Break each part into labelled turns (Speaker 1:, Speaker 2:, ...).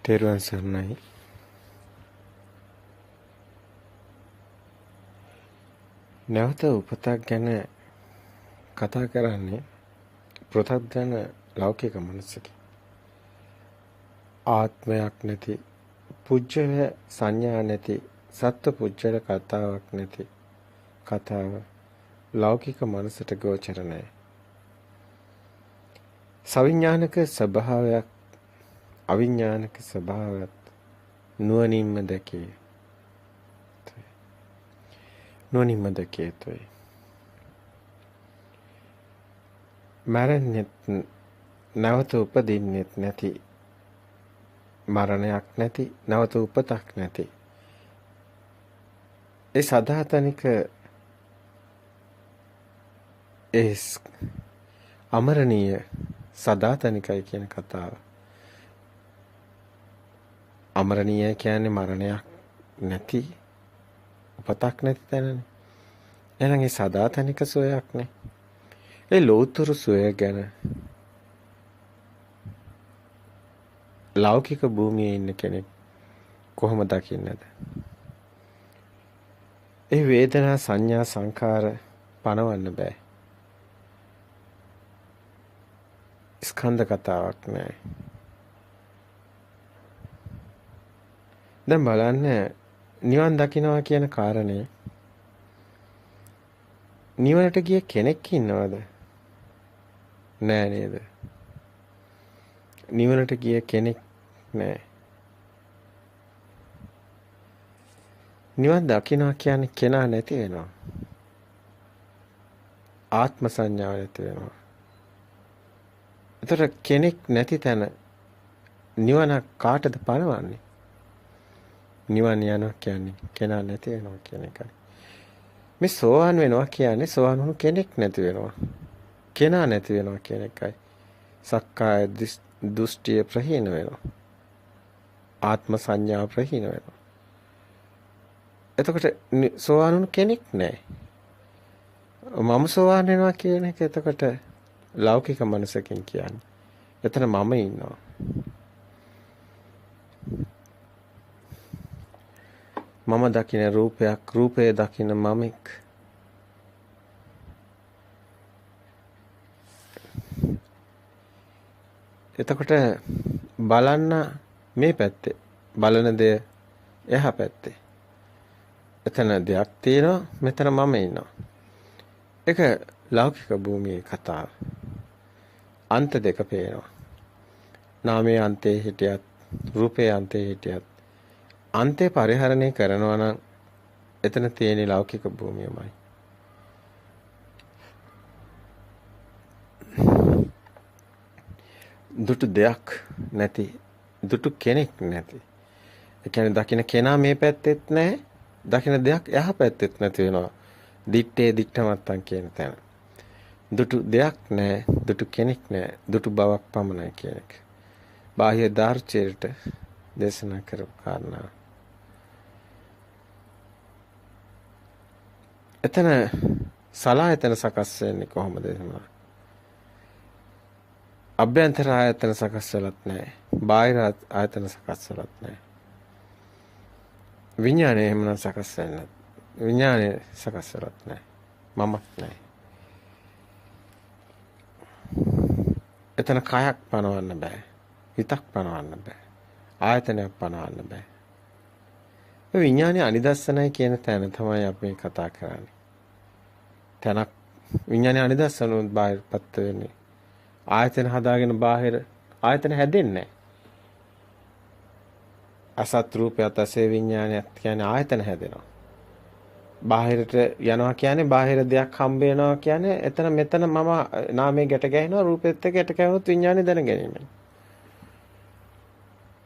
Speaker 1: තෙරුවන් සරණයි. නැවත උපතක් ගැන කතා කරන්නේ පෘථග්ජන ලෞකික මනසක. ආත්මයක් නැති, පුජ්‍යල සංඥා නැති, සත්ව පුජ්‍යල කතාවක් නැති කතාව ලෞකික මනසට ගෝචර නැහැ. සවිඥානික ස්වභාවයක් අවිඥානික ස්වභාවයක් නුවණින්ම දැකේ. නුවණින්ම දැකේ තොයි. මරණෙත් නැවත උපදින්නෙත් නැති, මරණයක් නැති, නැවත උපතක් නැති. ඒ සදාතනික ඒ අමරණීය සදාතනිකයි කියන කතාව. අමරණීය කියන්නේ මරණයක් නැති, උපතක් නැති තැනනේ. එහෙනම් ඒ සදාතනික සෝයක් නේ. ඒ ලෝතර සෝය ගැන ලෞකික භූමියේ ඉන්න කෙනෙක් කොහොම දකින්නද? ඒ වේදනා සංඥා සංකාර පනවන්න බෑ. ස්කන්ධ කතාවක් නෑ. දැන් බලන්න නිවන් දකින්නවා කියන කාරණේ නිවනට ගිය කෙනෙක් ඉන්නවද? නෑ නේද? නිවනට ගිය කෙනෙක් නෑ. නිවන් දකින්නවා කියන්නේ කෙනා නැති වෙනවා. ආත්ම සංඥාව නැති වෙනවා. ඒතර කෙනෙක් නැති තැන නිවන කාටද පනවන්නේ? නිවන් යනවා කියන්නේ කෙනා නැති වෙනවා කියන එකයි. මේ සෝවාන් වෙනවා කියන්නේ සෝවාන් වුණු කෙනෙක් නැති වෙනවා. කෙනා නැති වෙනවා කියන එකයි. සක්කාය දෘෂ්ටිය ප්‍රහීන වෙනවා. ආත්ම සංඥා ප්‍රහීන වෙනවා. එතකොට සෝවාන් වුණු කෙනෙක් නැහැ. මම සෝවාන් වෙනවා කියන එක එතකොට ලෞකික මනසකින් කියන්නේ. එතන මම ඉන්නවා. මම දකින රූපයක්, රූපය දකින මමෙක්. එතකොට බලන්න මේ පැත්තේ, බලන දේ එහා පැත්තේ. එතන දෙයක් තියෙනවා, මෙතන මම ඉන්නවා. ඒක ලෞකික භූමියේ කතාව. අන්ත දෙක පේනවා. නාමයේ අන්තයේ හිටියත්, රූපයේ අන්තයේ හිටියත් අන්තේ පරිහරණය කරනවා නම් එතන තියෙන ලෞකික භූමියමයි. දුටු දෙයක් නැති, දුටු කෙනෙක් නැති. ඒ කියන්නේ දකින්න කෙනා මේ පැත්තෙත් නැහැ, දකින්න දෙයක් එහා පැත්තෙත් නැති වෙනවා. දිත්තේ දිත්තමත්තන් කියන තැන. දුටු දෙයක් නැහැ, දුටු කෙනෙක් නැහැ, දුටු බවක් පමණයි කියන එක. බාහ්‍ය දාර්ශනිකයට දේශනා කරපු කාරණා. එතන සලආයතන සකස් වෙන්නේ කොහොමද එහෙම? අභ්‍යන්තර ආයතන සකස් වෙලත් නැහැ. බාහිර ආයතන සකස් වෙලත් නැහැ. විඥානය එහෙමනම් සකස් වෙන්නේ. විඥානය සකස් වෙලත් නැහැ. මමත් නැහැ. එතන කයක් පනවන්න බෑ. හිතක් පනවන්න බෑ. ආයතනයක් පනවන්න බෑ. විඥානයේ අනිදස්සනයි කියන තැන තමයි අපි කතා කරන්නේ. තැනක් විඥානයේ අනිදස්සනුත් බාහිරපත් වෙන්නේ. ආයතන හදාගෙන බාහිර ආයතන හැදෙන්නේ නැහැ. අසත් රූපයත් අසේ විඥානයත් කියන්නේ ආයතන හැදෙනවා. බාහිරට යනවා කියන්නේ බාහිර දෙයක් හම්බ වෙනවා කියන්නේ එතන මෙතන මම නාමයේ ගැට ගැහෙනවා, රූපෙත් එක්ක ගැට ගැහුනොත් විඥානේ දැන ගැනීම.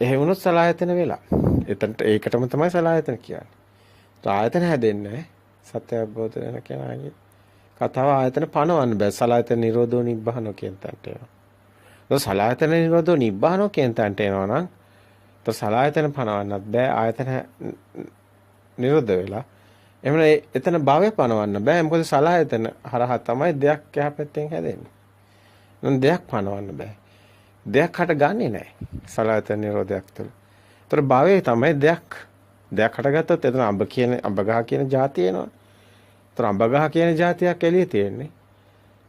Speaker 1: එහෙම වුණොත් සලආයතන වෙලා. එතනට ඒකටම තමයි සලආයතන කියන්නේ. ආයතන හැදෙන්නේ සත්‍ය අවබෝධ වෙන කෙනාගේ කතාව ආයතන පනවන්න බෑ. සලආයතන නිරෝධෝ නිබ්බානෝ කියන තැනට එනවා. ඒක සලආයතන නිරෝධෝ නිබ්බානෝ කියන තැනට එනවා නම් તો සලආයතන පනවන්නත් බෑ. ආයතන නිරෝධ වෙලා. එහෙනම් එතන භවය පනවන්න බෑ. මොකද සලආයතන හරහා තමයි දෙයක් එහා පැත්තෙන් හැදෙන්නේ. නම් දෙයක් පනවන්න බෑ. දෙයක් හට ගන්නෙ නැහැ. සලආයතන නිරෝධයක් තුළ. ඒතර භවයේ තමයි දෙයක් හටගත්තොත් එතන අඹ ගහ කියන જાතිය එනවා. ඒතර අඹ ගහ කියන જાතියක් එළියේ තියෙන්නේ.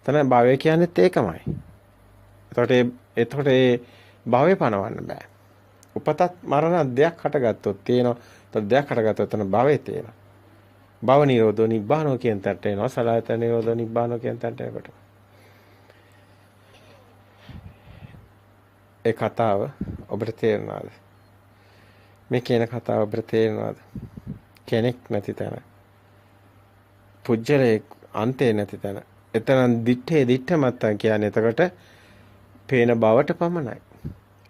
Speaker 1: එතන භවය කියන්නේත් ඒකමයි. එතකොට ඒ භවය පනවන්න බෑ. උපතත් මරණ දෙයක් හටගත්තොත් තියෙනවා. ඒතර දෙයක් හටගත්තොත් එතන භවය තියෙනවා. භව නිරෝධෝ නිබ්බානෝ කියන තැනට එනවා. සලආයතන නිරෝධෝ නිබ්බානෝ කියන තැනට එනකොට. ඒ කතාව ඔබට තේරෙනවද? මේ කියන කතාව ඔබට තේරෙනවද? කෙනෙක් නැති තැන. පුජ්‍යලේ අන්තේ නැති තැන. එතන දිත්තේ මත්තන් කියන්නේ එතකොට පේන බවට පමණයි.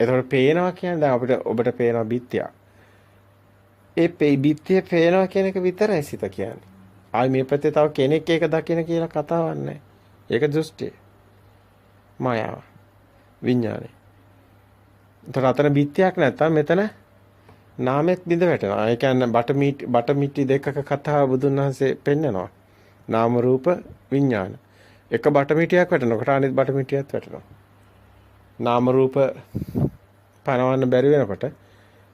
Speaker 1: එතකොට පේනවා කියන්නේ දැන් අපිට ඔබට පේනවා බිත්තියක්. ඒ බිත්තිය පේනවා කියන එක විතරයි සිත කියන්නේ. ආයි මේ පැත්තේ තව කෙනෙක් ඒක දකින කියලා කතාවක් නැහැ. ඒක දෘෂ්ටිය. මායාව. විඥානය. එතකොට අතන බිත්තියක් නැත්තම් මෙතන නාමෙත් බිඳ වැටෙනවා. ඒ කියන්නේ බටමිටි දෙකක කතාව බුදුන් වහන්සේ පෙන්නනවා. නාම රූප විඥාන. එක බටමිටියක් වැටෙනකොට අනිත් බටමිටියත් වැටෙනවා. නාම රූප පනවන්න බැරි වෙනකොට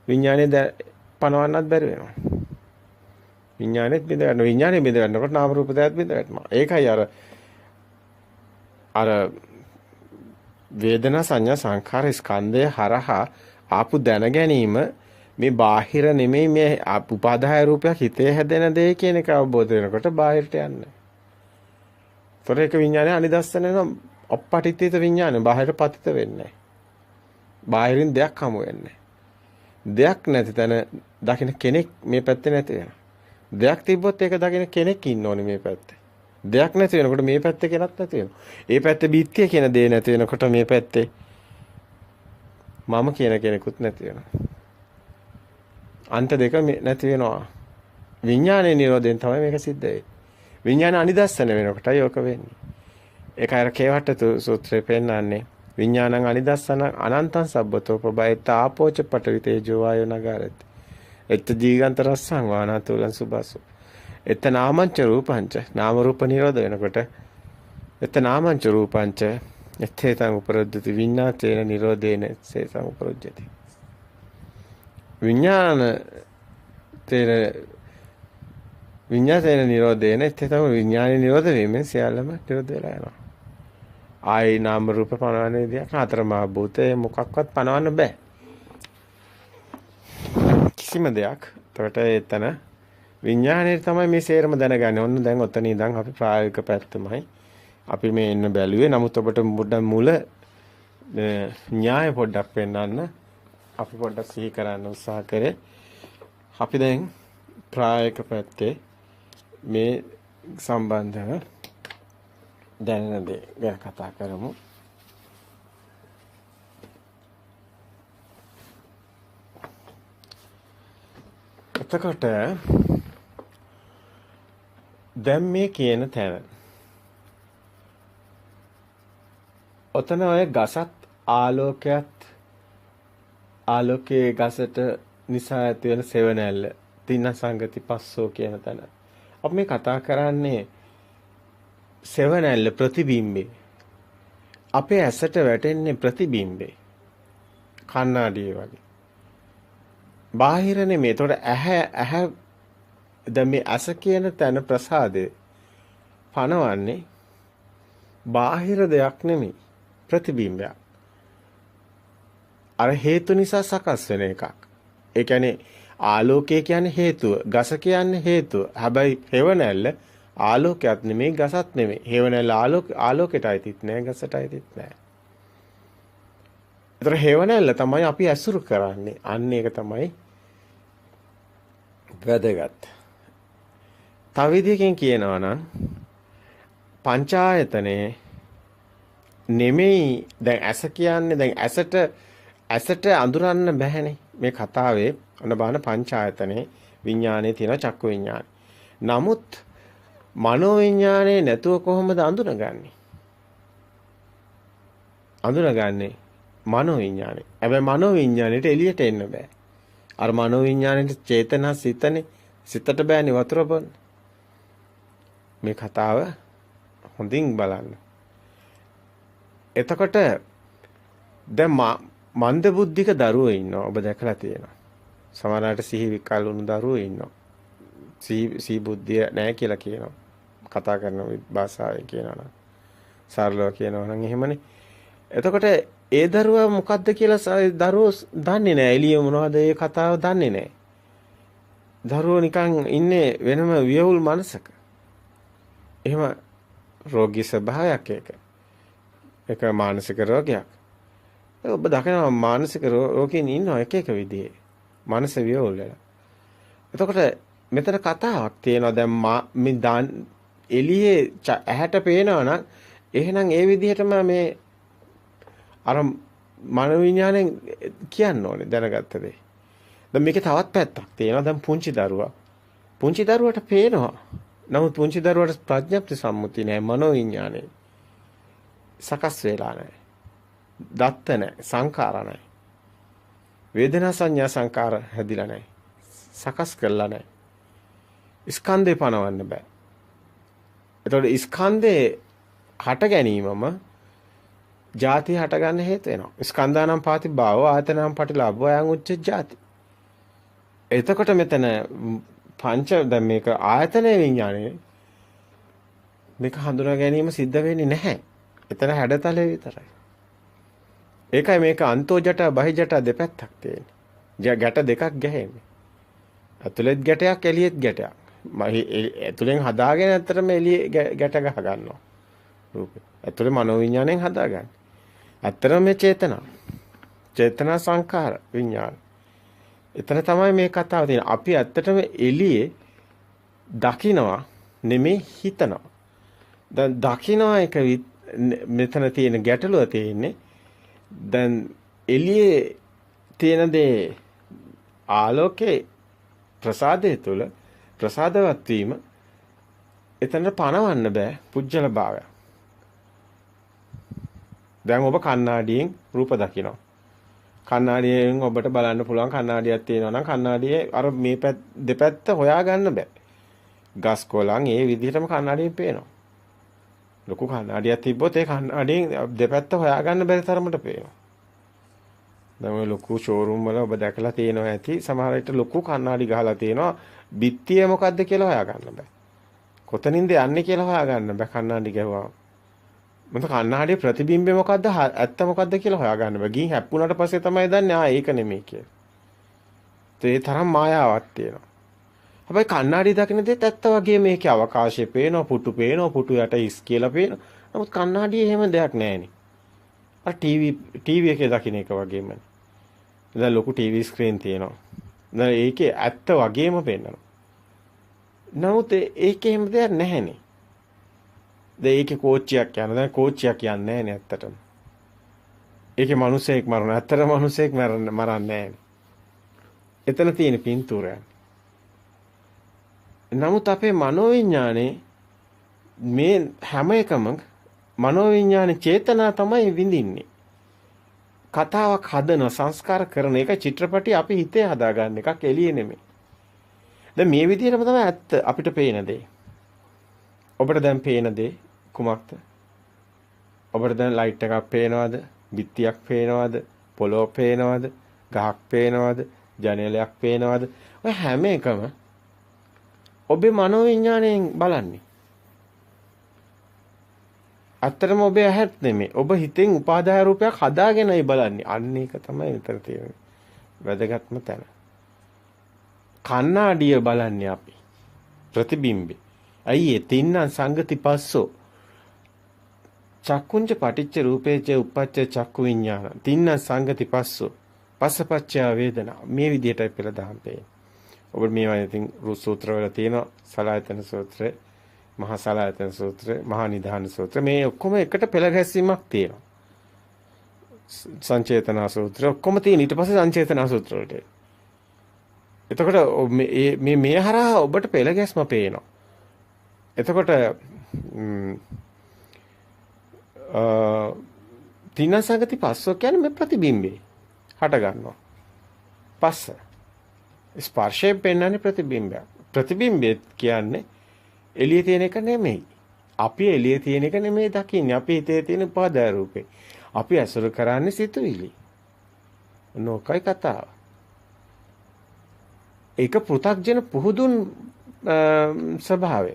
Speaker 1: විඥානේ පනවන්නත් බැරි වෙනවා. විඥානෙත් බිඳ ගන්න. විඥානේ බිඳ ගන්නකොට නාම රූප දෙකත් බිඳ වැටෙනවා. ඒකයි අර වේදනා සංඥා සංඛාර ස්කන්ධය හරහා ආපු දැන ගැනීම මේ බාහිර නෙමෙයි මේ උපාදාය රූපයක් හිතේ හැදෙන දේ කියන එක අවබෝධ වෙනකොට බාහිරට යන්නේ. ඒතර ඒක විඥානේ අනිදස්සන වෙන අපපටිත්‍ිත විඥානේ බාහිර පතිත වෙන්නේ. බාහිරින් දෙයක් හමු වෙන්නේ. දෙයක් නැති තැන දකින්න කෙනෙක් මේ පැත්තේ නැති වෙනවා. දෙයක් තිබ්බොත් ඒක දකින්න කෙනෙක් ඉන්න ඕනේ මේ පැත්තේ. දෙයක් නැති වෙනකොට මේ පැත්තේ කෙනෙක් නැති වෙනවා. ඒ පැත්තේ බීත්තිය කියන දේ නැති වෙනකොට මේ පැත්තේ මම කියන කෙනෙකුත් නැති වෙනවා. අන්ත දෙක නැති වෙනවා. විඥානයේ නිරෝධයෙන් තමයි මේක සිද්ධ වෙන්නේ. විඥාන අනිදස්සන වෙනකොටයි ඕක වෙන්නේ. ඒක අර කේවට්ට සූත්‍රයේ පෙන්නන්නේ විඥානං අනිදස්සන අනන්තං සබ්බතෝ ප්‍රබයිත ආපෝච පඨවි තේජෝ වායෝ නගාරති. එත් දීගන්ත රස්සං වානාතුලං සුබසු. එත නාමංච රූපංච නාම රූප නිරෝධ වෙනකොට එත නාමංච රූපංච එත්තේතං උපරොද්ධති විඤ්ඤාතේන නිරෝධේන සේතං උපරොද්ධති. විඤ්ඤාතේන නිරෝධේන එත්තේතං විඤ්ඤාණය නිරෝධ වීමෙන් සියල්ලම නිරෝධ වෙලා යනවා. ආයි නාම රූප පනවන විදියක් අතරමා භූතේ මොකක්වත් පනවන්න බෑ. කිසිම දෙයක්. ඒකට එතන විඥාණය තමයි මේ සේරම දැනගන්නේ. ඔන්න දැන් ඔතන ඉඳන් අපි ප්‍රායෝගික පැත්තමයි අපි මේ එන්න බැලුවේ. නමුත් ඔබට මුල න්‍යාය පොඩ්ඩක් පෙන්වන්න අපි පොඩ්ඩක් සිහි කරන්න උත්සාහ කරේ. අපි දැන් ප්‍රායෝගික පැත්තේ මේ සම්බන්ධව දැනෙන දේ ගැන කතා කරමු. එතකොට දැන් මේ කියන තැන ඔතන ඔය ගසත් ආලෝකයේ ගසට නිසා ඇති වෙන සෙවණැල්ල තින්න සංගති පස්සෝ කියන තැන අපි මේ කතා කරන්නේ සෙවණැල්ල ප්‍රතිබිම්බේ අපේ ඇසට වැටෙන්නේ ප්‍රතිබිම්බේ කණ්ණාඩියේ වගේ බාහිර නෙමෙයි. ඒතකොට ඇහැ දැන් මේ ඇස කියන තැන ප්‍රසාදේ පනවන්නේ බාහිර දෙයක් නෙමෙයි ප්‍රතිබිම්බයක්. අර හේතු නිසා සකස් වෙන එකක්. ඒ කියන්නේ ආලෝකය කියන්නේ හේතුව, ගස කියන්නේ හේතුව. හැබැයි හේවණැල්ල ආලෝකයක් නෙමෙයි ගසත් නෙමෙයි. හේවණැල්ල ආලෝකයට අයිතිත් නෑ ගසට අයිතිත් නෑ. ඒතර හේවණැල්ල තමයි අපි ඇසුරු කරන්නේ. අන්න ඒක තමයි වැදගත්. තව විදිහකින් කියනවා නම් පංචායතනේ නෙමෙයි දැන් ඇස කියන්නේ දැන් ඇසට අඳුරන්න බෑනේ මේ කතාවේ ඔන්න බලන්න පංචායතනේ විඥානයේ තියෙන චක්කු විඥාන. නමුත් මනෝ විඥානේ නැතුව කොහොමද අඳුනගන්නේ? අඳුනගන්නේ මනෝ විඥානේ. හැබැයි මනෝ විඥානෙට එළියට එන්න බෑ. අර මනෝ විඥානෙට චේතනා සිතනේ සිතට බෑනේ වතුර බොන්න. මේ කතාව හොඳින් බලන්න. එතකොට දැන් මන්ද බුද්ධික දරුවෝ ඉන්නවා ඔබ දැකලා තියෙනවා. සමහරවිට සිහි විකල් වුණු දරුවෝ ඉන්නවා. සිහි බුද්ධිය නැහැ කියලා කියනවා. කතා කරන භාෂාවෙන් කියනවා නම් සරලව කියනවා නම් එහෙමනේ. එතකොට ඒ දරුවා මොකද්ද කියලා දරුවෝ දන්නේ නැහැ. එළිය මොනවද ඒ කතාව දන්නේ නැහැ. දරුවෝ නිකන් ඉන්නේ වෙනම වියවුල් මනසක. එහෙම රෝගී ස්වභාවයක් ඒක. ඒක මානසික රෝගයක්. ඔබ දකිනවා මානසික රෝගීන් ඉන්නවා එක එක විදිහේ. මනස වියවුල් වෙලා. එතකොට මෙතන කතාවක් තියෙනවා දැන් මේ එළියේ ඇහැට පේනවා නම් එහෙනම් ඒ විදිහටම මේ අර මනෝවිඤ්ඤාණයෙන් කියන්න ඕනේ දැනගත්ත දේ. දැන් මේකේ තවත් පැත්තක් තියෙනවා. දැන් පුංචි දරුවා. පුංචි දරුවට පේනවා. නමුත් පුංචි දරුවට ප්‍රඥප්ති සම්මුතිය නැහැ මනෝවිඤ්ඤාණය. සකස් වෙලා නැහැ. දත්ත නැහැ. සංඛාර නැහැ. වේදනා සංඥා සංකාර හැදිලා නැහැ. සකස් කරලා නැහැ. ස්කන්ධේ පනවන්න බෑ. එතකොට ස්කන්ධේ හට ගැනීමම ජාති හට ගන්න හේතු වෙනවා. ස්කන්ධානම් පාති භාව ආයතනම් පටිලාභෝ අයං උච්ච ජාති. එතකොට මෙතන පංච දැන් මේක ආයතන විඥානේ මේක හඳුනා ගැනීම සිද්ධ වෙන්නේ නැහැ. එතන හැඩතලේ විතරයි. ඒකයි මේක අන්තෝ ජට බහි ජට දෙපැත්තක් තියෙන්නේ. ගැට දෙකක් ගැහෙන්නේ. ඇතුළෙත් ගැටයක් එළියෙත් ගැටයක්. ඇතුළෙන් හදාගෙන ඇත්තටම එළියේ ගැට ගහ ගන්නවා. රූපේ. ඇතුළේ මනෝවිඤ්ඤාණයෙන් හදාගන්නේ. ඇත්තටම මේ චේතනා සංඛාර විඤ්ඤාණ. එතන තමයි මේ කතාව තියෙන්නේ. අපි ඇත්තටම එළියේ දකිනවා නෙමෙයි හිතනවා. දැන් දකිනවා එක මෙතන තියෙන ගැටලුව තියෙන්නේ. දැන් එළියේ තියෙන දේ ආලෝකේ ප්‍රසාදයේ තුල ප්‍රසාදවත් වීම එතන පණවන්න බෑ පුජ්‍යල භාවය. දැන් ඔබ කණ්ණාඩියෙන් රූප දකිනවා. කණ්ණාඩියෙන් ඔබට බලන්න පුළුවන් කණ්ණාඩියක් තියෙනවා නම් කණ්ණාඩියේ අර මේ දෙපැත්ත හොයාගන්න බෑ. ගස් කොළන් ඒ විදිහටම කණ්ණාඩියෙන් පේනවා. ලොකු කණ්ණාඩියක් තිබ්බොත් ඒ කණ්ණාඩියෙන් දෙපැත්ත හොයාගන්න බැරි තරමට පේනවා. දැන් ඔය ලොකු ෂෝරූම් වල ඔබ දැකලා තියෙනවා ඇති සමහර විට ලොකු කණ්ණාඩි ගහලා තියෙනවා. බිත්තිය මොකද්ද කියලා හොයාගන්න බෑ. කොතනින්ද යන්නේ කියලා හොයාගන්න බෑ කණ්ණාඩි ගැහුවා. මොකද කණ්ණාඩියේ ප්‍රතිබිම්බය මොකද්ද ඇත්ත මොකද්ද කියලා හොයාගන්න බෑ. ගිහින් හැප්පුණාට පස්සේ තමයි දන්නේ ඒක නෙමෙයි කියලා. ඒ තරම් මායාවක් තියෙනවා. හැබැයි කණ්ණාඩි දකින්න දෙත් ඇත්ත වගේ මේකේ අවකාශය පේනවා, පුටු පේනවා, පුටු යට ඉස් කියලා පේනවා. නමුත් කණ්ණාඩියේ එහෙම දෙයක් නැහෙනි. අර ටීවී එකේ දකින්න එක වගේමනේ. දැන් ලොකු ටීවී ස්ක්‍රීන් තියෙනවා. දැන් ඒකේ ඇත්ත වගේම පේනවා. නමුත් ඒකේ එහෙම දෙයක් නැහැනේ. දැන් ඒකේ කෝච්චියක් යනවා. දැන් කෝච්චියක් යන්නේ නැහැනේ ඇත්තටම. ඒකේ මිනිසෙක් මරන. ඇත්තටම මිනිසෙක් මරන්නේ නැහැනේ. එතන තියෙන පින්තූරය. නමුත් අපේ මනෝවිඤ්ඤාණේ මේ හැම එකම මනෝවිඤ්ඤාණ චේතනා තමයි විඳින්නේ. කතාවක් හදන සංස්කාර කරන එක චිත්‍රපටි අපි හිතේ හදාගන්න එකක් එළියේ නෙමෙයි. දැන් මේ විදිහටම තමයි ඇත්ත අපිට පේන දේ. ඔබට දැන් පේන දේ කුමක්ද? ඔබට දැන් ලයිට් එකක් පේනවද? බිත්තියක් පේනවද? පොළොව පේනවද? ගහක් පේනවද? ජනේලයක් පේනවද? ඔය හැම එකම ඔබේ මනෝවිඤ්ඤාණයෙන් බලන්නේ. අත්‍තරම ඔබේ ඇහත් නෙමෙයි. ඔබ හිතෙන් උපාදාය රූපයක් හදාගෙනයි බලන්නේ. අන්න ඒක තමයි විතර තියෙන්නේ. වැදගත්ම තැන. කණ්ණාඩිය බලන්නේ අපි. ප්‍රතිබිම්බේ. අයියේ තින්නම් සංගති පස්සෝ. චක්කුංච පටිච්ච රූපේච උප්පච්ච චක්කු විඤ්ඤාණ. තින්නම් සංගති පස්සෝ. පස්සපච්චය වේදනා. මේ විදිහටයි පෙළ දහම් පේන්නේ. ඔබ මේවා ඉතින් සූත්‍ර වල තියෙනවා. සලායතන සූත්‍රය, මහා සලායතන සූත්‍රය, මහා නිධාන සූත්‍රය. මේ ඔක්කොම එකට පෙළ ගැස්වීමක් තියෙනවා. සංචේතන සූත්‍රය ඔක්කොම තියෙන. ඊට පස්සේ සංචේතන සූත්‍ර වලට. එතකොට මේ හරහා ඔබට පෙළ ගැස්ම පේනවා. එතකොට තින සංගති පස්සෝ කියන්නේ මේ ප්‍රතිබිම්බේ හට ගන්නවා. පස්ස ස්පර්ශයෙන් පෙන්වන්නේ ප්‍රතිබිම්බයක්. ප්‍රතිබිම්බය කියන්නේ එළියේ තියෙන එක නෙමෙයි. අපි එළියේ තියෙන එක නෙමෙයි දකින්නේ. අපි හිතේ තියෙන උපාදාය රූපේ. අපි අසුර කරන්නේ සිතුවිලි. නෝකයි කතාව. ඒක පෘථග්ජන පුහුදුන් ස්වභාවය.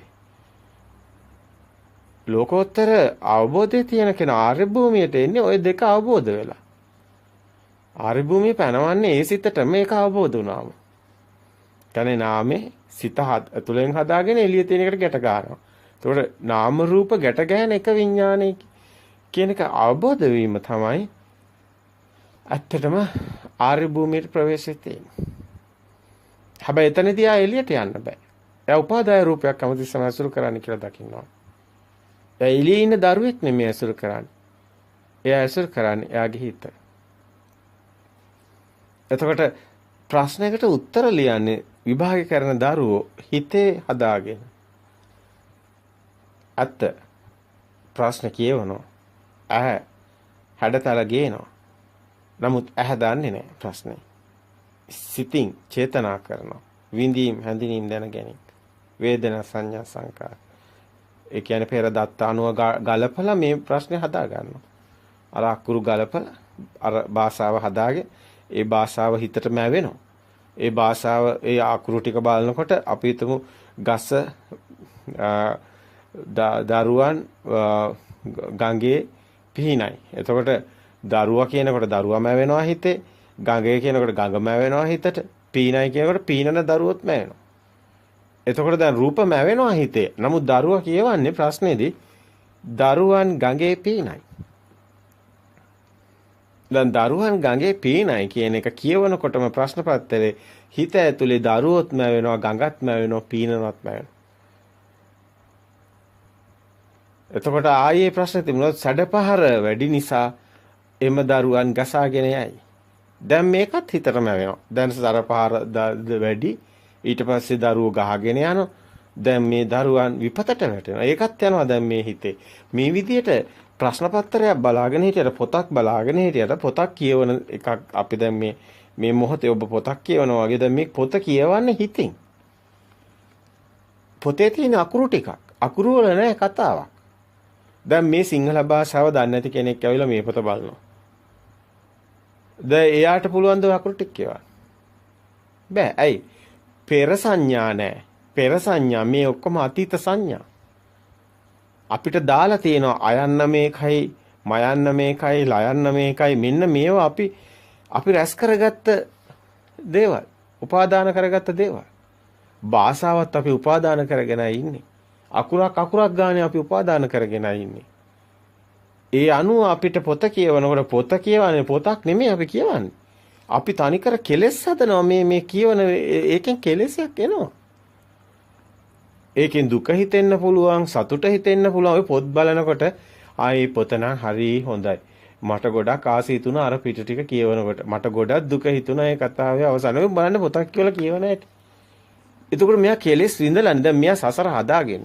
Speaker 1: ලෝකෝත්තර අවබෝධයේ තියෙන කෙනා ආර්ය භූමියට එන්නේ ওই දෙක අවබෝධ වෙලා. ආර්ය භූමිය පැනවන්නේ ඒ සිතට මේක අවබෝධ වුණාම. කියන්නේ නාමේ සිත ඇතුලෙන් හදාගෙන එළිය තියෙන එකට ගැට ගන්නවා. ඒතකොට නාම රූප ගැට ගැහෙන එක විඥානයේ කියන එක අවබෝධ වීම තමයි ඇත්තටම ආර්ය භූමියට ප්‍රවේශය තියෙන්නේ. හැබැයි එතනදී ආ එළියට යන්න බෑ. එයා උපාදාය රූපයක් හැමතිස්සම ඇසුරු කරන්න කියලා දකින්නවා. එයා එළියේ ඉන්න දරුවෙක් නෙමෙයි ඇසුරු කරන්නේ. එයා ඇසුරු කරන්නේ එයාගේ හිත. එතකොට ප්‍රශ්නයකට උත්තර ලියන්නේ විභාග කරන දරුවෝ හිතේ හදාගෙන. අත්ත ප්‍රශ්න කියවනවා. හැඩතල ගේනවා. නමුත් දන්නේ නැහැ ප්‍රශ්නේ. සිතින් චේතනා කරනවා. විඳීම් හැඳිනීම් දැන ගැනීම. වේදනා සංඥා සංකාර. ඒ කියන්නේ පෙර දත්ත අනුව ගලපලා මේ ප්‍රශ්නේ හදා ගන්නවා. අර අකුරු ගලපලා අර භාෂාව හදාගෙන ඒ භාෂාව හිතටම ඇවෙනවා. ඒ භාෂාව ඒ අකුරු ටික බලනකොට අපි හිතමු ගස දරුවන් ගඟේ පිහිනයි. එතකොට දරුවා කියනකොට දරුවාම වෙනවා හිතේ. ගඟේ කියනකොට ගඟම වෙනවා හිතට. පීනයි කියනකොට පීනන දරුවොත්ම වෙනවා. එතකොට දැන් රූපම වෙනවා හිතේ. නමුත් දරුවා කියවන්නේ ප්‍රශ්නේදී දරුවන් ගඟේ පීනයි. දැන් දරුවන් ගඟේ පීනයි කියන එක කියවනකොටම ප්‍රශ්න පත්‍රයේ හිත ඇතුලේ දරුවොත්ම වෙනවා ගඟත්ම වෙනවා පීනනවත්ම වෙනවා. එතකොට ආයේ ප්‍රශ්නේ තිබුණොත් සැඩපහර වැඩි නිසා එම දරුවන් ගසාගෙන යයි. දැන් මේකත් හිතටම වෙනවා. දැන් සැඩපහර වැඩි ඊට පස්සේ දරුවෝ ගහගෙන යනවා. දැන් මේ දරුවන් විපතට වැටෙනවා. ඒකත් යනවා දැන් මේ හිතේ. මේ විදිහට ප්‍රශ්න පත්‍රයක් බලාගෙන හිටියට පොතක් බලාගෙන හිටියට පොතක් කියවන එකක් අපි දැන් මේ මොහොතේ ඔබ පොතක් කියවනවා වගේ දැන් මේ පොත කියවන්නේ හිතින්. පොතේ තියෙන අකුරු ටිකක්. අකුරු වල නෑ කතාවක්. දැන් මේ සිංහල භාෂාව දන්නේ නැති කෙනෙක් ඇවිල්ලා මේ පොත බලනවා. දැන් එයාට පුළුවන් ද අකුරු ටික කියවන්න? බෑ. ඇයි? පෙර සංඥා නෑ. පෙර සංඥා මේ ඔක්කොම අතීත සංඥා. අපිට දාලා තියෙනවා අයන්න මේකයි, මයන්න මේකයි, ලයන්න මේකයි මෙන්න මේවා අපි රැස් කරගත්ත දේවල්, උපාදාන කරගත්ත දේවල්. භාෂාවත් අපි උපාදාන කරගෙන ඉන්නේ. අකුරක් ගානේ අපි උපාදාන කරගෙන ඉන්නේ. ඒ අනුව අපිට පොත කියවනකොට පොත කියවන්නේ පොතක් නෙමෙයි අපි කියවන්නේ. අපි තනිකර කෙලෙස් හදනවා මේ කියවන ඒකෙන් කෙලෙසයක් එනවා. ඒකෙන් දුක හිතෙන්න පුළුවන්, සතුට හිතෙන්න පුළුවන්. ඔය පොත් බලනකොට ආයේ පොත නම් හරි හොඳයි. මට ගොඩක් ආසී තුන අර පිට ටික කියවනකොට. මට ගොඩක් දුක හිතුණා ඒ කතාවේ අවසානයේ බලන්න පොතක් කියලා කියවන හැටි. එතකොට මෙයා කෙලෙස් විඳලා දැන් මෙයා සසර හදාගෙන.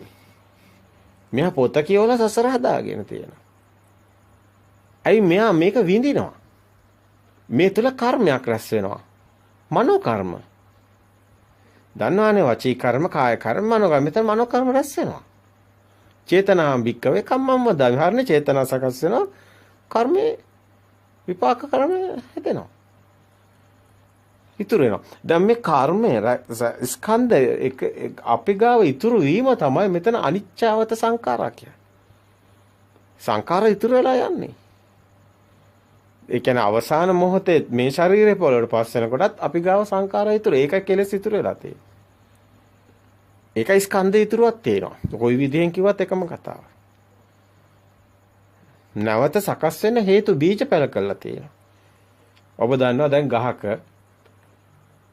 Speaker 1: මෙයා පොත කියවලා සසර හදාගෙන තියෙනවා. ඇයි මෙයා මේක විඳිනවා? මේ තුල කර්මයක් රැස් වෙනවා. මනෝ කර්ම. දන්නවනේ වචී කර්ම, කාය කර්ම, මනෝ කර්ම. මෙතන මනෝ කර්ම රැස් වෙනවා. චේතනාම් භික්කවේ කම්මම් වදා විහරණ චේතනා සකස් වෙනවා. කර්මේ විපාක කර්ම හැදෙනවා. ඉතුරු වෙනවා. දැන් මේ කර්මය ස්කන්ධ එක අපි ගාව ඉතුරු වීම තමයි මෙතන අනිච්චවත සංඛාරා කියන්නේ. සංඛාර ඉතුරු වෙලා යන්නේ. ඒ කියන්නේ අවසාන මොහොතේ මේ ශරීරය පොළොවට පස් වෙනකොටත් අපි ගාව සංඛාරය ඉතුරු. ඒකයි කෙලෙස් ඉතුරු වෙලා තියෙන්නේ. ඒකයි ස්කන්ධය ඉතුරුවක් තියෙනවා. කොයි විදිහෙන් කිව්වත් එකම කතාව. නැවත සකස් වෙන හේතු බීජ පැල කරලා තියෙනවා. ඔබ දන්නවා දැන්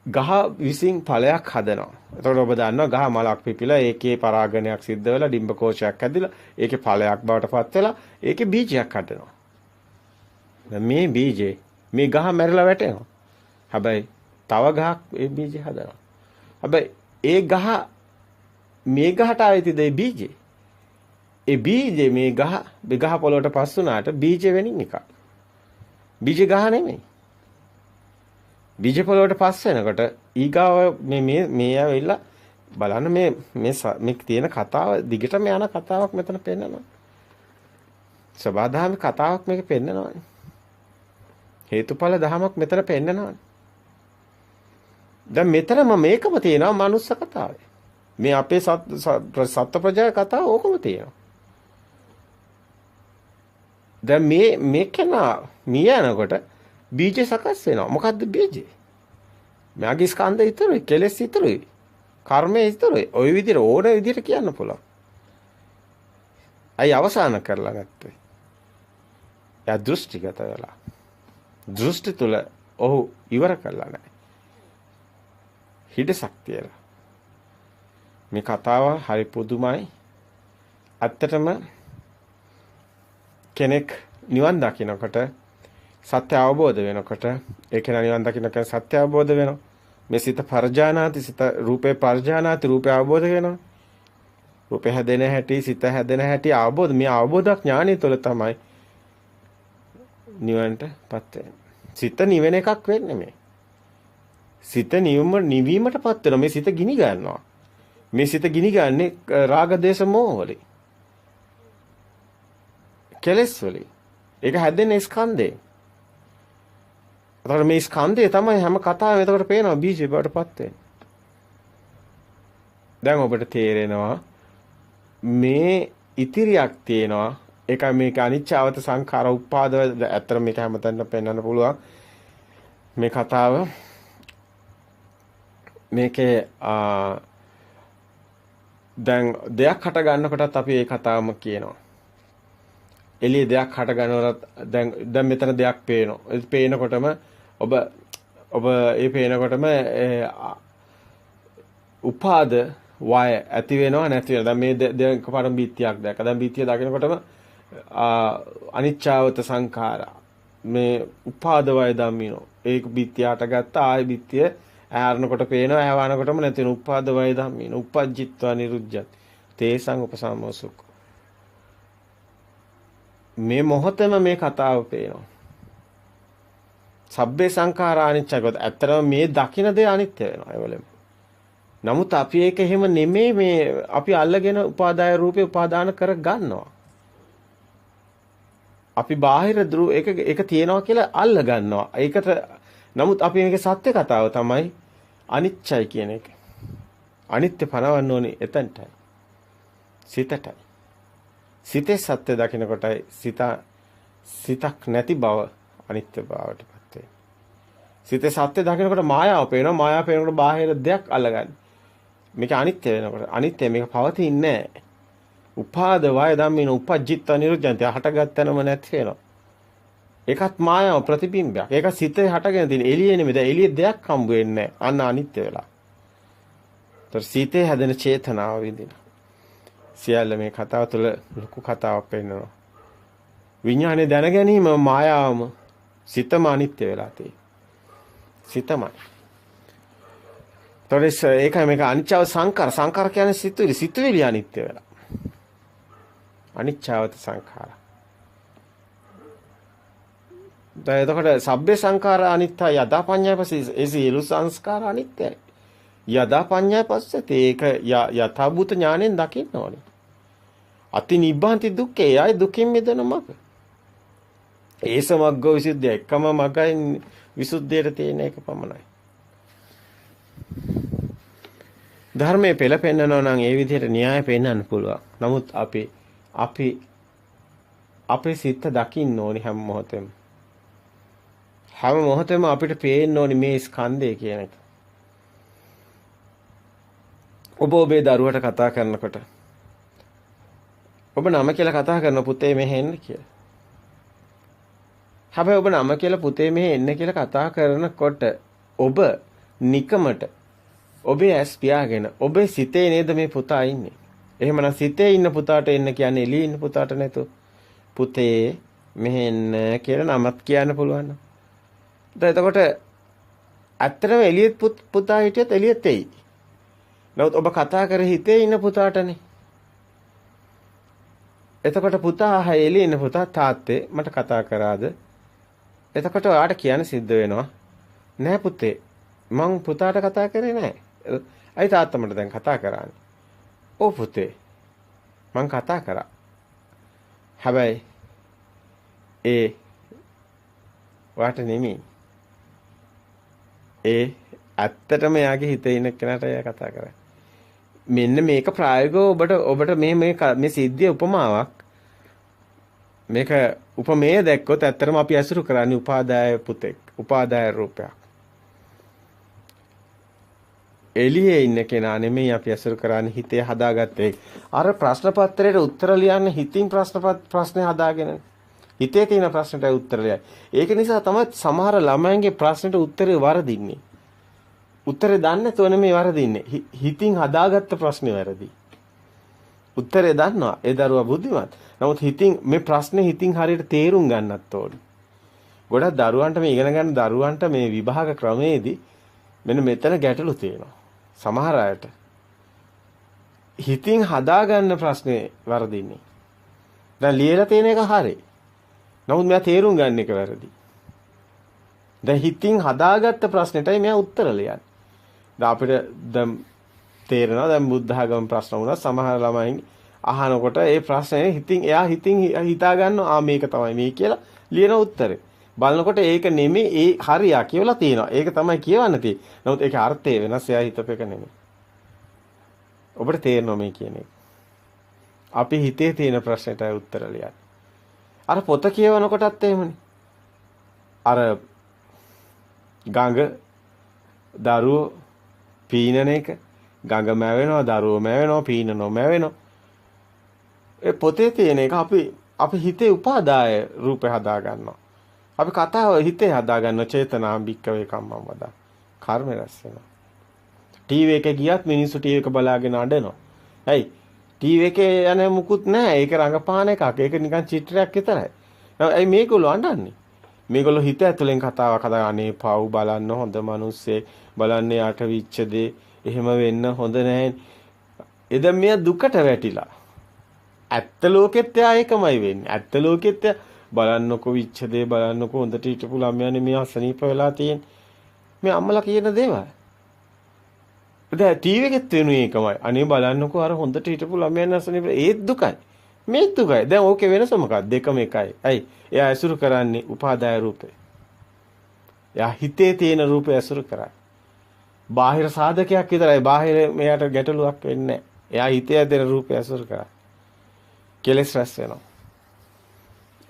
Speaker 1: ගහ විසින් ඵලයක් හදනවා. එතකොට ඔබ දන්නවා ගහ මලක් පිපිලා ඒකේ පරාගණයක් සිද්ධ වෙලා ඩිම්බ කෝෂයක් ඇදිලා ඒකේ ඵලයක් බවට පත් වෙලා ඒකේ බීජයක් හදනවා. මේ බීජේ මේ ගහ මැරිලා වැටෙනවා. හැබැයි තව ගහක් ඒ බීජේ හදනවා. හැබැයි ඒ ගහ මේ ගහට ආйти දෙයි බීජේ. ඒ බීජේ මේ ගහ පොළොවට පස් වුණාට බීජේ වෙනින් එකක්. බීජේ ගහ නෙමෙයි. බීජ පොළොවට පස් වෙනකොට ඊගාව මේ ඇවිල්ලා බලන්න මේ තියෙන කතාව දිගටම යන කතාවක් මෙතන පෙන්නනවා. සබදාම කතාවක් මේක පෙන්නනවා. හේතුඵල ධමයක් මෙතන පෙන්නනවා. දැන් මෙතනම මේකම තියෙනවා මනුස්ස කතාවේ. මේ අපේ සත්ත්ව ප්‍රජා කතාව ඕකම තියෙනවා. දැන් මේකන මිය යනකොට බීජ සකස් වෙනවා. මොකද්ද බීජේ? මගේ ස්කන්ධ ඉතුරුයි, කෙලෙස් ඉතුරුයි, කර්මය ඉතුරුයි. ওই විදිහට ඕන විදිහට කියන්න පුළුවන්. අයි අවසාන කරලා නැත්තේ. යා දෘෂ්ටිගත වෙලා. දෘෂ්ටි තුල ඔහු ඉවර කළා නැහැ. හිඩසක් තියලා. මේ කතාව හරි පුදුමයි. ඇත්තටම කෙනෙක් නිවන් දකිනකොට සත්‍ය අවබෝධ වෙනකොට ඒක නිවන් දකින්න කියන සත්‍ය අවබෝධ වෙනවා. මේ සිත පර්ජානාති සිත රූපේ පර්ජානාති රූපය අවබෝධ වෙනවා. රූපය හැදෙන හැටි සිත හැදෙන හැටි අවබෝධ මේ අවබෝධ ඥානය තුළ තමයි නිවනටපත් වෙන්නේ. සිත නිවෙන එකක් වෙන්නේ මේ. සිත නිවීමටපත් වෙනවා. මේ සිත ගිනි ගන්නවා. මේ සිත ගිනි ගන්නේ රාග දේශ මොහ වලින්. කෙලෙස් වලින්. ඒක හැදෙන්නේ ස්කන්ධේ. අතන මේ ස්කන්ධය තමයි හැම කතාවෙම එතකොට පේනවා බීජේ බවටපත් වෙන්නේ. දැන් ඔබට තේරෙනවා මේ ඉතිරියක් තියෙනවා. ඒකයි මේක අනිච්චවත සංඛාර උපාදව ඇත්තට මේක හැමතැනම පෙන්වන්න පුළුවන්. මේ කතාව මේකේ දැන් දෙයක් හට ගන්නකොටත් අපි ඒ කතාවම කියනවා. එළිය දෙයක් හට ගන්නකොට දැන් මෙතන දෙයක් පේනවා. ඒ පේනකොටම ඔබ ඒ පේනකොටම උපාද වය ඇති වෙනව නැති වෙනව. දැන් මේ දැන් එකපාරම බීත්‍යක් දැක්ක. දැන් බීත්‍ය දකිනකොටම අනිච්චාවත සංඛාරා මේ උපාද වය ධම්මිනෝ. ඒක බීත්‍යට ගත්ත ආයි බීත්‍ය ආරනකොට පේනවා ආවනකොටම නැති වෙන උපාද වය ධම්මිනෝ. උපජ්ජිත්වා නිරුද්ධත්. තේසං උපසම්මෝසුක්. මේ මොහොතේම මේ කතාව පේනවා. සබ්බේ සංඛාරා අනිච්චකවත් ඇත්තටම මේ දකින්න දේ අනිත්‍ය වෙනවා ඒවලම. නමුත් අපි ඒක එහෙම නෙමෙයි මේ අපි අල්ලගෙන උපාදාය රූපේ උපාදාන කර ගන්නවා. අපි බාහිර ඒක තියෙනවා කියලා අල්ල ගන්නවා. ඒකට නමුත් අපි මේකේ සත්‍ය කතාව තමයි අනිච්චයි කියන එක. අනිත්‍ය පනවන්න ඕනේ එතනටයි. සිතටයි. සිතේ සත්‍ය දකිනකොටයි සිතක් නැති බව අනිත්‍ය බවටපත් වෙන්නේ. සිතේ සත්‍ය දකිනකොට මායාව පේනවා. මායාව පේනකොට බාහිර දෙයක් අල්ලගන්න. මේක අනිත්‍ය වෙනකොට අනිත්‍ය මේක පවතින්නේ නැහැ. උපාද වය ධම්මින උපජ්ජිත්ත නිරුද්ධන්ත හටගත්තනම නැති වෙනවා. ඒකත් මායාව ප්‍රතිබිම්බයක්. ඒක සිතේ හටගෙන තියෙන එළියේ නෙමෙයි. දැන් එළියේ දෙයක් හම්බ වෙන්නේ නැහැ. අන්න අනිත්‍ය වෙලා. ඒතර සිතේ හැදෙන චේතනාව විඳින. සියල්ල මේ කතාව තුළ ලොකු කතාවක් වෙනවා. විඥානේ දැන ගැනීම මායාවම සිතම අනිත්‍ය වෙලා තියෙන්නේ. සිතමයි. තොරස් ඒකයි මේක අනිච්චව සංකාර කියන්නේ සිතුවිලි අනිත්‍ය වෙලා. අනිච්චවත සංඛාර. දැන් එතකොට සබ්බේ සංඛාර අනිත්‍ය යදා පඤ්ඤාය පස්සේ ඒ සියලු සංස්කාර අනිත්‍යයි. යදා පඤ්ඤාය පස්සේ ඒක යථාභූත ඥාණයෙන් දකින්න ඕනේ. අති නිබ්බාන්ති දුක්ඛේ යයි දුකින් මිදෙන මඟ. ඒ සමග්ගෝ විසුද්ධිය එකම මඟයි විසුද්ධියට තියෙන එක පමණයි. ධර්මයේ පෙළ පෙන්නනවා නම් ඒ විදිහට න්‍යාය පෙන්වන්න පුළුවන්. නමුත් අපේ සිත දකින්න ඕනි හැම මොහොතෙම. හැම මොහොතෙම අපිට පේන්න ඕනි මේ ස්කන්ධය කියන එක. ඔබේ දරුවට කතා කරනකොට ඔබ නම කියලා කතා කරන පුතේ මෙහෙ එන්න කියලා. හැබැයි ඔබ නම කියලා පුතේ මෙහෙ එන්න කියලා කතා කරනකොට ඔබ නිකමට ඔබේ ඇස් පියාගෙන ඔබේ සිතේ නේද මේ පුතා ඉන්නේ. එහෙමනම් සිතේ ඉන්න පුතාට එන්න කියන්නේ එළියේ ඉන්න පුතාට නේද? පුතේ මෙහෙ එන්න කියලා නමත් කියන්න පුළුවන්. එතකොට ඇත්තටම එළියෙත් පුතා හිටියත් එළියෙත් එයි. නමුත් ඔබ කතා කර හිතේ ඉන්න පුතාටනේ. එතකොට පුතා එළියේ ඉන්න පුතා තාත්තේ මට කතා කරාද? එතකොට ඔයාට කියන්න සිද්ධ වෙනවා. නෑ පුතේ මං පුතාට කතා කරේ නෑ. අයි තාත්තා මට දැන් කතා කරානේ. ඔව් පුතේ මං කතා කරා. හැබැයි ඔයාට නෙමෙයි. ඇත්තටම එයාගේ හිතේ ඉන්න කෙනාට එයා කතා කරන්නේ. මෙන්න මේක ප්‍රායෝගිකව ඔබට මේ සිද්ධිය උපමාවක්. මේක උපමේය දැක්කොත් ඇත්තටම අපි අසුරු කරන්නේ උපාදාය පුතෙක්, උපාදාය රූපයක්. එළියේ ඉන්න කෙනා නෙමෙයි අපි අසුරු කරන්නේ හිතේ හදාගත්තේ. අර ප්‍රශ්න පත්‍රයේ උත්තර ලියන්න හිතින් ප්‍රශ්නේ හදාගෙන හිතේ තියෙන ප්‍රශ්නට උත්තර ලියයි. ඒක නිසා තමයි සමහර ළමයන්ගේ ප්‍රශ්නට උත්තරේ වරදින්නේ. උත්තරේ දන්නේ නැතුව නෙමෙයි වරදින්නේ. හිතින් හදාගත්ත ප්‍රශ්නේ වැරදි. උත්තරේ දන්නවා. ඒ දරුවා බුද්ධිමත්. නමුත් හිතින් මේ ප්‍රශ්නේ හිතින් හරියට තේරුම් ගන්නත් ඕනේ. ගොඩක් දරුවන්ට මේ ඉගෙන ගන්න දරුවන්ට මේ විභාග ක්‍රමයේදී මෙන්න මෙතන ගැටලු තියෙනවා. සමහර අයට හිතින් හදාගන්න ප්‍රශ්නේ වරදින්නේ. දැන් ලියලා තියෙන එක හරි. නමුත් මෙයා තේරුම් ගන්න එක වැරදි. දැන් හිතින් හදාගත්ත ප්‍රශ්නෙටයි මෙයා උත්තර ලියන්නේ. දැන් අපිට දැන් තේරෙනවා දැන් බුද්ධ ආගම ප්‍රශ්න වුණා සමහර ළමයින් අහනකොට ඒ ප්‍රශ්නේ එයා හිතින් හිතා ගන්නවා මේක තමයි මේ කියලා ලියන උත්තරේ. බලනකොට ඒක නෙමෙයි ඒ හරියා කියලා තියෙනවා. ඒක තමයි කියවන්න තියෙන්නේ. නමුත් ඒකේ අර්ථය වෙනස්. එයා හිතපේක නෙමෙයි. ඔබට තේරෙනවා මේ කියන එක. අපි හිතේ තියෙන ප්‍රශ්නෙටයි උත්තර ලියන්නේ. අර පොත කියවනකොටත් එහෙමනේ. අර ගඟ දරුවෝ පීනන එක ගඟ මැවෙනවා දරුවෝ මැවෙනවා පීනනෝ මැවෙනවා. ඒ පොතේ තියෙන එක අපි හිතේ උපාදාය රූපේ හදා ගන්නවා. අපි කතාව හිතේ හදාගන්න චේතනාම් භික්කවේ කම්මම් වදා. කර්ම රැස් වෙනවා. ටීවී එකේ ගියත් මිනිස්සු ටීවී එක බලාගෙන අඬනවා. ඇයි? ටීවී එකේ යන්නේ මුකුත් නැහැ. ඒක රංගපාන එකක්. ඒක නිකන් චිත්‍රයක් විතරයි. ඇයි මේගොල්ලෝ අඬන්නේ? මේගොල්ලෝ හිත ඇතුලෙන් කතාවක් හදාගන්නේ පව් බලන්න හොඳ මිනිස්සේ බලන්න යට විච්ච දේ එහෙම වෙන්න හොඳ නැහැ. එද මෙයා දුකට වැටිලා. ඇත්ත ලෝකෙත් එයා ඒකමයි වෙන්නේ. ඇත්ත ලෝකෙත් බලන්නකො විච්ච දේ බලන්නකො හොඳට හිටපු ළමයානේ මේ අසනීප වෙලා තියෙන්නේ. මේ අම්මලා කියන දේවල්. දැන් ටීවී එකෙත් වෙනුනේ ඒකමයි. අනේ බලන්නකො අර හොඳට හිටපු ළමයන් අසනීප ඒත් දුකයි. මේ දුකයි. දැන් ඕකේ වෙනස මොකක්ද? දෙකම එකයි. ඇයි? එයා ඇසුරු කරන්නේ උපාදාය රූපේ. එයා හිතේ තියෙන රූපය ඇසුරු කරන්නේ. බාහිර සාධකයක් විතරයි. බාහිර මෙයාට ගැටලුවක් වෙන්නේ නැහැ. එයා හිතේ දෙන රූපය ඇසුරු කරන්නේ. කෙලෙස් රැස් වෙනවා.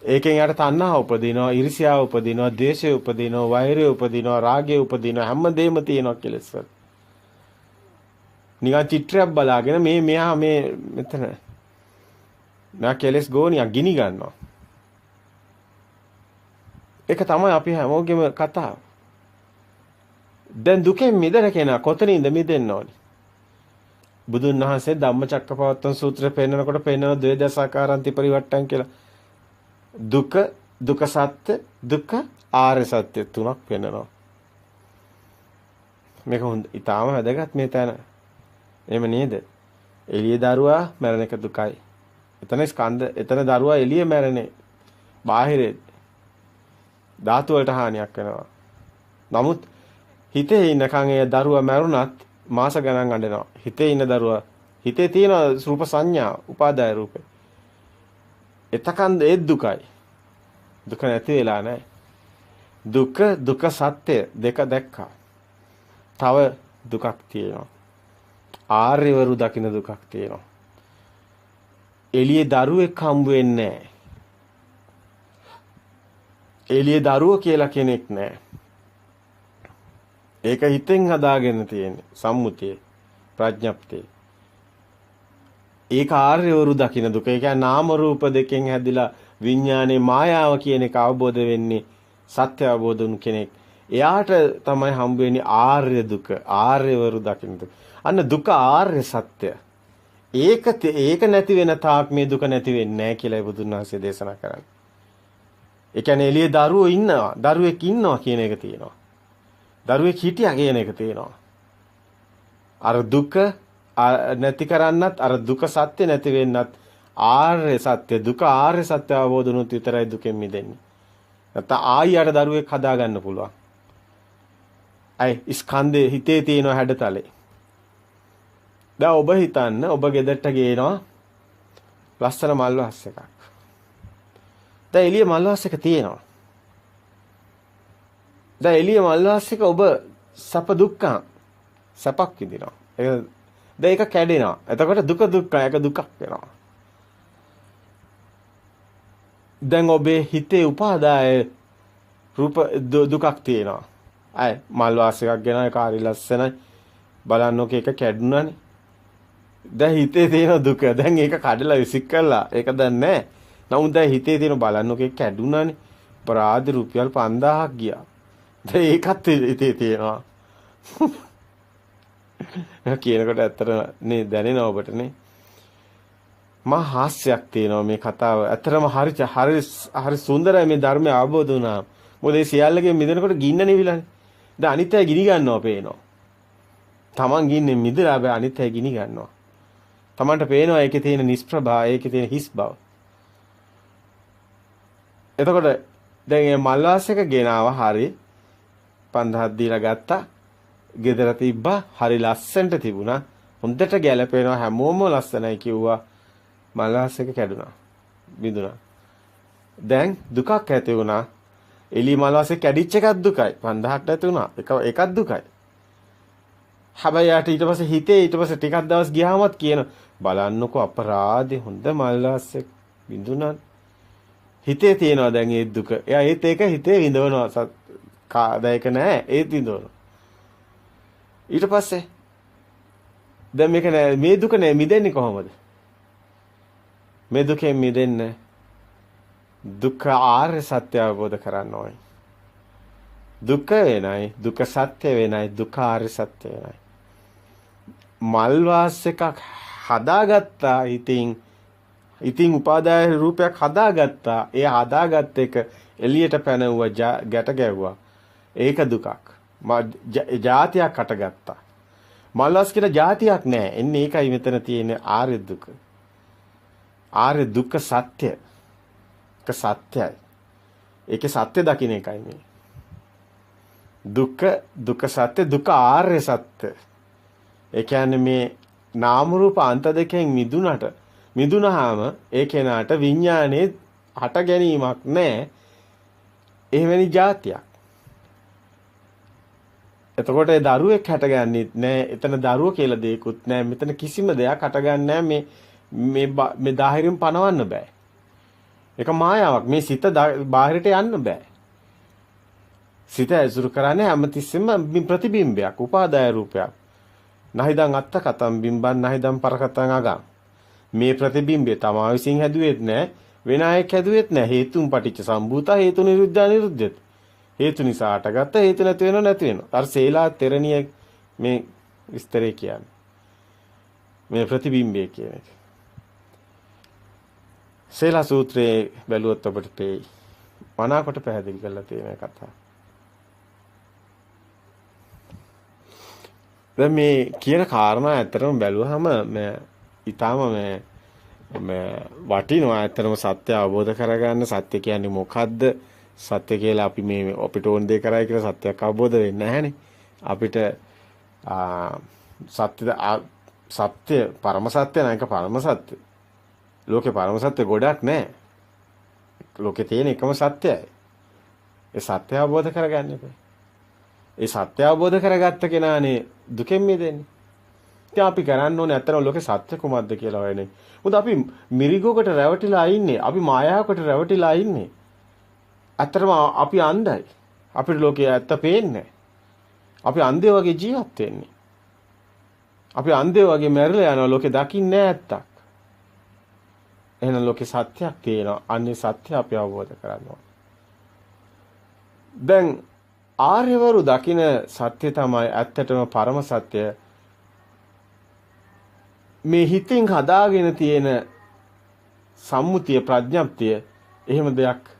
Speaker 1: ඒකෙන් යට තණ්හාව උපදිනවා, ඊර්ෂ්‍යාව උපදිනවා, ද්වේෂය උපදිනවා, වෛරය උපදිනවා, රාගය උපදිනවා, හැමදේම තියෙනවා කෙලෙස් වල. නිකන් චිත්‍රයක් බලාගෙන මෙයා මෙතන නා කෙලෙස් ගෝනියක් ගිනි ගන්නවා. ඒක තමයි අපි හැමෝගෙම කතාව. දැන් දුකෙන් මිදෙන කෙනා කොතනින්ද මිදෙන්න ඕනි? බුදුන් වහන්සේ ධම්මචක්කපවත්තන සූත්‍රය පෙන්නකොට පෙන්නන ද්වේදසාකාරන්ති පරිවට්ටන් කියලා. දුක සත්‍ය දුක ආර්ය සත්‍ය තුනක් පෙන්නනවා. මේක ඊටාම වැදගත් මේ තැන. එහෙම නේද? එළිය දරුවා මරණ එක දුකයි. එතන දරුවා එළිය මැරෙන්නේ. බාහිරේ ධාතු වලට හානියක් වෙනවා. නමුත් හිතේ ඉන්නකන් ඒ දරුවා මැරුණත් මාස ගණන් අඬනවා. හිතේ ඉන්න දරුවා හිතේ තියෙන රූප සංඥා උපාදාය රූපේ. එතකන් ඒ දුකයි. දුක නැති වෙලා නැහැ. දුක සත්‍ය දෙක දැක්කා. තව දුකක් තියෙනවා. ආර්යවරු දකින්න දුකක් තියෙනවා. එළියේ දරුවෙක් හම්බ වෙන්නේ නැහැ. එළියේ දරුවෝ කියලා කෙනෙක් නැහැ. ඒක හිතෙන් හදාගෙන තියෙන්නේ සම්මුතියේ ප්‍රඥප්තියේ. ඒක ආර්යවරු දකින්න දුක. ඒ කියන්නේ නාම රූප දෙකෙන් හැදිලා විඥානේ මායාව කියන එක අවබෝධ වෙන්නේ සත්‍ය අවබෝධ වුණු කෙනෙක්. එයාට තමයි හම්බ වෙන්නේ ආර්ය දුක. ආර්යවරු දකින්න දුක. අන්න දුක ආර්ය සත්‍ය. ඒක නැති වෙන තාක් මේ දුක නැති වෙන්නේ නැහැ කියලා බුදුන් වහන්සේ දේශනා කරන්නේ. ඒ කියන්නේ එළියේ දරුවෝ ඉන්නවා. දරුවෙක් ඉන්නවා කියන එක තියෙනවා. දරුවෙක් හිටියා කියන එක තියෙනවා. අර දුක නැති කරන්නත් අර දුක සත්‍ය නැති වෙන්නත් ආර්ය සත්‍ය දුක ආර්ය සත්‍ය අවබෝධ වුණොත් විතරයි දුකෙන් මිදෙන්නේ. නැත්නම් ආයෙත් දරුවෙක් හදා ගන්න පුළුවන්. අයි ස්කන්ධේ හිතේ තියෙන හැඩතලේ. දැන් ඔබ හිතන්න ඔබ ගෙදරට ගේනවා ලස්සන මල්වස් එකක්. දැන් එළිය මල්වස් එක තියෙනවා. දැන් එළිය මල්වස් එක ඔබ සැප දුක්ඛ සැපක් විඳිනවා. ඒක කැඩෙනවා. එතකොට දුක දුක්ඛ ඒක දුකක් වෙනවා. දැන් ඔබේ හිතේ උපාදාය රූප දුකක් තියෙනවා. අය මල් වාස් එකක් ගෙන ඒක හරි ලස්සනයි. බලන්නකෝ ඒක කැඩුනානේ. දැන් හිතේ තියෙන දුක දැන් ඒක කඩලා විසික් කළා. ඒක දැන් නැහැ. නමුත් දැන් හිතේ තියෙන බලන්නකෝ ඒක කැඩුනානේ. අපරාධ රුපියල් 5000ක් ගියා. දැන් ඒකත් හිතේ තියෙනවා. කියනකොට ඇත්තට නේ දැනෙනවා ඔබටනේ. මා හාස්‍යයක් තියෙනවා මේ කතාව. ඇත්තටම හරි සුන්දරයි මේ ධර්මය අවබෝධ වුණා. මොකද මේ සියල්ලගෙන් මිදෙනකොට ගින්න නිවිලානේ. දැන් අනිත් අය ගිනි ගන්නවා පේනවා. Taman ගින්නේ මිදලා බෑ අනිත් අය ගිනි ගන්නවා. Tamanට පේනවා ඒකේ තියෙන නිෂ්ප්‍රභා, ඒකේ තියෙන හිස් බව. එතකොට දැන් මේ මල්වාස් එක ගෙනාව හරි 5000ක් දීලා ගත්තා. ගෙදර තිබ්බා හරි ලස්සනට තිබුණා. හොඳට ගැලපෙනවා හැමෝම ලස්සනයි කිව්වා. මල්වාස් එක කැඩුනා. බිඳුණා. දැන් දුකක් ඇති වුණා. එළි මල්වාස් එක කැඩිච්ච එකත් දුකයි. 5000ක් නැති වුණා. ඒකත් දුකයි. හැබැයි යාට ඊට පස්සේ හිතේ ඊට පස්සේ ටිකක් දවස් ගියාමත් කියන බලන්නකෝ අපරාධේ හොඳ මල්වාස් එක බිඳුණා. හිතේ තියෙනවා දැන් ඒ දුක. එයා ඒත් ඒක හිතේ විඳවනවා. කාදයක නැහැ. ඒත් විඳවනවා. ඊට පස්සේ දැන් මේක නෑ මේ දුක නෑ මිදෙන්නේ කොහොමද? මේ දුකෙන් මිදෙන්න දුක්ඛ ආර්ය සත්‍ය අවබෝධ කරගන්න ඕනේ. දුක වෙනයි, දුක සත්‍ය වෙනයි, දුක්ඛ ආර්ය සත්‍ය වෙනයි. මල් වාස් එකක් හදාගත්තා ඉතින් උපාදාය රූපයක් හදාගත්තා. ඒ හදාගත් එක එළියට පැනවුවා ගැට ගැව්වා. ඒක දුකක්. ජාතියක් අටගත්තා. මල්වාස් කියන ජාතියක් නෑ. එන්නේ ඒකයි මෙතන තියෙන ආර්ය දුක. ආර්ය දුක්ඛ සත්‍ය. ඒක සත්‍යයි. ඒකේ සත්‍ය දකින්න එකයි මේ. දුක්ඛ සත්‍ය දුක්ඛ ආර්ය සත්‍ය. ඒ කියන්නේ මේ නාම රූප අන්ත දෙකෙන් මිදුනහම ඒ කෙනාට විඥානයේ හට ගැනීමක් නෑ. එවැනි જાතියක්. එතකොට ඒ දරුවෙක් හටගන්නෙත් නෑ. එතන දරුව කියලා දෙයක්වත් නෑ. මෙතන කිසිම දෙයක් හටගන්නේ නෑ. මේ බාහිරින් පනවන්න බෑ. ඒක මායාවක්. මේ සිත බාහිරට යන්න බෑ. සිත ඇසුරු කරන්නේ හැමතිස්සෙම ප්‍රතිබිම්බයක්, උපාදාය රූපයක්. නහිදං අත්ත කතම් බිම්බන් නහිදං පරකතං අගම්. මේ ප්‍රතිබිම්බය තමා විසින් හැදුවෙත් නෑ. වෙන අයෙක් හැදුවෙත් නෑ. හේතුන් පටිච්ච සම්භූතා හේතු නිරුද්ධා නිරුද්ධති. හේතු නිසා හටගත්ත හේතු නැති වෙනව නැති වෙනවා. අර සේලා තෙරණිය මේ විස්තරේ කියන්නේ. මේ ප්‍රතිබිම්බය කියන එක. සේලා සූත්‍රයේ බැලුවොත් ඔබට තේයි. මනාකොට පැහැදිලි කරලා තියෙන කතාව. දැන් මේ කියන කාරණා ඇත්තටම බැලුවහම ඊටාම වටිනවා. ඇත්තටම සත්‍ය අවබෝධ කරගන්න. සත්‍ය කියන්නේ මොකද්ද? සත්‍ය කියලා අපි මේ අපිට ඕන දේ කරයි කියලා සත්‍යයක් අවබෝධ වෙන්නේ නැහැනේ. අපිට සත්‍ය පරම සත්‍ය නැක පරම සත්‍ය. ලෝකේ පරම සත්‍ය ගොඩක් නැහැ. ලෝකේ තියෙන එකම සත්‍යයි. ඒ සත්‍ය අවබෝධ කරගන්න එපා. ඒ සත්‍ය අවබෝධ කරගත්ත කෙනානේ දුකෙන් මිදෙන්නේ. ඉතින් අපි කරන්න ඕනේ අතන ලෝකේ සත්‍ය කුමක්ද කියලා හොයන්නේ. මොකද අපි මිරිගොකට රැවටිලා ඉන්නේ. අපි මායාවකට රැවටිලා ඉන්නේ. අතරම අපි අන්ධයි. අපිට ලෝකයේ ඇත්ත පේන්නේ. අපි අන්ධය වගේ ජීවත් වෙන්නේ. අපි අන්ධය වගේ මැරිලා යනවා. ලෝකේ දකින්නේ ඇත්තක්. එහෙනම් ලෝකේ සත්‍යයක් තියෙනවා. අන්නේ සත්‍ය අපි අවබෝධ කරගන්නවා. දැන් ආර්යවරු දකින සත්‍ය තමයි ඇත්තටම පරම සත්‍ය. මේ හිතින් හදාගෙන තියෙන සම්මුතිය ප්‍රඥප්තිය එහෙම දෙයක්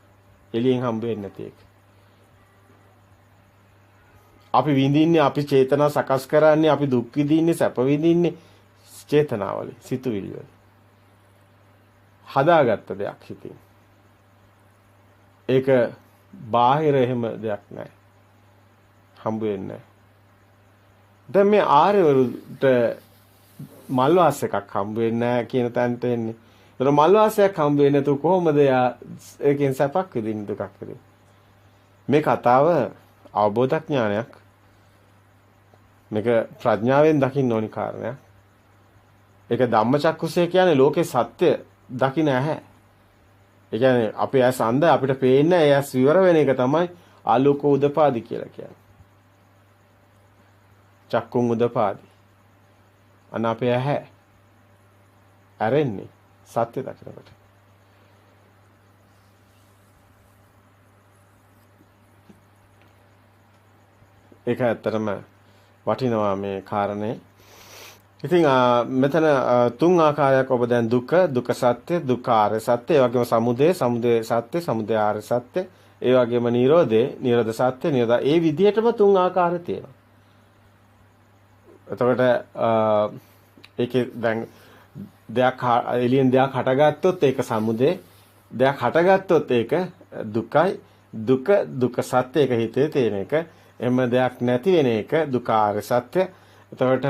Speaker 1: එළියෙන් හම්බ වෙන්නේ නැති එක. අපි විඳින්නේ අපි චේතනා සකස් කරන්නේ අපි දුක් විඳින්නේ සැප විඳින්නේ චේතනාවල සිතුවිලි වල. හදාගත්ත දෙයක් හිතින්. ඒක බාහිර එහෙම දෙයක් නැහැ. හම්බ වෙන්නේ නැහැ. දැන් මේ ආර්යවරුන්ට මල්වාස් එකක් හම්බ වෙන්නේ නැහැ කියන තැනට එන්නේ. ඒතර මල්වාසයක් හම්බ වෙන්නේ නැතුව කොහොමද ඒකෙන් සැපක් විඳින්න දුකක් විඳින්න? මේ කතාව අවබෝධඥානයක්. මේක ප්‍රඥාවෙන් දකින්න ඕනි කාරණයක්. ඒක ධම්මචක්කුසය කියන්නේ ලෝකේ සත්‍ය දකින්න ඇහැ. ඒ කියන්නේ අපේ ඇස් අන්ධ අපිට පේන්නේ ඒ ඇස් විවර වෙන එක තමයි ආලෝක උදපාදි කියලා කියන්නේ. චක්කුන් උදපාදි. අන්න අපේ ඇහැ ඇරෙන්නේ සත්‍ය දකිනකොට. ඒක ඇත්තටම වටිනවා මේ කාරණේ. ඉතින් මෙතන තුන් ආකාරයක් ඔබ දැන් දුක සත්‍ය, දුක්ඛ ආර්ය සත්‍ය, ඒ වගේම සමුදය සත්‍ය, සමුදය ආර්ය සත්‍ය, ඒ වගේම නිරෝධ සත්‍ය, නිරෝධ ඒ විදිහටම තුන් ආකාරය තියෙනවා. එතකොට ඒකේ දැන් දෙයක් එළියෙන් දෙයක් හටගත්තොත් ඒක සමුදය, දෙයක් හටගත්තොත් ඒක දුකයි, දුක සත්‍ය ඒක හිතේ තියෙන එක. එම දෙයක් නැති වෙන එක දුක්ඛ ආර්ය සත්‍ය. එතකොට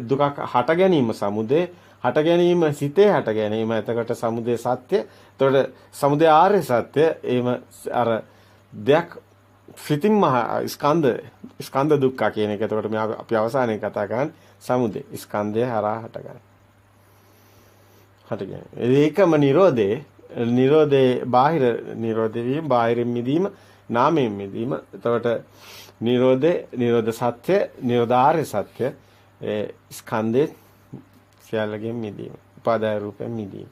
Speaker 1: දුකක් හට ගැනීම සමුදය, හට ගැනීම සිතේ හට ගැනීම එතකොට සමුදය සත්‍ය. එතකොට සමුදය ආර්ය සත්‍ය. එහෙම අර දෙයක් සිතින්ම ස්කන්ධ දුක්ඛ කියන එක. එතකොට මේ අපි අවසානයේ කතා කරන්නේ සමුදය ස්කන්ධය හරහා හටගන්නේ. ඒකම නිරෝධේ බාහිර නිරෝධේ වීම, බාහිරින් මිදීම, නාමයෙන් මිදීම. එතකොට නිරෝධ සත්‍ය, නිරෝධාර්ය සත්‍ය, ස්කන්ධේ සියල්ලගෙන් මිදීම, උපාදාය රූපයෙන් මිදීම.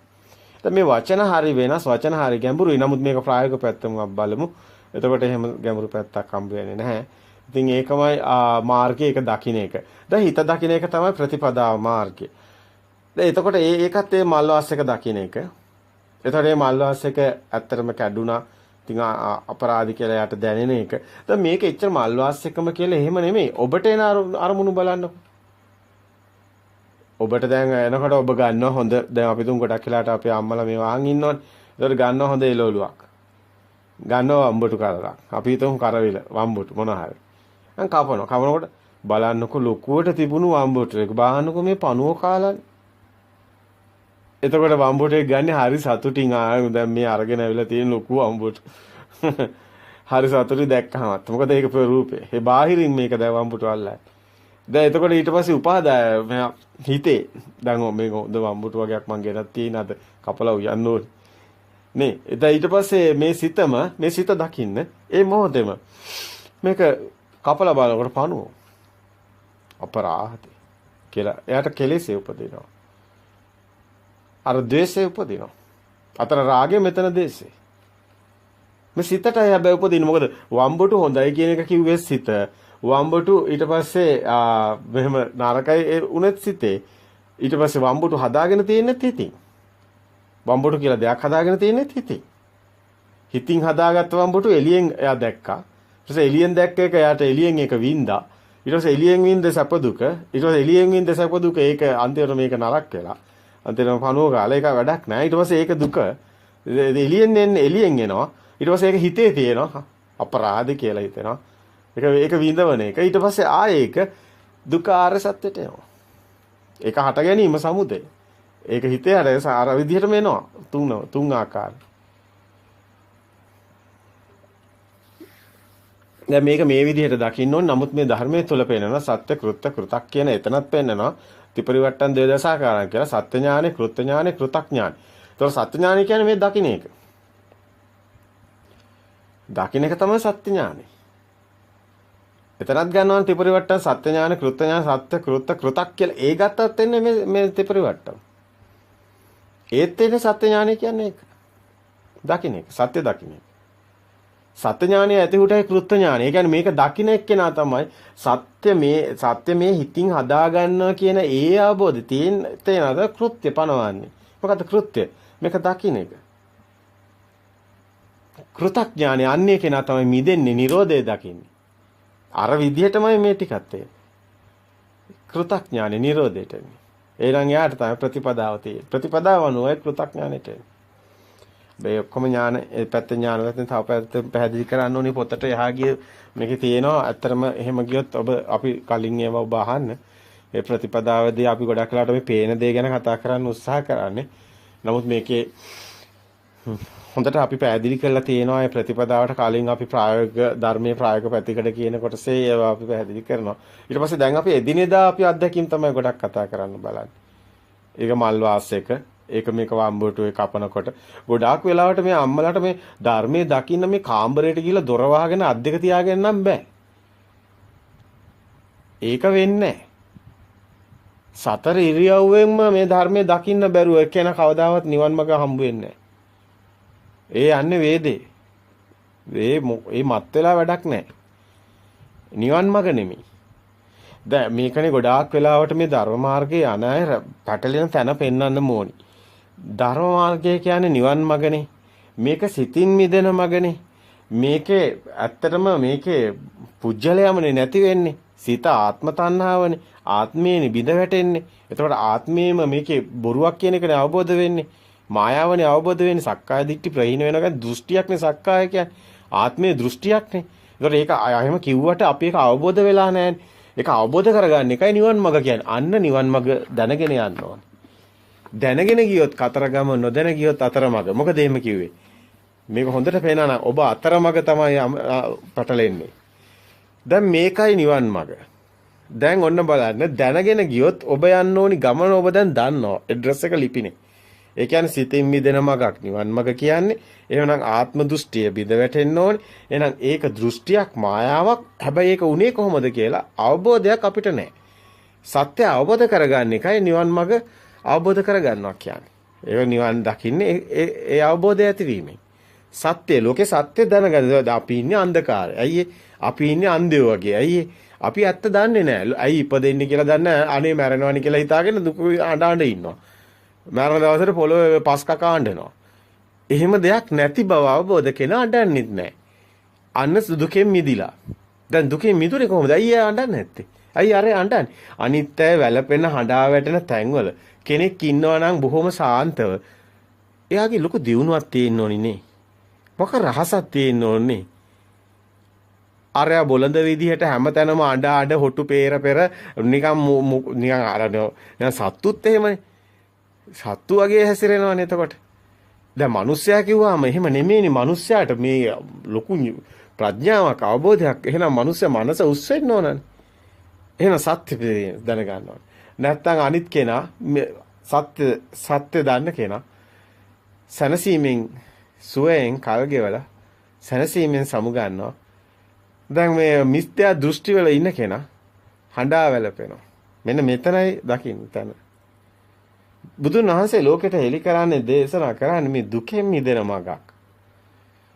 Speaker 1: දැන් මේ වචන හරි වෙනස්, වචන හරි ගැඹුරුයි. නමුත් මේක ප්‍රායෝගික පැත්තම බලමු. එතකොට එහෙම ගැඹුරු පැත්තක් හම්බ වෙන්නේ නැහැ. ඉතින් ඒකමයි මාර්ගය, ඒක දකින්න එක. දැන් හිත දකින්න එක තමයි ප්‍රතිපදාව මාර්ගය. දැන් එතකොට ඒකත් ඒ මල්වාස් එක දකින්න එක. එතකොට මේ මල්වාස් එක ඇත්තටම කැඩුනා. ඉතින් අපරාධි කියලා යට දැනෙන එක. දැන් මේක එච්චර මල්වාස් එකම කියලා එහෙම නෙමෙයි. ඔබට එන අරමුණු බලන්නකො. ඔබට දැන් එනකොට ඔබ ගන්නවා හොඳ, දැන් අපි තුන් ගොඩක් වෙලාට අපේ අම්මලා මේ වහන් ඉන්නවනේ. ඒතකොට ගන්නවා හොඳ එළවලුවක්. ගන්නවා වම්බටු කරලක්. අපි හිතමු කරවිල වම්බටු මොන හරි. දැන් කපනකොට බලන්නකො ලොකුවට තිබුණු වම්බටු එක. බාහන්නකො මේ පණුව කාලන්නේ. එතකොට වම්බොටේ ගන්නේ හරි සතුටින් දැන් මේ අරගෙන ඇවිල්ලා තියෙන ලොකු වම්බොට. හරි සතුටි දැක්කහමත්. මොකද ඒක රූපේ. ඒ බාහිරින් මේක දැන් වම්බොට අල්ලයි. දැන් එතකොට ඊට පස්සේ උපාදාය හිතේ දැන් මේක හොඳ වම්බොට වගේක් මං ගෙනත් තියෙන අද කපලා උයන්න ඕනේ. නේ. එතන ඊට පස්සේ මේ සිත දකින්න ඒ මොහොතේම මේක කපලා බලනකොට පණුව අපරාධේ කියලා එයාට කෙලෙසේ උපදිනවා. අර ද්වේෂය උපදිනවා. අතන රාගය මෙතන ද්වේෂය. මේ සිතටයි හැබැයි උපදින්නේ. මොකද වම්බටු හොඳයි කියන එක කිව්වේ සිත. වම්බටු ඊට පස්සේ මෙහෙම නරකයි උනෙත් සිතේ. ඊට පස්සේ වම්බටු හදාගෙන තියෙනෙත් හිතින්. වම්බටු කියලා දෙයක් හදාගෙන තියෙනෙත් හිතින්. හිතින් හදාගත්ත වම්බටු එළියෙන් එයා දැක්කා. ඊට පස්සේ එළියෙන් දැක්ක එක එයාට එළියෙන් ඒක වින්දා. ඊට පස්සේ එළියෙන් වින්ද සැප දුක. ඊට පස්සේ එළියෙන් වින්ද සැප දුක ඒක අන්තිමට මේක නරක වෙලා. අන්තිමට පණුව ගාලා ඒක වැඩක් නැහැ. ඊට පස්සේ ඒක දුක එළියෙන් එනවා. ඊට පස්සේ ඒක හිතේ තියෙනවා. අපරාධ කියලා හිතෙනවා. ඒක විඳවන එක. ඊට පස්සේ ආයේ ඒක දුක ආර්ය සත්‍යයට එනවා. ඒක හට ගැනීම සමුදය. ඒක හිතේ අර විදිහටම එනවා. තුන් ආකාර. දැන් මේක මේ විදිහට දකින්න ඕන. නමුත් මේ ධර්මයේ තුල පේනවා සත්‍ය කෘත්‍ය කෘතක් කියන එතනත් පෙන්නනවා. ත්‍රිපරිවට්ටන් දෙදසාකාරයන් කියලා සත්‍ය ඥානෙ, කෘත්‍ය ඥානෙ, කෘතක් ඥානෙ. ඒතකොට සත්‍ය ඥානෙ කියන්නේ මේ දකින්න එක. දකින්න එක තමයි සත්‍ය ඥානෙ. එතනත් ගන්නවා ත්‍රිපරිවට්ටන් සත්‍ය ඥාන, කෘත්‍ය ඥාන, සත්‍ය කෘත්‍ය කෘතක් කියලා. ඒ ගත්තත් එන්නේ මේ ත්‍රිපරිවට්ටන්. ඒත් එන්නේ සත්‍ය ඥානෙ කියන්නේ ඒක. දකින්න එක, සත්‍ය දකින්න එක. සත්‍ය ඥානය ඇති උටයි කෘත්‍ය ඥානය. ඒ කියන්නේ මේක දකින්න එක්කෙනා තමයි සත්‍ය මේ හිතින් හදා ගන්නවා කියන ඒ අවබෝධය තේනද කෘත්‍ය පනවන්නේ. මොකද කෘත්‍ය? මේක දකින්න එක. කෘතඥානය අන්නේ කෙනා තමයි මිදෙන්නේ, නිරෝධය දකින්නේ. අර විදිහටමයි මේ ටිකත් එන්නේ. කෘතඥානය නිරෝධයට එන්නේ. එහෙනම් යාට තමයි ප්‍රතිපදාව තියෙන්නේ. ප්‍රතිපදාව අනුවයි කෘතඥානෙට එන්නේ. මේ ඔක්කොම ඥාන ඒ පැත්ත ඥාන වලින් තව පැත්ත පැහැදිලි කරන්න ඕනේ පොතට එහා ගිය මේකේ තියෙනවා. ඇත්තටම එහෙම ගියොත් අපි කලින් ඒවා ඔබ අහන්න. ඒ ප්‍රතිපදාවේදී අපි ගොඩක් වෙලාවට මේ පේන දේ ගැන කතා කරන්න උත්සාහ කරන්නේ. නමුත් මේකේ හොඳට අපි පැහැදිලි කරලා තියෙනවා මේ ප්‍රතිපදාවට කලින් අපි ප්‍රායෝගික ධර්මයේ ප්‍රායෝගික පැතිකඩ කියන කොටසේ ඒවා අපි පැහැදිලි කරනවා. ඊට පස්සේ දැන් අපි එදිනෙදා අපි අත්දැකීම් තමයි ගොඩක් කතා කරන්න බලන්නේ. ඒක මල් වාසයක ඒක මේක වම්බුටුවේ කපනකොට ගොඩාක් වෙලාවට මේ අම්මලාට මේ ධර්මයේ දකින්න මේ කාමරයට ගිහිල්ලා දොර වහගෙන අත් දෙක තියාගෙන නම් බෑ. ඒක වෙන්නේ සතර ඉරියව්වෙන්ම මේ ධර්මයේ දකින්න බැරුව එක්කෙනා කවදාවත් නිවන් මඟ හම්බ වෙන්නේ ඒ යන්නේ වේදේ. ඒ මත් වෙලා වැඩක් නැහැ. නිවන් මඟ නෙමෙයි. දැන් මේකනේ ගොඩාක් වෙලාවට මේ ධර්ම මාර්ගයේ යන අය පැටලෙන තැන පෙන්වන්න ඕනි. ධර්ම මාර්ගය කියන්නේ නිවන් මඟනේ. මේක සිතින් මිදෙන මඟනේ. මේකේ ඇත්තටම මේකේ පුජ්‍යලයමනේ නැති වෙන්නේ. සිත ආත්ම තණ්හාවනේ. ආත්මේනේ බිඳ වැටෙන්නේ. එතකොට ආත්මේම මේකේ බොරුවක් කියන එකනේ අවබෝධ වෙන්නේ. මායාවනේ අවබෝධ වෙන්නේ. සක්කාය දිට්ඨි ප්‍රහීන වෙනකන් දෘෂ්ටියක්නේ සක්කාය කියන්නේ. ආත්මේ දෘෂ්ටියක්නේ. ඒතකොට ඒක එහෙම කිව්වට අපි ඒක අවබෝධ වෙලා නැහැනේ. ඒක අවබෝධ කරගන්න එකයි නිවන් මඟ කියන්නේ. අන්න නිවන් මඟ දැනගෙන යන්න ඕනේ. දැනගෙන ගියොත් කතරගම නොදැන ගියොත් අතරමඟ. මොකද එහෙම කිව්වේ? මේක හොඳට පේනවා ඔබ අතරමඟ තමයි පටලෙන්නේ. දැන් මේකයි නිවන් මඟ. දැන් ඔන්න බලන්න දැනගෙන ගියොත් ඔබ යන්න ඕනි ගමන ඔබ දැන් දන්නවා. ඇඩ්‍රස් එක ලිපිනේ. ඒ කියන්නේ සිතින් මිදෙන මඟක් නිවන් මඟ කියන්නේ. එහෙනම් ආත්ම දෘෂ්ටිය බිඳ වැටෙන්න ඕනේ. එහෙනම් ඒක දෘෂ්ටියක් මායාවක්. හැබැයි ඒක උනේ කොහොමද කියලා අවබෝධයක් අපිට නැහැ. සත්‍ය අවබෝධ කරගන්න එකයි නිවන් මඟ අවබෝධ කරගන්නවා කියන්නේ. ඒක නිවන් දකින්නේ ඒ අවබෝධය ඇතිවීමෙන්. සත්‍ය ලෝකේ සත්‍ය දැනගන්න. අපි ඉන්නේ අන්ධකාරය. ඇයි අපි ඉන්නේ අන්ධයෝ වගේ. ඇයි අපි ඇත්ත දන්නේ නැහැ. ඇයි ඉපදෙන්නේ කියලා දන්නේ නැහැ. අනේ මැරෙනවනි කියලා හිතාගෙන දුක අඬ ඉන්නවා. මරණ දවසට පොළොවේ පස් කකා අඬනවා. එහෙම දෙයක් නැති බව අවබෝධ කෙනා අඬන්නෙත් නැහැ. අන්න දුකෙන් මිදිලා. දැන් දුකෙන් මිදුනේ කොහොමද? අයියා අඬන්නේ නැත්තේ. අයියා අර අඬන්නේ. අනිත්‍ය වැළපෙන හඬා වැටෙන තැන්වල කෙනෙක් ඉන්නවා නම් බොහොම සාන්තව. එයාගේ ලොකු දියුණුවක් තියෙන්න ඕනි නේ. මොකක් රහසක් තියෙන්න ඕනේ. අරයා බොළඳ විදිහට හැමතැනම අඬ හොටු පෙර නිකන් අර සත්තුත් එහෙමනේ. සත්තු වගේ හැසිරෙනවනේ එතකොට. දැන් මිනිස්සයා කිව්වම එහෙම නෙමෙයිනේ. මිනිස්සයාට මේ ලොකු ප්‍රඥාවක් අවබෝධයක්. එහෙනම් මිනිස්සයා මනස උස් වෙන්න ඕනනේ. එහෙනම් සත්‍ය දැනගන්න ඕනේ. නැත්තම් අනිත් කෙනා සත්‍ය දන්න කෙනා සනසීමෙන් සුවයෙන් කල් ගෙවලා සනසීමෙන් සමු ගන්නවා. දැන් මේ මිත්‍යා දෘෂ්ටි වල ඉන්න කෙනා හඬා වැළපෙනවා. මෙන්න මෙතනයි දකින්න තැන. බුදුන් වහන්සේ ලෝකෙට හෙළි කරන්නේ දේශනා කරන්නේ මේ දුකෙන් මිදෙන මඟක්.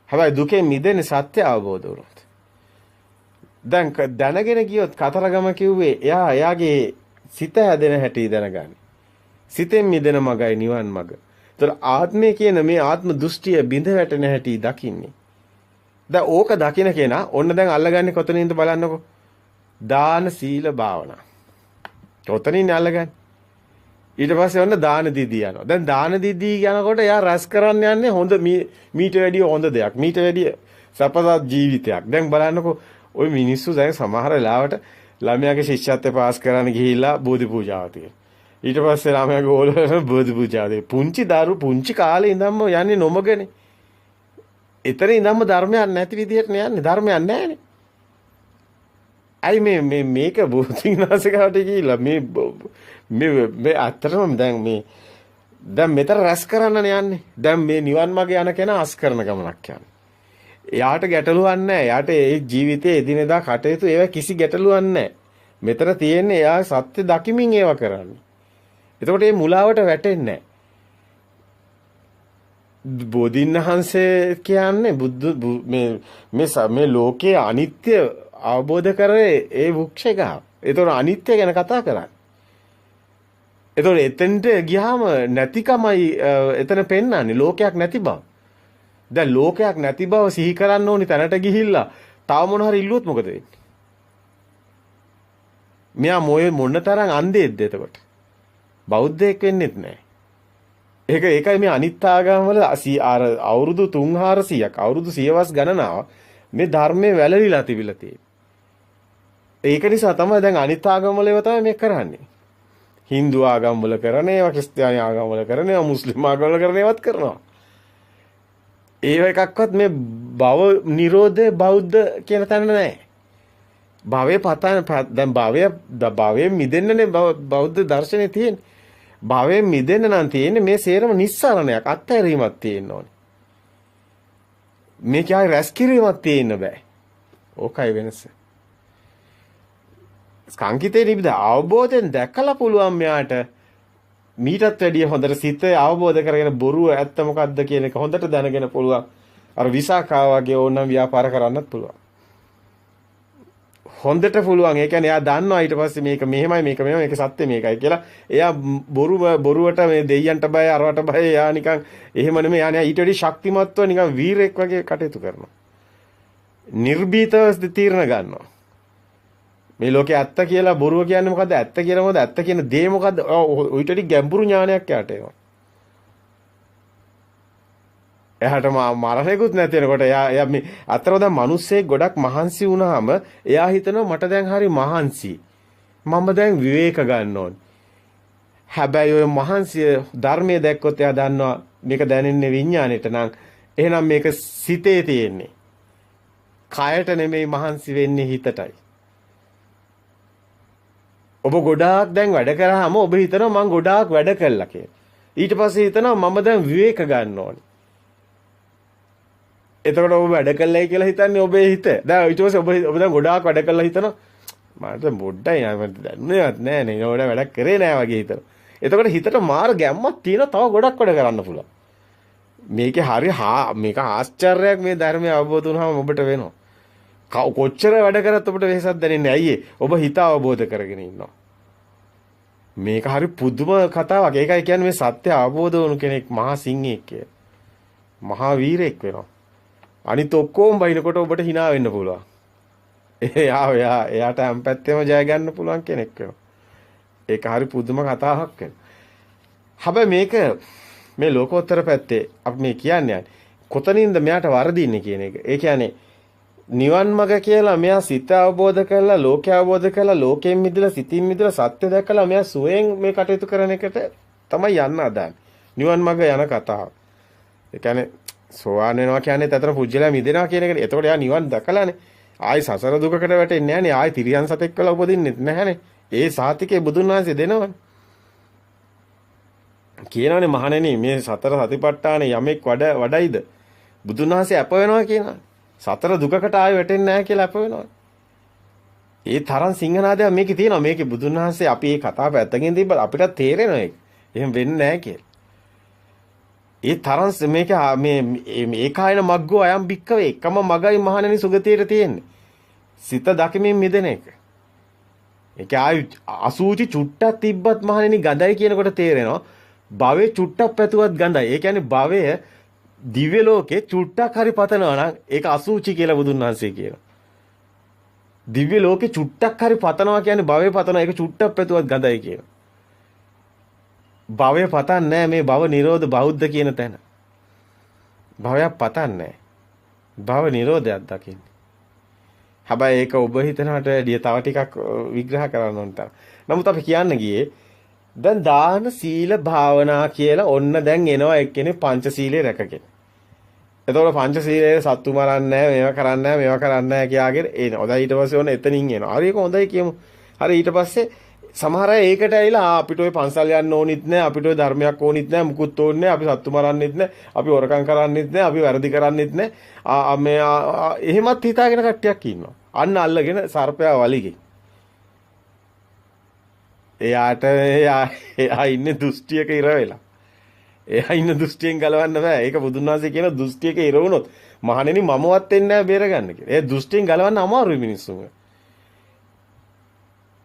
Speaker 1: හැබැයි දුකෙන් මිදෙන්නේ සත්‍ය අවබෝධ වුණොත්. දැන් දැනගෙන ගියොත් කතරගම කිව්වේ එයාගේ සිත හැදෙන හැටි දැනගන්න. සිතෙන් මිදෙන මඟයි නිවන් මඟ. ඒතර ආත්මය කියන මේ ආත්ම දෘෂ්ටිය බිඳ වැටෙන හැටි දකින්නේ. දැන් ඕක දකින්න කෙනා ඔන්න දැන් අල්ලගන්නේ කොතනින්ද බලන්නකෝ. දාන සීල භාවනා. කොතනින් අල්ලගන්නේ? ඊට පස්සේ ඔන්න දාන දීදී යනවා. දැන් දාන දීදී යනකොට එයා රැස් කරන්න යන්නේ හොඳ මීට වැඩිය හොඳ දෙයක්. මීට වැඩිය සපසත් ජීවිතයක්. දැන් බලන්නකෝ ওই මිනිස්සු දැන් සමහර වෙලාවට ළමයාගේ ශිෂ්‍යත්වය පාස් කරන්න ගිහිල්ලා බෝධි පූජාව තියෙනවා. ඊට පස්සේ ළමයාගේ ඕලවල බෝධි පූජාව දෙයි. පුංචි කාලේ ඉඳන්ම යන්නේ නොමගනේ. ඊතර ඉඳන්ම ධර්මයක් නැති විදිහට යන්නේ. ධර්මයක් නැහැනේ. අයි මේක බෝධිනාසිකාට ගිහිල්ලා මේ අත්‍තරම දැන් මෙතන රැස් කරන්න යන්නේ. දැන් මේ නිවන් මාගේ යන කෙනා අස් කරන ගමනක් යන්නේ. එයාට ගැටලුවක් නැහැ. එයාට ඒ ජීවිතයේ එදිනෙදා කටයුතු ඒවා කිසි ගැටලුවක් නැහැ. මෙතන තියෙන්නේ එයා සත්‍ය දකිමින් ඒවා කරන්නේ. එතකොට මේ මුලාවට වැටෙන්නේ නැහැ. බෝධින්වහන්සේ කියන්නේ මේ ලෝකයේ අනිත්‍ය අවබෝධ කරේ ඒ වෘක්ෂය ගහ. ඒතකොට අනිත්‍ය ගැන කතා කරන්නේ. ඒතකොට එතෙන්ට ගියාම නැතිකමයි එතන පෙන්වන්නේ ලෝකයක් නැති බව. දැන් ලෝකයක් නැති බව සිහි කරන්න ඕනි තැනට ගිහිල්ලා තව මොන හරි ඉල්ලුවොත් මොකද වෙන්නේ? මෙයා මොන තරම් අන්ධයෙක්ද එතකොට? බෞද්ධයෙක් වෙන්නෙත් නැහැ. ඒකයි මේ අනිත් ආගම් වල අවුරුදු 3400ක් අවුරුදු සියවස් ගණනාවක් මේ ධර්මයේ වැළලීලා තිබිලා තියෙන්නේ. ඒක නිසා තමයි දැන් අනිත් ආගම් වල ඒවා තමයි මේ කරන්නේ. Hindu ආගම් වල කරන ඒවා, ක්‍රිස්තියානි ආගම් වල කරන ඒවා, මුස්ලිම් ආගම් වල කරන ඒවාත් කරනවා. ඒව එකක්වත් මේ භව නිරෝධය බෞද්ධ කියන තැන නැහැ. භවයේ පතන දැන් භවයේ මිදෙන්නනේ බෞද්ධ දර්ශනේ තියෙන්නේ. භවයෙන් මිදෙන්න නම් තියෙන්නේ මේ සේරම නිස්සාරණයක් අත්හැරීමක් තියෙන්න ඕනේ. මේ කිය රැස් කිරීමක් තියෙන්න බෑ. ඕකයි වෙනස. ස්කංකිතේ නිබ්බ අවබෝධයෙන් දැකලා පුළුවන් මෙයාට මීටත් වැඩිය හොඳට සිත අවබෝධ කරගෙන බොරුව ඇත්ත මොකද්ද කියන එක හොඳට දැනගෙන පුළුවන්. අර විසාකා වගේ ඕනනම් ව්‍යාපාර කරන්නත් පුළුවන්. හොඳට පුළුවන්. ඒ කියන්නේ එයා දන්නවා ඊට පස්සේ මේක මෙහෙමයි මේක මේක සත්‍ය මේකයි කියලා. එයා බොරුවට මේ දෙයයන්ට බය අරවට බය එයා නිකන් එහෙම නෙමෙයි. එයා ඊට වැඩි ශක්තිමත්ව නිකන් වීරයෙක් වගේ කටයුතු කරනවා. නිර්භීතව තීරණ ගන්නවා. මේ ලෝකේ ඇත්ත කියලා බොරුව කියන්නේ මොකද්ද? ඇත්ත කියලා මොකද? ඇත්ත කියන දේ මොකද්ද? ඊට වැඩි ගැඹුරු ඥානයක් යාට එනවා. එයාට මරණයකුත් නැති වෙනකොට එයා මේ අතර දැන් මිනිස්සෙක් ගොඩක් මහන්සි වුණාම එයා හිතනවා මට දැන් හරි මහන්සි. මම දැන් විවේක ගන්න ඕනේ. හැබැයි ඔය මහන්සිය ධර්මයේ දැක්කොත් එයා දන්නවා මේක දැනෙන්නේ විඥාණයට නම් එහෙනම් මේක සිතේ තියෙන්නේ. කයට නෙමෙයි මහන්සි වෙන්නේ හිතටයි. ඔබ ගොඩාක් දැන් වැඩ කරාම ඔබ හිතනවා මම ගොඩාක් වැඩ කළා කියලා. ඊට පස්සේ හිතනවා මම දැන් විවේක ගන්න ඕනේ. එතකොට ඔබ වැඩ කළයි කියලා හිතන්නේ ඔබේ හිත. දැන් ඊට පස්සේ ඔබ දැන් ගොඩාක් වැඩ කළා හිතනවා මට පොඩ්ඩයි මට දැනුනේවත් නෑ නේ නෝඩ වැඩක් කරේ නෑ වගේ හිතනවා. එතකොට හිතට මාර ගැම්මක් තියෙනවා තව ගොඩක් වැඩ කරන්න පුළුවන්. මේකේ හරි මේක ආශ්චර්යයක් මේ ධර්මය අවබෝධ වුණාම ඔබට වෙනවා. කොච්චර වැඩ කරත් ඔබට වෙහසක් දැනෙන්නේ ඇයි ඔබ හිත අවබෝධ කරගෙන ඉන්නවා. මේක හරි පුදුම කතාවක්. ඒකයි කියන්නේ මේ සත්‍ය අවබෝධ වුණු කෙනෙක් මහා සිංහෙක් කියලා. මහා වීරයෙක් වෙනවා. අනිත් ඔක්කොම බයිනකොට ඔබට hina වෙන්න පුළුවන්. එයාට හැම පැත්තෙම ජය ගන්න පුළුවන් කෙනෙක් වෙනවා. ඒක හරි පුදුම කතාවක් වෙනවා. හැබැයි මේක මේ ලෝකෝත්තර පැත්තේ අපි මේ කියන්නේ කොතනින්ද මෙයාට වරදින්නේ කියන එක. ඒ කියන්නේ නිවන් මඟ කියලා මෙයා සිත අවබෝධ කරලා ලෝකය අවබෝධ කරලා ලෝකයෙන් මිදලා සිතින් මිදලා සත්‍ය දැකලා මෙයා සුවයෙන් මේ කටයුතු කරන එකට තමයි යන්න හදන්නේ. නිවන් මඟ යන කතාව. ඒ කියන්නේ සෝවාන් වෙනවා කියන්නේ තතර පුජ්‍යලා මිදෙනවා කියන එකනේ. එතකොට යා නිවන් දැකලානේ. ආයි සසර දුකකට වැටෙන්නේ නැහනේ. ආයි තිරියන් සතෙක් වෙලා උපදින්නෙත් නැහනේ. ඒ සාතිකේ බුදුන් වහන්සේ දෙනවනේ. කියනවනේ මහණෙනි මේ සතර සතිපට්ඨාන යමෙක් වඩයිද බුදුන් වහන්සේ අප වෙනවා කියනවා. සතර දුකකට ආයෙ වැටෙන්නේ නැහැ කියලා අප වෙනවා. ඒ තරම් සිංහනාදයක් මේකේ තියෙනවා. මේකේ බුදුන් වහන්සේ අපි මේ කතාව පැත්තකින් තිබ්බ අපිට තේරෙනවා ඒක. එහෙම වෙන්නේ නැහැ කියලා. ඒ තරම් මේක මේ ඒකායන මග්ගෝ අයම් බික්කවේ එකම මගයි මහණෙනි සුගතියට තියෙන්නේ. සිත දකිමින් මිදෙන එක. ඒක ආයි අසූචි චුට්ටක් තිබ්බත් මහණෙනි ගඳයි කියනකොට තේරෙනවා. භවේ චුට්ටක් පැතුවත් ගඳයි. ඒ කියන්නේ භවය දිව්‍ය ලෝකේ චුට්ටක් හරි පතනවා නම් ඒක අසූචි කියලා බුදුන් වහන්සේ කියනවා. දිව්‍ය ලෝකේ චුට්ටක් හරි පතනවා කියන්නේ භවයේ පතනවා ඒක චුට්ටක් පැතුවත් ගඳයි කියනවා. භවය පතන්නේ මේ භව නිරෝධ බෞද්ධ කියන තැන. භවයක් පතන්නේ භව නිරෝධයක් දකින්නේ. හැබැයි ඒක ඔබ හිතනකට වැඩිය තව ටිකක් විග්‍රහ කරන්න ඕන තරම්. නමුත් අපි කියන්න ගියේ දැන් දාන සීල භාවනා කියලා ඔන්න දැන් එනවා එක්කෙනේ පංචශීලයේ රැකගෙන. එතකොට පංචශීලයේ සත්තු මරන්නේ නැහැ, මේවා කරන්නේ නැහැ, මේවා කරන්නේ නැහැ කියාගෙන එනවා. දැන් ඊට පස්සේ ඔන්න එතනින් එනවා. හරි ඒක හොඳයි කියමු. හරි ඊට පස්සේ සමහර අය ඒකට ඇවිල්ලා අපිට ওই පන්සල් යන්න ඕනිත් නැහැ, අපිට ওই ධර්මයක් ඕනිත් නැහැ, මුකුත් ඕනේ නැහැ, අපි සත්තු මරන්නෙත් නැහැ, අපි හොරකම් කරන්නෙත් නැහැ, අපි වැරදි කරන්නෙත් නැහැ. මේ එහෙමත් හිතාගෙන කට්ටියක් ඉන්නවා. අන්න අල්ලගෙන සර්පයා වලිගේ. එයා ඉන්නේ දෘෂ්ටියක ඉර වෙලා. එයා ඉන්න දෘෂ්ටියෙන් ගලවන්න බෑ. ඒක බුදුන් වහන්සේ කියන දෘෂ්ටියක ඉර වුණොත් මහණෙනි මමවත් වෙන්නේ නැහැ බේරගන්න කියලා. ඒ දෘෂ්ටියෙන් ගලවන්න අමාරුයි මිනිස්සුන්ගේ.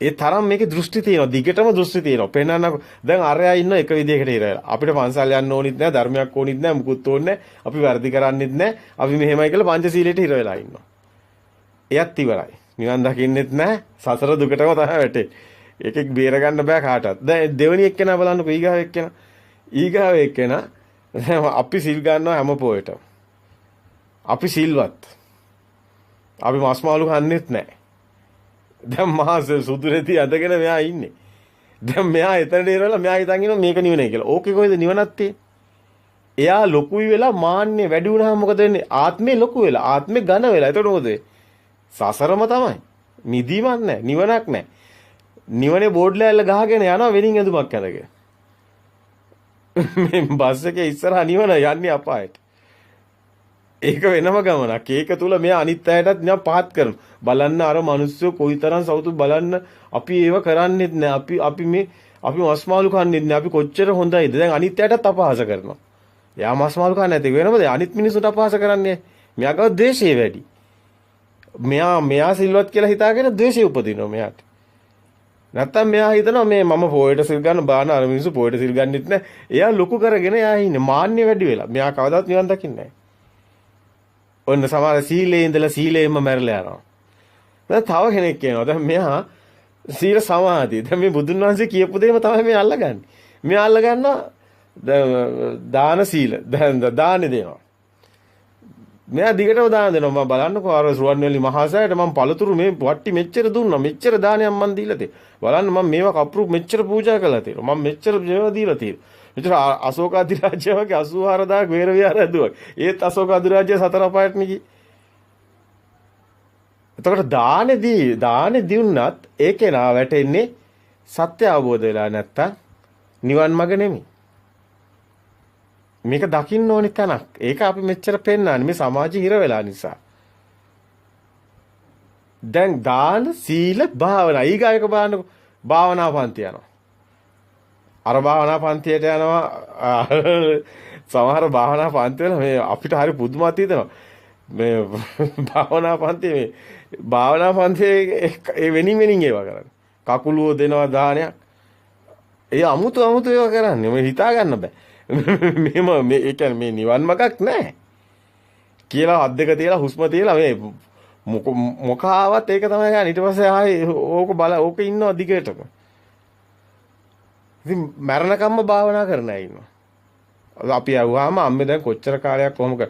Speaker 1: ඒ තරම් මේකේ දෘෂ්ටි තියෙනවා. දිගටම දෘෂ්ටි තියෙනවා. පෙන්නන්න දැන් අරයා ඉන්න එක විදිහකට ඉර වෙලා. අපිට පන්සල් යන්න ඕනිත් නැහැ, ධර්මයක් ඕනිත් නැහැ, මුකුත් ඕනේ නැහැ. අපි වැරදි කරන්නෙත් නැහැ. අපි මෙහෙමයි කියලා පංචශීලයට ඉර වෙලා ඉන්නවා. එයත් ඉවරයි. නිවන් දකින්නෙත් නැහැ. සසර දුකටම තමයි වැටෙන්නේ. එකෙක් බේර ගන්න බෑ කාටවත්. දැන් දෙවෙනි එක්කෙනා බලන්නකො ඊගාව එක්කෙනා. ඊගාව එක්කෙනා අපි සිල් ගන්නවා හැම පොයටම. අපි සිල්වත්. අපි මස් මාළු කන්නේත් නැහැ. දැන් මහා සුදු රෙදි අඳගෙන මෙයා ඉන්නේ. දැන් මෙයා එතනට ඉරලා මෙයා හිතන් ඉන්නවා මේක නිවනයි කියලා. ඕකේ කොයිද නිවනක් තියෙන්නේ? එයා ලොකුයි වෙලා මාන්නේ වැඩි වුණාම මොකද වෙන්නේ? ආත්මේ ලොකු වෙලා, ආත්මේ ඝන වෙලා. එතකොට මොකද වෙන්නේ? සසරම තමයි. මිදීමක් නැහැ, නිවනක් නැහැ. නිවනේ බෝඩ් ලෑල්ල ගහගෙන යනවා වෙනින් ඇඳුමක් අරගෙන. මේ බස් එකේ ඉස්සරහා නිවන යන්නේ අපායට. ඒක වෙනම ගමනක්. ඒක තුල මෙයා අනිත් අයටත් නිකන් පහත් කරනවා. බලන්න අර මිනිස්සු කොයිතරම් සෞතු බලන්න අපි ඒව කරන්නේත් නැහැ. අපි මස් මාළු කන්නේත් නැහැ. අපි කොච්චර හොඳයිද? දැන් අනිත් අයටත් අපහාස කරනවා. එයා මස් මාළු කන්නේ නැති වෙනවද? අනිත් මිනිස්සුන්ට අපහාස කරන්නේ. මෙයාගව ද්වේෂය වැඩි. මෙයා සිල්වත් කියලා හිතාගෙන ද්වේෂය උපදිනවා මෙයාට. නැත්තම් මෙයා හිතනවා මේ මම පොයට සිල් ගන්න බාන අර මිනිස්සු පොයට සිල් ගන්නෙත් නැහැ. එයා ලොකු කරගෙන එයා ඉන්නේ. මාන්නේ වැඩි වෙලා. මෙයා කවදාවත් නිවන් දකින්නේ නැහැ. ඔන්න සමහර සීලේ ඉඳලා සීලේම මැරලා යනවා. දැන් තව කෙනෙක් කියනවා. දැන් මෙයා සීල සමාධිය. දැන් මේ බුදුන් වහන්සේ කියපු දෙයම තමයි මේ අල්ලගන්නේ. මෙයා අල්ලගන්නවා දාන සීල. දැන් දානෙ දෙනවා. මෙයා දිගටම දාන දෙනවා. මම බලන්නකෝ අර සුවන්වැලි මහසෑයට මම පළතුරු මේ වට්ටි මෙච්චර දුන්නා. මෙච්චර දානයක් මම දීලා තියෙනවා. බලන්න මම මේවා කප්පරු මෙච්චර පූජා කළා තියෙනවා. මම මෙච්චර මේවා දීලා තියෙනවා. මෙච්චර අශෝක අධිරාජ්‍ය වගේ 84000ක් වේර විහාර ඇදුවා. ඒත් අශෝක අධිරාජ්‍ය සතර අපායට නිකි. එතකොට දානේ දිනුනත් ඒකේ නා වැටෙන්නේ සත්‍ය අවබෝධ වෙලා නැත්තම් නිවන් මඟ නෙමෙයි. මේක දකින්න ඕනි තැනක්. ඒක අපි මෙච්චර පෙන්නන්නේ මේ සමාජي හිර වෙලා නිසා. දැන් දාන සීල භාවනා ඊගායක බලන්නකො භාවනා පන්ති යනවා. අර භාවනා පන්තියට යනවා සමහර භාවනා පන්ති වල මේ අපිට හරි පුදුමත් හිතෙනවා. මේ භාවනා පන්තියේ ඒ වෙනින් ඒවා කරන්නේ. කකුලුව දෙනවා දානයක්. ඒ අමුතු ඒවා කරන්නේ. මේ හිතා ගන්න බෑ. මේ ඒ කියන්නේ මේ නිවන් මාර්ගක් නැහැ. කියලා අත් දෙක තියලා හුස්ම තියලා මේ මොකාවත් ඒක තමයි ගන්න. ඊට පස්සේ ආයේ ඕක ඉන්නවා දිගටම. ඉතින් මරණකම්ම භාවනා කරන අය ඉන්නවා. අපි ආවම අම්මේ දැන් කොච්චර කාලයක් කොහොම කර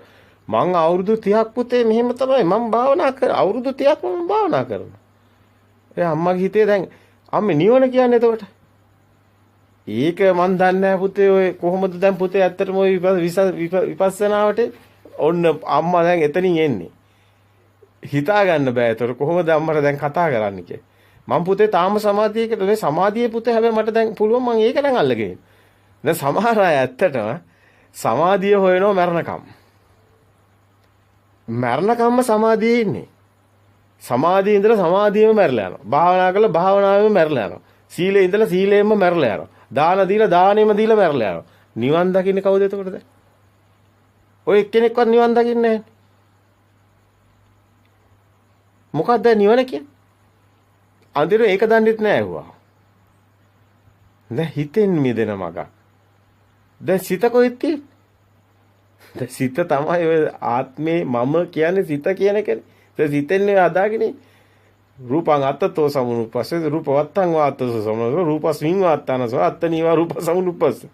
Speaker 1: මං අවුරුදු 30ක් පුතේ මෙහෙම තමයි මම භාවනා කර අවුරුදු 30ක් මම භාවනා කරනවා. ඒ අම්මගේ හිතේ දැන් අම්මේ නිවන කියන්නේ එතකොට. ඒක මන් දන්නේ නැහැ පුතේ ඔය කොහොමද දැන් පුතේ ඇත්තටම ඔය විපස්සනාවට ඔන්න අම්මා දැන් එතනින් එන්නේ. හිතා ගන්න බෑ ඒතර කොහොමද අම්මට දැන් කතා කරන්න කිය. මම පුතේ තාම සමාධියකට මේ සමාධියේ පුතේ හැබැයි මට දැන් පුළුවන් මම ඒක දැන් අල්ලගෙන. දැන් සමහර අය ඇත්තටම සමාධිය හොයනවා මරණකම්. මරණකම්ම සමාධියේ ඉන්නේ. සමාධියේ ඉඳලා සමාධියෙම මැරලා යනවා. භාවනා කළා භාවනාවෙම මැරලා යනවා. සීලේ ඉඳලා සීලයෙන්ම මැරලා යනවා. දාන දීලා දානෙම දීලා මැරලා යනවා. නිවන් දකින්නේ කවුද එතකොට දැන්? ඔය එක්කෙනෙක්වත් නිවන් දකින්නේ නැහැ. මොකක්ද නිවන කියන්නේ? අන්තිමට ඒක දන්නෙත් නෑ ඇහුවා. දැන් හිතෙන් මිදෙන මග. දැන් සිත කොහෙද තියෙන්නේ? දැන් සිත තමයි ඔය ආත්මේ මම කියන්නේ සිත කියන එකනේ. දැන් සිතෙන්නේ අදාගෙන රූපං අත්තතෝ සමුනුපස්සේ රූපවත්තං වාත්තසෝ සමුනුපස්සේ රූපස්මින් වාත්තනසෝ අත්තනීවා රූප සමුනුපස්සේ.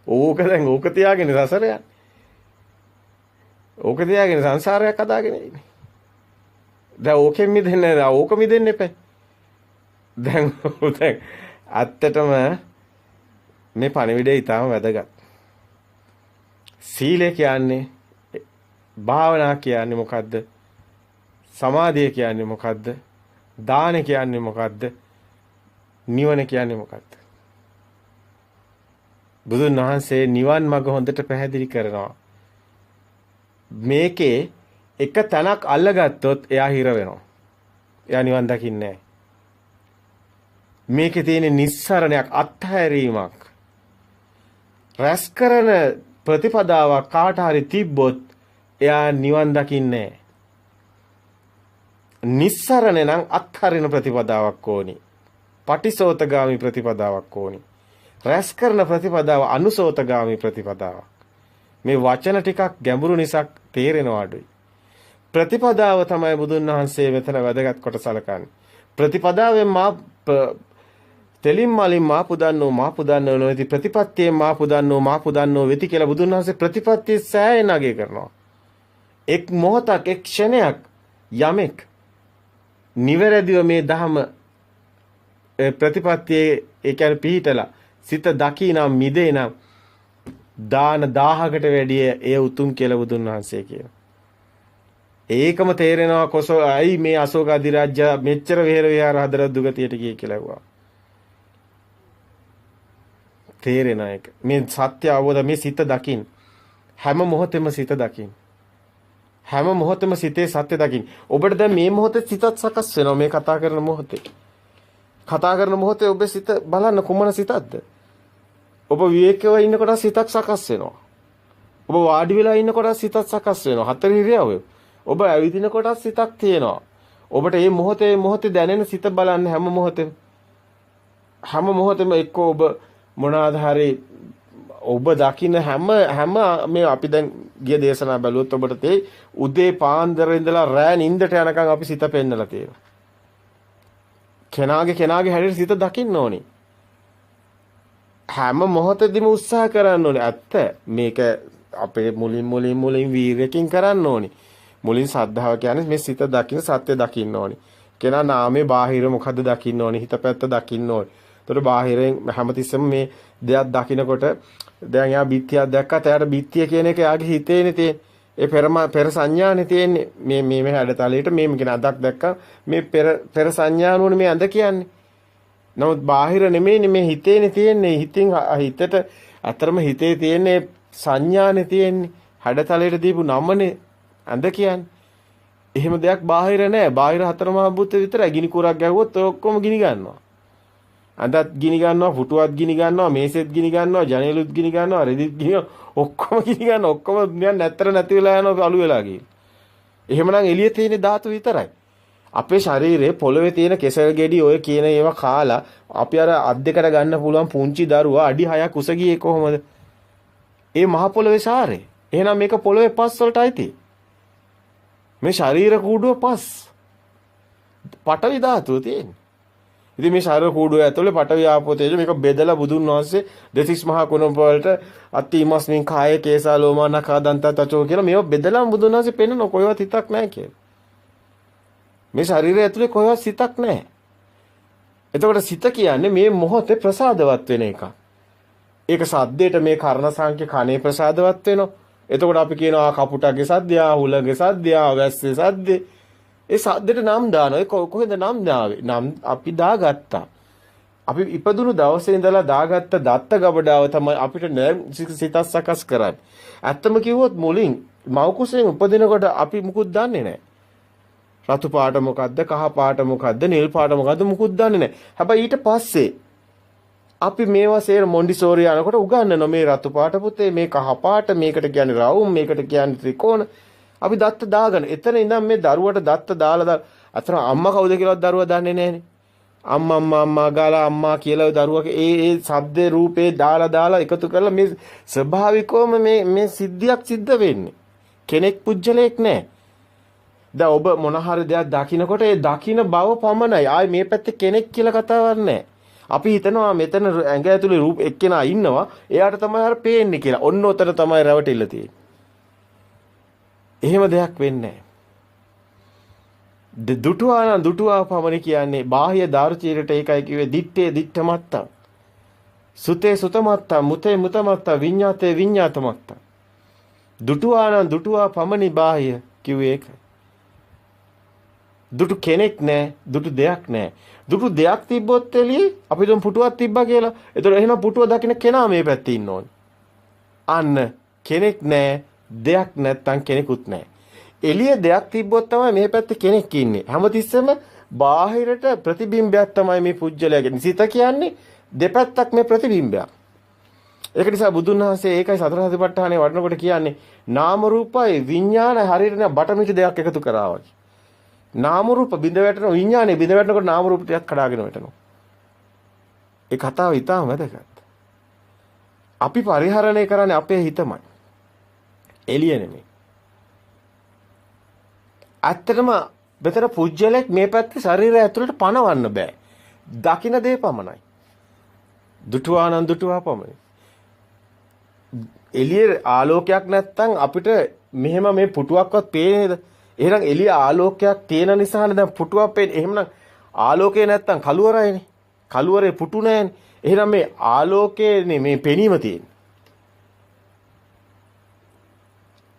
Speaker 1: ඕක දැන් ඕක තියාගෙන සසර යන්නේ. ඕක තියාගෙන සංසාරයක් අදාගෙන ඉන්නේ. දැන් ඕකෙන් මිදෙන්න ඕක මිදෙන්න එපා. දැන් ඇත්තටම මේ පණිවිඩය ඊටම වැදගත්. සීලය කියන්නේ භාවනා කියන්නේ මොකද්ද? සමාධිය කියන්නේ මොකද්ද? දාන කියන්නේ මොකද්ද? නිවන කියන්නේ මොකද්ද? බුදුන් වහන්සේ නිවන් මඟ හොඳට පැහැදිලි කරනවා. මේකේ එක තැනක් අල්ලගත්තොත් එයා හිර වෙනවා. එයා නිවන් දකින්නේ නැහැ. මේකේ තියෙන නිස්සරණයක් අත්හැරීමක්. රැස් කරන ප්‍රතිපදාවක් කාට හරි තිබ්බොත් එයා නිවන් දකින්නේ නැහැ. නිස්සරණ නම් අත්හරින ප්‍රතිපදාවක් ඕනි. පටිසෝතගාමි ප්‍රතිපදාවක් ඕනි. රැස් කරන ප්‍රතිපදාව අනුසෝතගාමි ප්‍රතිපදාවක්. මේ වචන ටිකක් ගැඹුරු නිසා තේරෙනවා අඩුයි. ප්‍රතිපදාව තමයි බුදුන් වහන්සේ මෙතන වැදගත් කොට සලකන්නේ. ප්‍රතිපදාවෙන් මා තෙලින් මලින් මා පුදන්නෝ නොවේති ප්‍රතිපත්තියෙන් මා පුදන්නෝ වෙති කියලා බුදුන් වහන්සේ ප්‍රතිපත්තිය සෑහෙන අගය කරනවා. එක් මොහොතක් එක් ක්ෂණයක් යමෙක් නිවැරදිව මේ ධම ප්‍රතිපත්තියේ ඒ කියන්නේ පිහිටලා සිත දකිනම් මිදේනම් දාන 1000කට වැඩිය ඒ උතුම් කියලා බුදුන් වහන්සේ කියනවා. ඒකම තේරෙනවා කොසෝ අයි මේ අශෝක අධිරාජ්‍ය මෙච්චර විහෙර විහාර හදලා දුගතියට ගියේ කියලා ඇහුවා. තේරෙන එක. මේ සත්‍ය අවබෝධ මේ සිත දකින්. හැම මොහොතෙම සිත දකින්. හැම මොහොතෙම සිතේ සත්‍ය දකින්. ඔබට දැන් මේ මොහොතේ සිතත් සකස් වෙනවා මේ කතා කරන මොහොතේ. කතා කරන මොහොතේ ඔබේ සිත බලන්න කුමන සිතක්ද? ඔබ විවේකීව ඉන්නකොට සිතක් සකස් වෙනවා. ඔබ වාඩි වෙලා ඉන්නකොට සිතක් සකස් වෙනවා. හතර ඉරියව්ව. ඔබ ඇවිදිනකොට සිතක් තියෙනවා. ඔබට මේ මොහොතේ දැනෙන සිත බලන්න හැම මොහොතෙම එක්ක ඔබ මොනවාද හරි ඔබ දකින්න හැම මේ අපි දැන් ගිය දේශනා බැලුවොත් ඔබට තේ උදේ පාන්දර ඉඳලා රෑ නිින්දට යනකම් අපි සිත පෙන්නලා තියෙනවා. කෙනාගේ හැටියට සිත දකින්න ඕනේ. හැම මොහොතෙදිම උත්සාහ කරන්න ඕනේ. ඇත්ත මේක අපේ මුලින් වීරයකින් කරන්න ඕනේ. මුලින් සද්ධාව කියන්නේ මේ සිත දකින්න සත්‍ය දකින්න ඕනේ. කෙනා නාමේ බාහිර මොකද්ද දකින්න ඕනේ. හිත පැත්ත දකින්න ඕනේ. ඒතකොට බාහිරෙන් හැමතිස්සෙම මේ දෙයක් දකින්නකොට දැන් යා බිත්තියක් දැක්කත් එයාට බිත්තිය කියන එක යාගේ හිතේනේ තියෙන්නේ. ඒ පෙර සංඥානේ තියෙන්නේ. මේ හැඩතලයට මේ කියන අදක් දැක්කම මේ පෙර සංඥානුවනේ මේ අඳ කියන්නේ. නමුත් බාහිර නෙමෙයිනේ මේ හිතේනේ තියෙන්නේ. හිතට අතරම හිතේ තියෙන්නේ සංඥානේ තියෙන්නේ. හැඩතලයට දීපු නමනේ අඳ කියන්නේ. එහෙම දෙයක් බාහිර නෑ. බාහිර හතර මහා භූත විතරයි. ගිනි කුරක් ගැහුවොත් ඔක්කොම ගිනි ගන්නවා. අඳත් ගිනි ගන්නවා, පුටුවත් ගිනි ගන්නවා, මේසෙත් ගිනි ගන්නවා, ජනේලුත් ගිනි ගන්නවා, රෙදිත් ගිනි ඔක්කොම ගිනි ගන්නවා. ඔක්කොම නිකන් නැතර නැති වෙලා යනවා අලු වෙලා ගිහින්. එහෙමනම් එළියේ තියෙන ධාතු විතරයි. අපේ ශරීරයේ පොළවේ තියෙන කෙසෙල් ගෙඩි ඔය කියන ඒවා කාලා අපි අර අත් දෙකට ගන්න පුළුවන් පුංචි දරුවා අඩි 6ක් උස ගියේ කොහොමද? ඒ මහ පොළවේ සාරේ. එහෙනම් මේක පොළවේ පස් වලට අයිති. මේ ශරීර කූඩුව පස්. පඨවි ධාතුව තියෙන්නේ. ඉතින් මේ ශරීර කූඩුව ඇතුලේ පඨවි ආපෝ තේජෝ මේක බෙදලා බුදුන් වහන්සේ දෙතිස් මහා කුණප වලට අතිමස්මින් කාය කේසා ලෝමා නඛා දන්ත තචෝ කියලා මේව බෙදලා බුදුන් වහන්සේ පෙන්නන කොහෙවත් හිතක් නැහැ කියලා. මේ ශරීරය ඇතුලේ කොහෙවත් සිතක් නැහැ. එතකොට සිත කියන්නේ මේ මොහොතේ ප්‍රසාදවත් වෙන එක. ඒක සද්දේට මේ කර්ණ සංඛ්‍ය කනේ ප්‍රසාදවත් වෙනවා. එතකොට අපි කියනවා කපුටගේ සද්දයා, හුලගේ සද්දයා, වැස්සේ සද්දේ. ඒ සද්දෙට නම් දානවා. ඒ කොහෙන්ද නම් දාවේ? නම් අපි දාගත්තා. අපි ඉපදුණු දවසේ ඉඳලා දාගත්ත දත්ත ගබඩාව තමයි අපිට සිතක් සකස් කරන්නේ. ඇත්තම කිව්වොත් මුලින් මව් කුසෙන් උපදිනකොට අපි මුකුත් දන්නේ නැහැ. රතු පාට මොකද්ද, කහ පාට මොකද්ද, නිල් පාට මොකද්ද මුකුත් දන්නේ නැහැ. හැබැයි ඊට පස්සේ අපි මේවා සේර මොන්ඩිසෝරි යනකොට උගන්වනවා මේ රතු පාට පුතේ, මේ කහ පාට, මේකට කියන්නේ රවුම්, මේකට කියන්නේ ත්‍රිකෝණ. අපි දත්ත දාගෙන එතන ඉඳන් මේ දරුවට දත්ත දාලා අතන අම්මා කවුද කියලාවත් දරුවා දන්නේ නැහනේ. අම්මා ගාලා අම්මා කියලා දරුවගේ ඒ ශබ්දේ රූපේ දාලා එකතු කරලා මේ ස්වභාවිකවම මේ සිද්ධියක් සිද්ධ වෙන්නේ. කෙනෙක් පුජ්‍යලයක් නැහැ. දැන් ඔබ මොන හරි දෙයක් දකින්නකොට ඒ දකින්න බව පමණයි. ආයි මේ පැත්තේ කෙනෙක් කියලා කතාවක් නැහැ. අපි හිතනවා මෙතන ඇඟ ඇතුලේ රූප එක්කෙනා ඉන්නවා. එයාට තමයි අර පේන්නේ කියලා. ඔන්න ඔතන තමයි රැවටිල්ල තියෙන්නේ. එහෙම දෙයක් වෙන්නේ නැහැ. දුටුවා පමණ කියන්නේ බාහ්‍ය දාර්ශනිකයට ඒකයි කිව්වේ දිත්තේ දිත්තමත්තා. සුතේ සුතමත්තා, මුතේ මුතමත්තා, විඤ්ඤාතේ විඤ්ඤාතමත්තා. දුටුවා පමණි බාහ්‍ය කිව්වේ ඒකයි. දුටු කෙනෙක් නැහැ, දුටු දෙයක් නැහැ. දුටු දෙයක් තිබ්බොත් එළියේ අපි දුම් පුටුවක් තිබ්බා කියලා. ඒතර එහෙනම් පුටුව දකින්න කෙනා මේ පැත්තේ ඉන්න ඕනේ. අන්න කෙනෙක් නැහැ, දෙයක් නැත්තම් කෙනෙකුත් නැහැ. එළියේ දෙයක් තිබ්බොත් තමයි මේ පැත්තේ කෙනෙක් ඉන්නේ. හැමතිස්සෙම බාහිරට ප්‍රතිබිම්බයක් තමයි මේ පුජ්‍යලයේ. සිත කියන්නේ දෙපැත්තක් මේ ප්‍රතිබිම්බයක්. ඒක නිසා බුදුන් වහන්සේ ඒකයි සතර සතිපට්ඨානයේ වඩනකොට කියන්නේ නාම රූපයි විඥාන හරියට බටමිටි දෙයක් එකතු කරා වගේ. නාම රූප බිඳ වැටෙන විඥානේ බිඳ වැටෙනකොට නාම රූප ටිකක් කඩාගෙන වැටෙනවා. ඒ කතාව ඊටම වැදගත්. අපි පරිහරණය කරන්නේ අපේ හිතමයි. එළිය නෙමෙයි. ඇත්තටම බතර පුජ්‍යලෙක් මේ පැත්තේ ශරීරය ඇතුළට පනවන්න බෑ. දකින්න දේ පමණයි. දුටුවා පමණයි. එළියේ ආලෝකයක් නැත්තම් අපිට මෙහෙම මේ පුටුවක්වත් පේන්නේ නේද? එහෙනම් එළිය ආලෝකයක් තියෙන නිසානේ දැන් පුටුවක් පේන්නේ. එහෙනම් ආලෝකේ නැත්තම් කළුවරයිනේ. කළුවරේ පුටු නැහැනේ. එහෙනම් මේ ආලෝකයේ මේ පෙනීම තියෙන්නේ.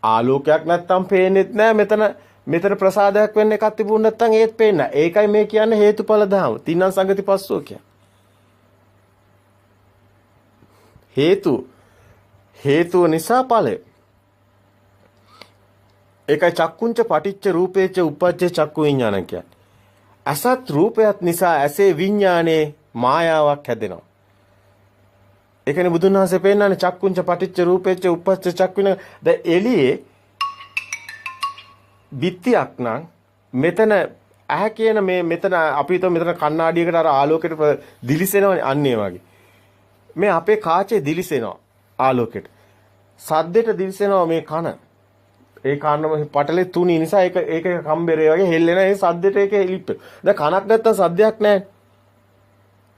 Speaker 1: ආලෝකයක් නැත්තම් පේන්නෙත් නෑ. මෙතන ප්‍රසාදයක් වෙන්න එකක් තිබුණ නැත්තම් ඒත් පේන්නේ නෑ. ඒකයි මේ කියන්නේ හේතුඵල ධර්ම. තින්නම් සංගති පස්සෝ කියන්නේ. හේතුව නිසා ඵලය. ඒකයි චක්කුංච පටිච්ච රූපේච උපජ්ජ චක්කු විඥාන කියන්නේ. අසත් රූපයත් නිසා ඇසේ විඥානේ මායාවක් හැදෙනවා. ඒකනේ බුදුන් වහන්සේ පෙන්නන්නේ චක්කුංච පටිච්ච රූපේච උපජ්ජ චක්කු විඥාන. දැන් එළියේ බිත්තියක් නම් මෙතන ඇහැ කියන මෙතන අපි හිතුව මෙතන කණ්ණාඩියකට අර ආලෝකයට දිලිසෙනවනේ අන්න ඒ වගේ. මේ අපේ කාචේ දිලිසෙනවා ආලෝකයට. සද්දෙට දිලිසෙනවා මේ කන. ඒ කාරණම පටලේ තුනි නිසා ඒක කම්බරේ වගේ හෙල්ලෙන ඒ සද්දෙට ඒක හෙලිප්ප. දැන් කනක් නැත්තම් සද්දයක් නැහැ.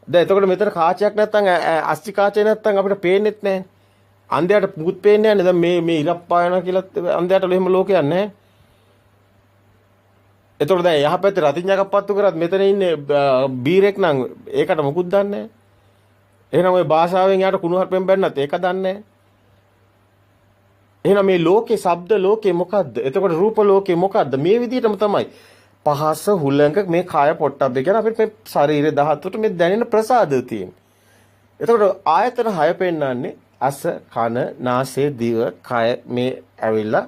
Speaker 1: දැන් එතකොට මෙතන කාචයක් නැත්තම් අස්ති කාචේ නැත්තම් අපිට පේන්නෙත් නැහැ. අන්ධයාට මුකුත් පේන්නේ නැහැ. දැන් මේ ඉරප්පා යනවා කියලා අන්ධයාට එහෙම ලෝකයක් නැහැ. එතකොට දැන් යහපැත්තේ රතිඤ්ඤාවක් පත්තු කරත් මෙතන ඉන්නේ බීරෙක් නම් ඒකට මුකුත් දන්නේ නැහැ. එහෙනම් ওই භාෂාවෙන් යාට කුණුහරුපෙන් බැන්නත් ඒක දන්නේ නැහැ. එහෙනම් මේ ලෝකේ ශබ්ද ලෝකේ මොකද්ද? එතකොට රූප ලෝකේ මොකද්ද? මේ විදිහටම තමයි පහස හුලඟ මේ කාය පොට්ටබ්බේ කියන අපිට මේ ශරීරයේ ධාතුවට මේ දැනෙන ප්‍රසාදය තියෙන්නේ. එතකොට ආයතන 6 පෙන්නන්නේ අස, කන, නාසය, දිව, කය මේ ඇවිල්ලා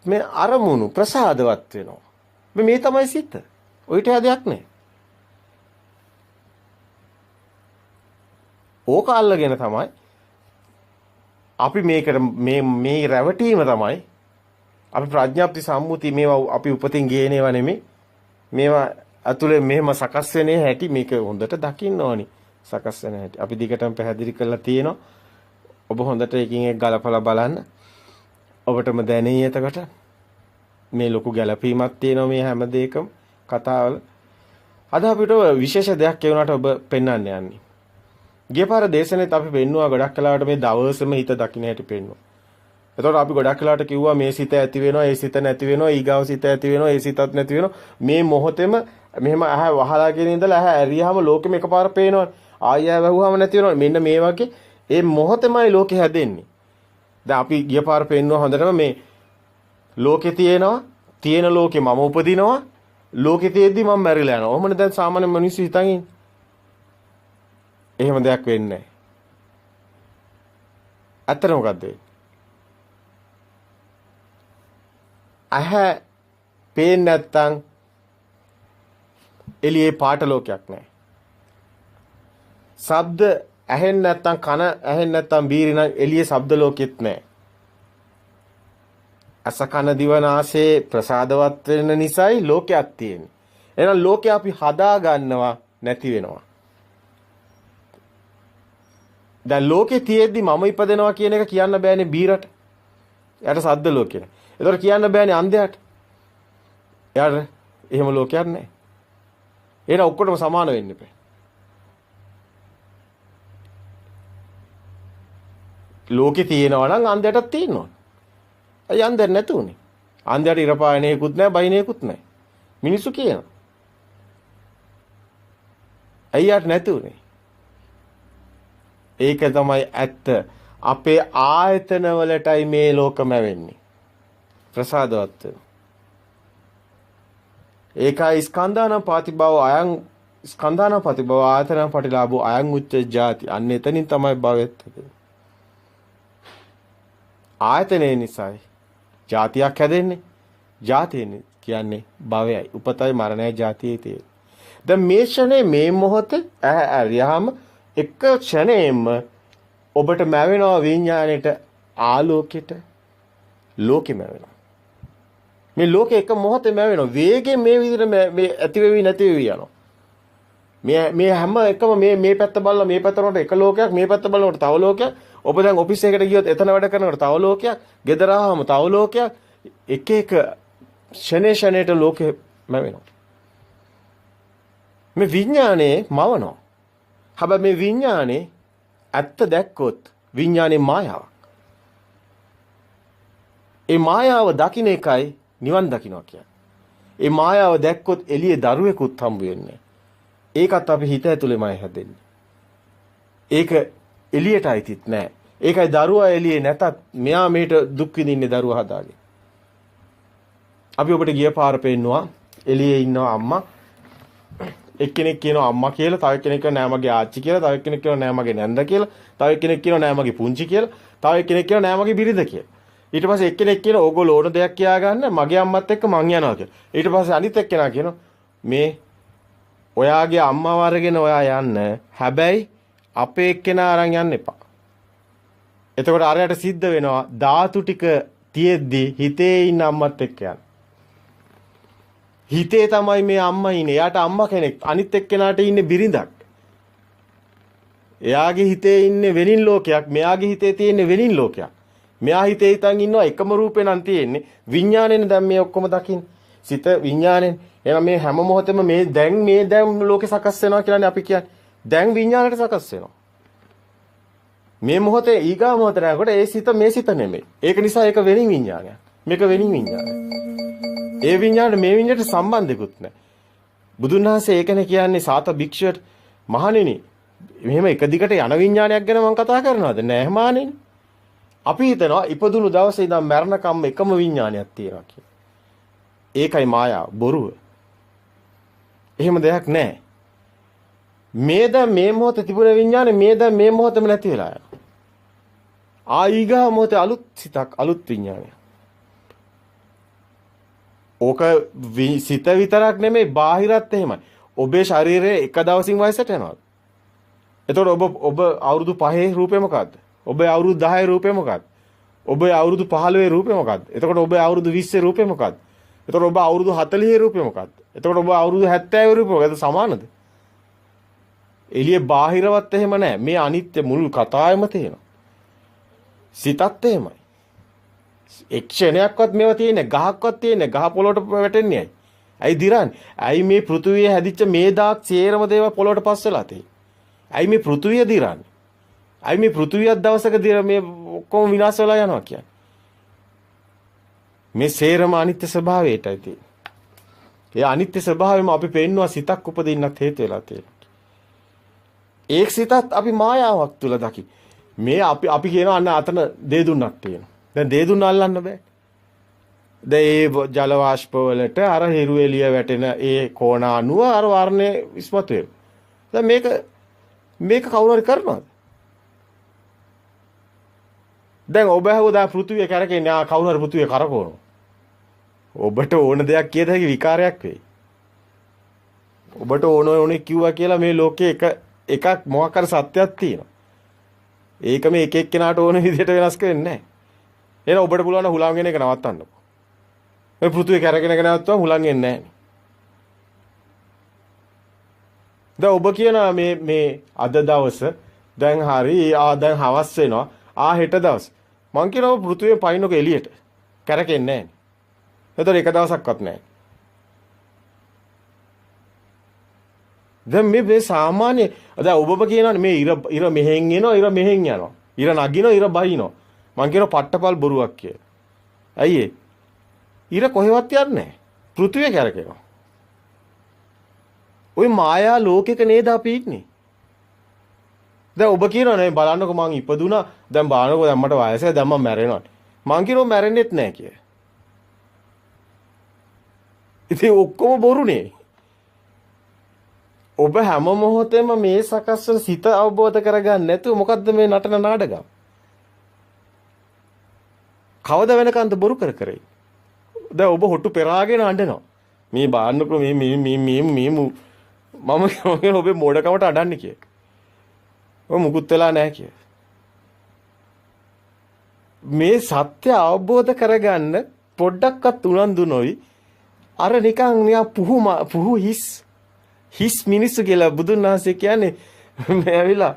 Speaker 1: මේ අරමුණු ප්‍රසාදවත් වෙනවා. මේ තමයි සිත. ඔයිට හැදයක් නැහැ. ඕක අල්ලගෙන තමයි අපි මේකට මේ රැවටීම තමයි අපි ප්‍රඥාප්ති සම්මුති මේවා අපි උපතින් ගේන ඒවා නෙමෙයි. මේවා අතුලේ මෙහෙම සකස් වෙන්නේ හැටි මේක හොඳට දකින්න ඕනි. සකස් වෙන හැටි. අපි දිගටම පැහැදිලි කරලා තියෙනවා. ඔබ හොඳට එකින් එක ගලපලා බලන්න. ඔබටම දැනෙයි එතකොට මේ ලොකු ගැළපීමක් තියෙනවා මේ හැම දෙයකම කතාවල. අද අපිට විශේෂ දෙයක් කියුණාට ඔබ පෙන්වන්න යන්නේ. ගියපාර දේශනෙත් අපි පෙන්නුවා ගොඩක් කලාවට මේ දවසම හිත දකින්න හැටි පෙන්නුවා. එතකොට අපි ගොඩක් කලාවට කිව්වා මේ සිත ඇති වෙනවා, ඒ සිත නැති වෙනවා, ඊගාව සිත ඇති වෙනවා, ඒ සිතත් නැති වෙනවා. මේ මොහොතේම මෙහෙම ඇහැ වහලා කියන ඉඳලා ඇහැ ඇරියාම ලෝකෙම එකපාර පේනවා. ආයෙ ඇහැ වහුවාම නැති වෙනවා. මෙන්න මේ වගේ ඒ මොහොතේමයි ලෝකෙ හැදෙන්නේ. දැන් අපි ගියපාර පෙන්නුවා හොඳටම මේ ලෝකේ තියෙන ලෝකේ මම උපදිනවා. ලෝකේ තියෙද්දි මම මැරිලා යනවා. ඔහොමනේ දැන් සාමාන්‍ය මිනිස්සු හිතන් ඉන්නේ. එහෙම දෙයක් වෙන්නේ නැහැ. ඇත්තට මොකද්ද වෙන්නේ? ඇහැ පේන්නේ නැත්තම් එළියේ පාට ලෝකයක් නැහැ. ශබ්ද ඇහෙන්නේ නැත්තම් කන ඇහෙන්නේ නැත්තම් බීරි නම් එළියේ ශබ්ද ලෝකෙත් නැහැ. අස කන දිව නාසය ප්‍රසාදවත් වෙන නිසායි ලෝකයක් තියෙන්නේ. එහෙනම් ලෝකේ අපි හදා ගන්නවා නැති වෙනවා. දැන් ලෝකේ තියෙද්දි මම ඉපදෙනවා කියන එක කියන්න බෑනේ බීරට. එයාට සද්ද ලෝකේ. ඒතකොට කියන්න බෑනේ අන්ධයාට. එයාට එහෙම ලෝකයක් නැහැ. එහෙනම් ඔක්කොටම සමාන වෙන්න එපා. ලෝකේ තියෙනවා නම් අන්ධයටත් තියෙනවා. අය අන්ධයන් නැතුනේ. අන්ධයට ඉරපායනේකුත් නැහැ, බයිනේකුත් නැහැ. මිනිස්සු කියනවා. අයියට නැතුනේ. ඒක තමයි ඇත්ත. අපේ ආයතන වලටයි මේ ලෝකම වෙන්නේ. ප්‍රසාදවත් වෙනවා. ඒකයි ස්කන්ධාන ප්‍රතිභව අයං ස්කන්ධාන ප්‍රතිභව ආයතන ප්‍රතිලාභෝ අයං උච්ච ජාති. අන්න එතනින් තමයි භවෙත්. ආයතනේ නිසායි ජාතියක් හැදෙන්නේ. ජාතිය කියන්නේ භවයයි. උපතයි මරණයයි ජාතියයි තියෙන්නේ. දැන් මේ ෂනේ මේ මොහොතේ ඇරියාම එක ක්ෂණයෙන්ම ඔබට මැවෙනවා විඥාණයට ආලෝකෙට ලෝකෙ මැවෙනවා. මේ ලෝකෙ එක මොහොතේ මැවෙනවා. වේගයෙන් මේ විදිහට මේ ඇති වෙවි නැති වෙවි යනවා. මේ හැම එකම මේ පැත්ත බලලා මේ පැත්ත වලට එක ලෝකයක්, මේ පැත්ත බලනකොට තව ලෝකයක්. ඔබ දැන් ඔෆිස් එකකට ගියොත් එතන වැඩ කරනකොට තව ලෝකයක්, ගෙදර ආවම තව ලෝකයක්. එක එක ෂණේට ලෝකෙ මැවෙනවා. මේ විඥානේ මවනවා. හැබැයි මේ විඥානේ ඇත්ත දැක්කොත් විඥානේ මායාවක්. ඒ මායාව දකින්න එකයි නිවන් දකින්නවා කියන්නේ. ඒ මායාව දැක්කොත් එළියේ දරුවෙකුත් හම්බ වෙන්නේ. ඒකත් අපි හිත ඇතුළෙමයි හැදෙන්නේ. ඒක එළියට අයිතිත් නෑ. ඒකයි දරුවා එළියේ නැතත් මෙයා මේට දුක් විඳින්නේ දරුවා හදාගෙන. අපි ඔබට ගිය පාර පෙන්නවා එළියේ ඉන්නවා අම්මා. එක්කෙනෙක් කියනවා අම්මා කියලා, තව එක්කෙනෙක් කියනවා නෑ මගේ ආච්චි කියලා, තව එක්කෙනෙක් කියනවා නෑ මගේ නැන්ද කියලා, තව එක්කෙනෙක් කියනවා නෑ මගේ පුංචි කියලා, තව එක්කෙනෙක් කියනවා නෑ මගේ බිරිඳ කියලා. ඊට පස්සේ එක්කෙනෙක් කියනවා ඕගොල්ලෝ ඕන දෙයක් කියා ගන්න මගේ අම්මත් එක්ක මං යනවා කියලා. ඊට පස්සේ අනිත් එක්කෙනා කියනවා මේ ඔයාගේ අම්මාව අරගෙන ඔයා යන්න. හැබැයි අපේ එක්කෙනා අරන් යන්න එපා. එතකොට අරයට සිද්ධ වෙනවා ධාතු ටික තියෙද්දි හිතේ ඉන්න අම්මත් එක්ක යන්න. හිතේ තමයි මේ අම්මා ඉන්නේ. එයාට අම්මා කෙනෙක්. අනිත් එක්කෙනාට ඉන්නේ බිරිඳක්. එයාගේ හිතේ ඉන්නේ වෙනින් ලෝකයක්. මෙයාගේ හිතේ තියෙන්නේ වෙනින් ලෝකයක්. මෙයා හිතේ හිතන් ඉන්නවා එකම රූපේ නම් තියෙන්නේ. විඥාණයෙන් දැන් මේ ඔක්කොම දකින්න. සිත විඥාණයෙන්. එහෙනම් මේ හැම මොහොතෙම මේ දැන් ලෝකේ සකස් වෙනවා කියලානේ අපි කියන්නේ. දැන් විඥාණයට සකස් වෙනවා. මේ මොහොතේ ඊගා මොහොතට යනකොට ඒ සිත මේ සිත නෙමෙයි. ඒක නිසා ඒක වෙනින් විඥානයක්. මේක වෙනින් විඥානයක්. ඒ විඥාණයට මේ විඥාණයට සම්බන්ධෙකුත් නැහැ. බුදුන් වහන්සේ ඒකනේ කියන්නේ සාත භික්ෂුවට මහණෙනි මෙහෙම එක දිගට යන විඥානයක් ගැන මම කතා කරනවද? නෑ මහණෙනි. අපි හිතනවා ඉපදුණු දවසේ ඉඳන් මරණකම් එකම විඥානයක් තියෙනවා කියලා. ඒකයි මායාව බොරුව. එහෙම දෙයක් නැහැ. මේ දැන් මේ මොහොතේ තිබුණ විඥානේ මේ දැන් මේ මොහොතේම නැති වෙලා යනවා. ආයිගා මොහොතේ අලුත් සිතක් අලුත් විඥානයක්. ඕක සිත විතරක් නෙමෙයි බාහිරත් එහෙමයි. ඔබේ ශරීරයේ එක දවසින් වයසට යනවා. එතකොට ඔබ අවුරුදු 5 රූපේ මොකද්ද? ඔබේ අවුරුදු 10 රූපේ මොකද්ද? ඔබේ අවුරුදු 15 රූපේ මොකද්ද? එතකොට ඔබේ අවුරුදු 20 රූපේ මොකද්ද? එතකොට ඔබ අවුරුදු 40 රූපේ මොකද්ද? එතකොට ඔබ අවුරුදු 70 රූපේ මොකද්ද? සමානද? එළියේ බාහිරවත් එහෙම නැහැ. මේ අනිත්‍ය මුල් කතාවෙම තියෙනවා. සිතත් එහෙමයි. එක්ෂණයක්වත් මේවා තියෙන්නේ ගහක්වත් තියෙන්නේ ගහ පොළොවට වැටෙන්නේ ඇයි? ඇයි දිරන්නේ? ඇයි මේ පෘථුවියේ හැදිච්ච මේ දාක් සේරම දේවල් පොළොවට පස් වෙලා තියෙන්නේ? ඇයි මේ පෘථුවිය දිරන්නේ? ඇයි මේ පෘථුවියක් දවසක මේ ඔක්කොම විනාශ වෙලා යනවා කියන්නේ? මේ සේරම අනිත්‍ය ස්වභාවයටයි තියෙන්නේ. ඒ අනිත්‍ය ස්වභාවයම අපි පෙන්නවා සිතක් උපදින්නත් හේතු වෙලා තියෙනවා. ඒක සිතත් අපි මායාවක් තුල දකි. මේ අපි කියනවා අන්න අතන දේ දුන්නක් තියෙනවා. දැන් දේ දුන්න අල්ලන්න බෑ. දැන් ඒ ජල වාෂ්ප වලට අර හිරු එළිය වැටෙන ඒ කෝණ අණුව අර වර්ණය ඉස්මතු වෙනවා. දැන් මේක කවුරු හරි කරනවද? දැන් ඔබ හවදා පෘථුවිය කරකෙන්නේ කවුරු හරි පෘථුවිය කරකවනවා. ඔබට ඕන දෙයක් කියද හැකි විකාරයක් වෙයි. ඔබට ඕනේ කිව්වා කියලා මේ ලෝකේ එකක් මොකක් හරි සත්‍යයක් තියෙනවා. ඒක මේ එක එක්කෙනාට ඕන විදිහට වෙනස් කරන්නේ නැහැ. එහෙනම් ඔබට පුළුවන් නම් හුලං වෙන එක නවත්තන්නකෝ. මේ පෘථුවිය කරගෙන නවත්තුවම හුලං එන්නේ නැහැ. දැන් ඔබ කියනවා මේ අද දවස දැන් හරි දැන් හවස් වෙනවා හෙට දවස්. මං කියනවා පෘථුවිය පයින්නක එළියට. කරකෙන්නේ නැහැ. එතකොට එක දවසක්වත් නැහැ. දැන් මේ සාමාන්‍ය දැන් ඔබ කියනවානේ මේ ඉර මෙහෙන් එනවා ඉර මෙහෙන් යනවා. ඉර නගිනවා ඉර බහිනවා. මං කියනවා පට්ටපල් බොරුවක් කියලා. ඇයි ඒ? ඉර කොහෙවත් යන්නේ නැහැ. පෘථුවිය කරකිනවා. ওই මායා ලෝකෙක නේද අපි ඉන්නේ. දැන් ඔබ කියනවානේ බලන්නකො මං ඉපදුනා දැන් බලන්නකො දැන් මට වයසයි දැන් මම මැරෙනවා. මං කියනවා මැරෙන්නෙත් නැහැ කියලා. ඉතින් ඔක්කොම බොරුනේ. ඔබ හැම මොහොතෙම මේ සකස් වෙන සිත අවබෝධ කරගන්න නැතුව මොකද්ද මේ නටන නාටකම්? කවද වෙනකන්ද බොරු කර කරේ? දැන් ඔබ හොටු පෙරාගෙන අඬනවා. මේ බාන්නකො මේ මම ඔබේ මෝඩකමට අඬන්නේ කිය. ඔය මුකුත් වෙලා නැහැ කිය. මේ සත්‍ය අවබෝධ කරගන්න පොඩ්ඩක්වත් උනන්දු නොවි. අර නිකන් පුහු හිස් මිනිස්සු කියලා බුදුන් වහන්සේ කියන්නේ මේ ඇවිලා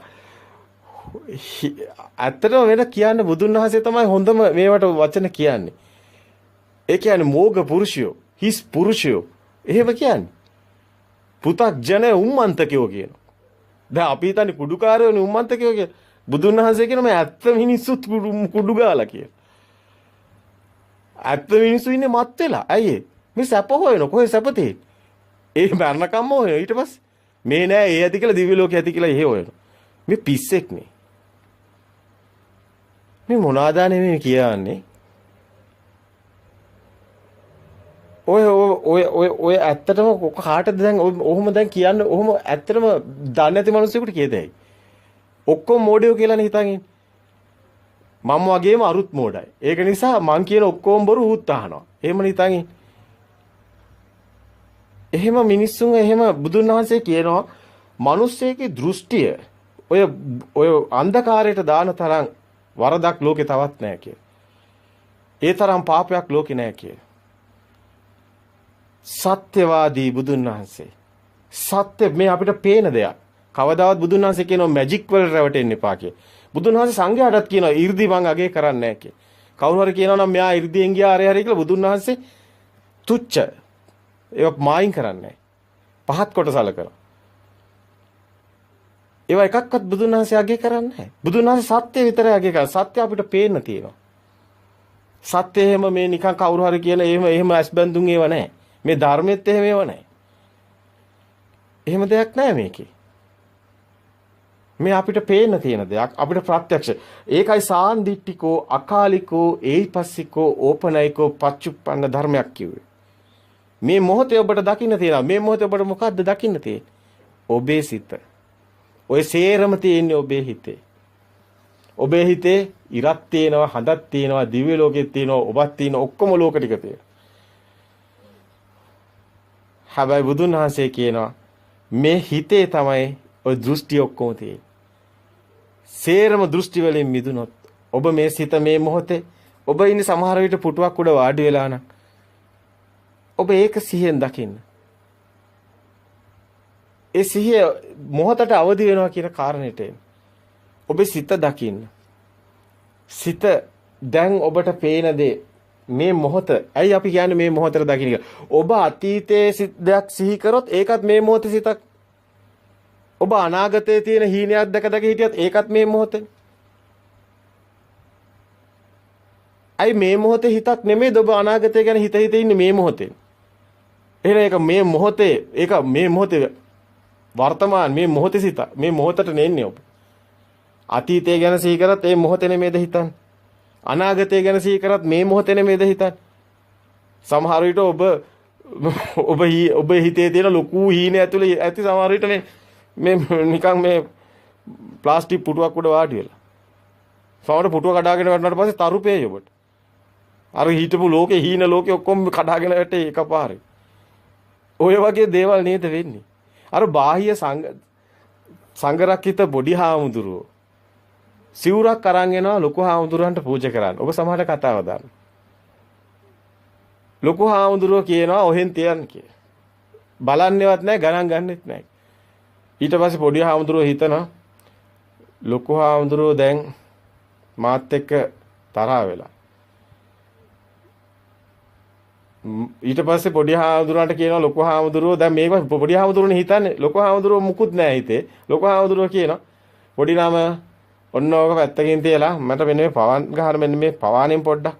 Speaker 1: ඇත්තටම වෙන කියන්න බුදුන් වහන්සේ තමයි හොඳම මේවට වචන කියන්නේ. ඒ කියන්නේ මෝග පුරුෂයෝ, හිස් පුරුෂයෝ. එහෙම කියන්නේ. පුතග්ජන උම්මන්තකයෝ කියනවා. දැන් අපි හිතන්නේ කුඩුකාරයෝනේ උම්මන්තකයෝ කියලා. බුදුන් වහන්සේ කියන මේ ඇත්ත මිනිස්සුත් කුඩු ගාලා කියලා. ඇත්ත මිනිස්සු ඉන්නේ මත් වෙලා. ඇයි ඒ? මේ සැප හොයන කොහේ සැප තියෙන්නේ? ඒ මරණකම්ම හොයන ඊට පස්සේ මේ නෑ ඒ ඇති කියලා දිව්‍ය ලෝකේ ඇති කියලා එහෙ හොයන. මේ පිස්සෙක් නේ. මේ මොනවාද නෙමෙයි කියන්නේ. ඔය ඇත්තටම කාටද දැන් ඔහොම දැන් කියන්නේ ඔහොම ඇත්තටම දන්නේ නැති මිනිස්සුන්ට කියදයි. ඔක්කොම මෝඩයෝ කියලානේ හිතන්නේ. මම වගේම අරුත් මෝඩයි. ඒක නිසා මං කියන ඔක්කොම බොරු ඌත් අහනවා. එහෙම නිතන්නේ. එහෙම මිනිස්සුන් එහෙම බුදුන් වහන්සේ කියනවා මිනිස්සෙකේ දෘෂ්ටිය ඔය අන්ධකාරයට දාන තරම් වරදක් ලෝකේ තවත් නැහැ කියලා. ඒ තරම් පාපයක් ලෝකේ නැහැ කියලා. සත්‍යවාදී බුදුන් වහන්සේ. සත්‍ය මේ අපිට පේන දෙයක්. කවදාවත් බුදුන් වහන්සේ කියනවා මැජික් වල රැවටෙන්න එපා කියලා. බුදුන් වහන්සේ සංඝයාටත් කියනවා 이르දි මං අගේ කරන්නේ නැහැ කියලා. කවුරු හරි කියනවා නම් මෙයා 이르දියෙන් ගියා අරේ හරි කියලා බුදුන් වහන්සේ තුච්ච ඒක මායින් කරන්නේ පහත් කොට සලකනවා. ඒවා එකක්වත් බුදුන් වහන්සේ අගේ කරන්නේ නැහැ. බුදුන් වහන්සේ සත්‍ය විතරයි අගේ කරන්නේ. සත්‍ය අපිට පේන්න තියෙනවා. සත්‍ය එහෙම මේ නිකන් කවුරු හරි කියලා එහෙම ඇස්බැඳුන් ඒව නැහැ. මේ ධර්මෙත් එහෙම ඒව නැහැ. එහෙම දෙයක් නැහැ මේකේ. මේ අපිට පේන්න තියෙන දෙයක් අපිට ප්‍රත්‍යක්ෂ. ඒකයි සාන්දිටිකෝ අකාලිකෝ ඒයිපස්සිකෝ ඕපනයිකෝ පච්චුප්පන්න ධර්මයක් කිව්වේ. මේ මොහොතේ ඔබට දකින්න තියෙනවා. මේ මොහොතේ ඔබට මොකද්ද දකින්න තියෙන්නේ? ඔබේ සිත. ඔය සේරම තියෙන්නේ ඔබේ හිතේ. ඔබේ හිතේ ඉරක් තියෙනවා, හඳක් තියෙනවා, දිව්‍ය ලෝකෙත් තියෙනවා, ඔබත් තියෙන ඔක්කොම ලෝක ටික තියෙනවා. හැබැයි බුදුන් වහන්සේ කියනවා මේ හිතේ තමයි ඔය දෘෂ්ටි ඔක්කොම තියෙන්නේ. සේරම දෘෂ්ටි වලින් මිදුනොත් ඔබ මේ සිත මේ මොහොතේ ඔබ ඉන්නේ සමහර විට පුටුවක් උඩ වාඩි වෙලා නම් ඔබ ඒක සිහියෙන් දකින්න. ඒ සිහිය මොහොතට අවදි වෙනවා කියන කාරණේට එන්න. ඔබේ සිත දකින්න. සිත දැන් ඔබට පේන දේ මේ මොහොත. ඇයි අපි කියන්නේ මේ මොහොතට දකින්න කියලා? ඔබ අතීතයේ දෙයක් සිහි කරොත් ඒකත් මේ මොහොතේ සිතක්. ඔබ අනාගතයේ තියෙන හීනයක් දැක හිටියත් ඒකත් මේ මොහොතේ. අයි මේ මොහොතේ හිතක් නෙමෙයි ඔබ අනාගතය ගැන හිත ඉන්නේ මේ මොහොතේ. එහෙනම් ඒක මේ මොහොතේ ඒක මේ මොහොතේ වර්තමාන මේ මොහොතේ සිත මේ මොහොතට නෙන්නේ ඔබ. අතීතය ගැන සිහි කරත් මේ මොහොතේ නෙමෙයිද හිතන්නේ. අනාගතය ගැන සිහි කරත් මේ මොහොතේ නෙමෙයිද හිතන්නේ. සමහර විට ඔබ හිතේ තියෙන ලොකු හීන ඇතුලේ ඇති සමහර විට මේ නිකන් මේ ප්ලාස්ටික් පුටුවක් උඩ වාඩි වෙලා. සමහර පුටුව කඩාගෙන වැටුණාට පස්සේ තරුපේ ඔබට. අර හිටපු ලෝකේ හීන ලෝකේ ඔක්කොම කඩාගෙන වැටේ එකපාරේ. ඔය වගේ දේවල් නේද වෙන්නේ. අර බාහ්‍ය සංගරක්කිත බොඩි හාමුදුරුවෝ සිවුරක් අරන් එනවා ලොකු හාමුදුරුවන්ට පූජා කරන්න. ඔබ සමහරට කතාව දාන්න. ලොකු හාමුදුරුවෝ කියනවා ඔහෙන් තියන්න කියලා. බලන්නේවත් නැහැ ගණන් ගන්නෙත් නැහැ. ඊට පස්සේ පොඩි හාමුදුරුවෝ හිතනවා ලොකු හාමුදුරුවෝ දැන් මාත් එක්ක තරහ වෙලා. ඊට පස්සේ පොඩි හාමුදුරුවන්ට කියනවා ලොකු හාමුදුරුවෝ දැන් මේක පොඩි හාමුදුරුවනේ හිතන්නේ ලොකු හාමුදුරුවෝ මුකුත් නැහැ හිතේ. ලොකු හාමුදුරුවෝ කියනවා පොඩි නාම ඔන්න ඕක පැත්තකින් තියලා මට මෙන්න මේ පවන් ගහන මෙන්න මේ පවාණෙන් පොඩ්ඩක්.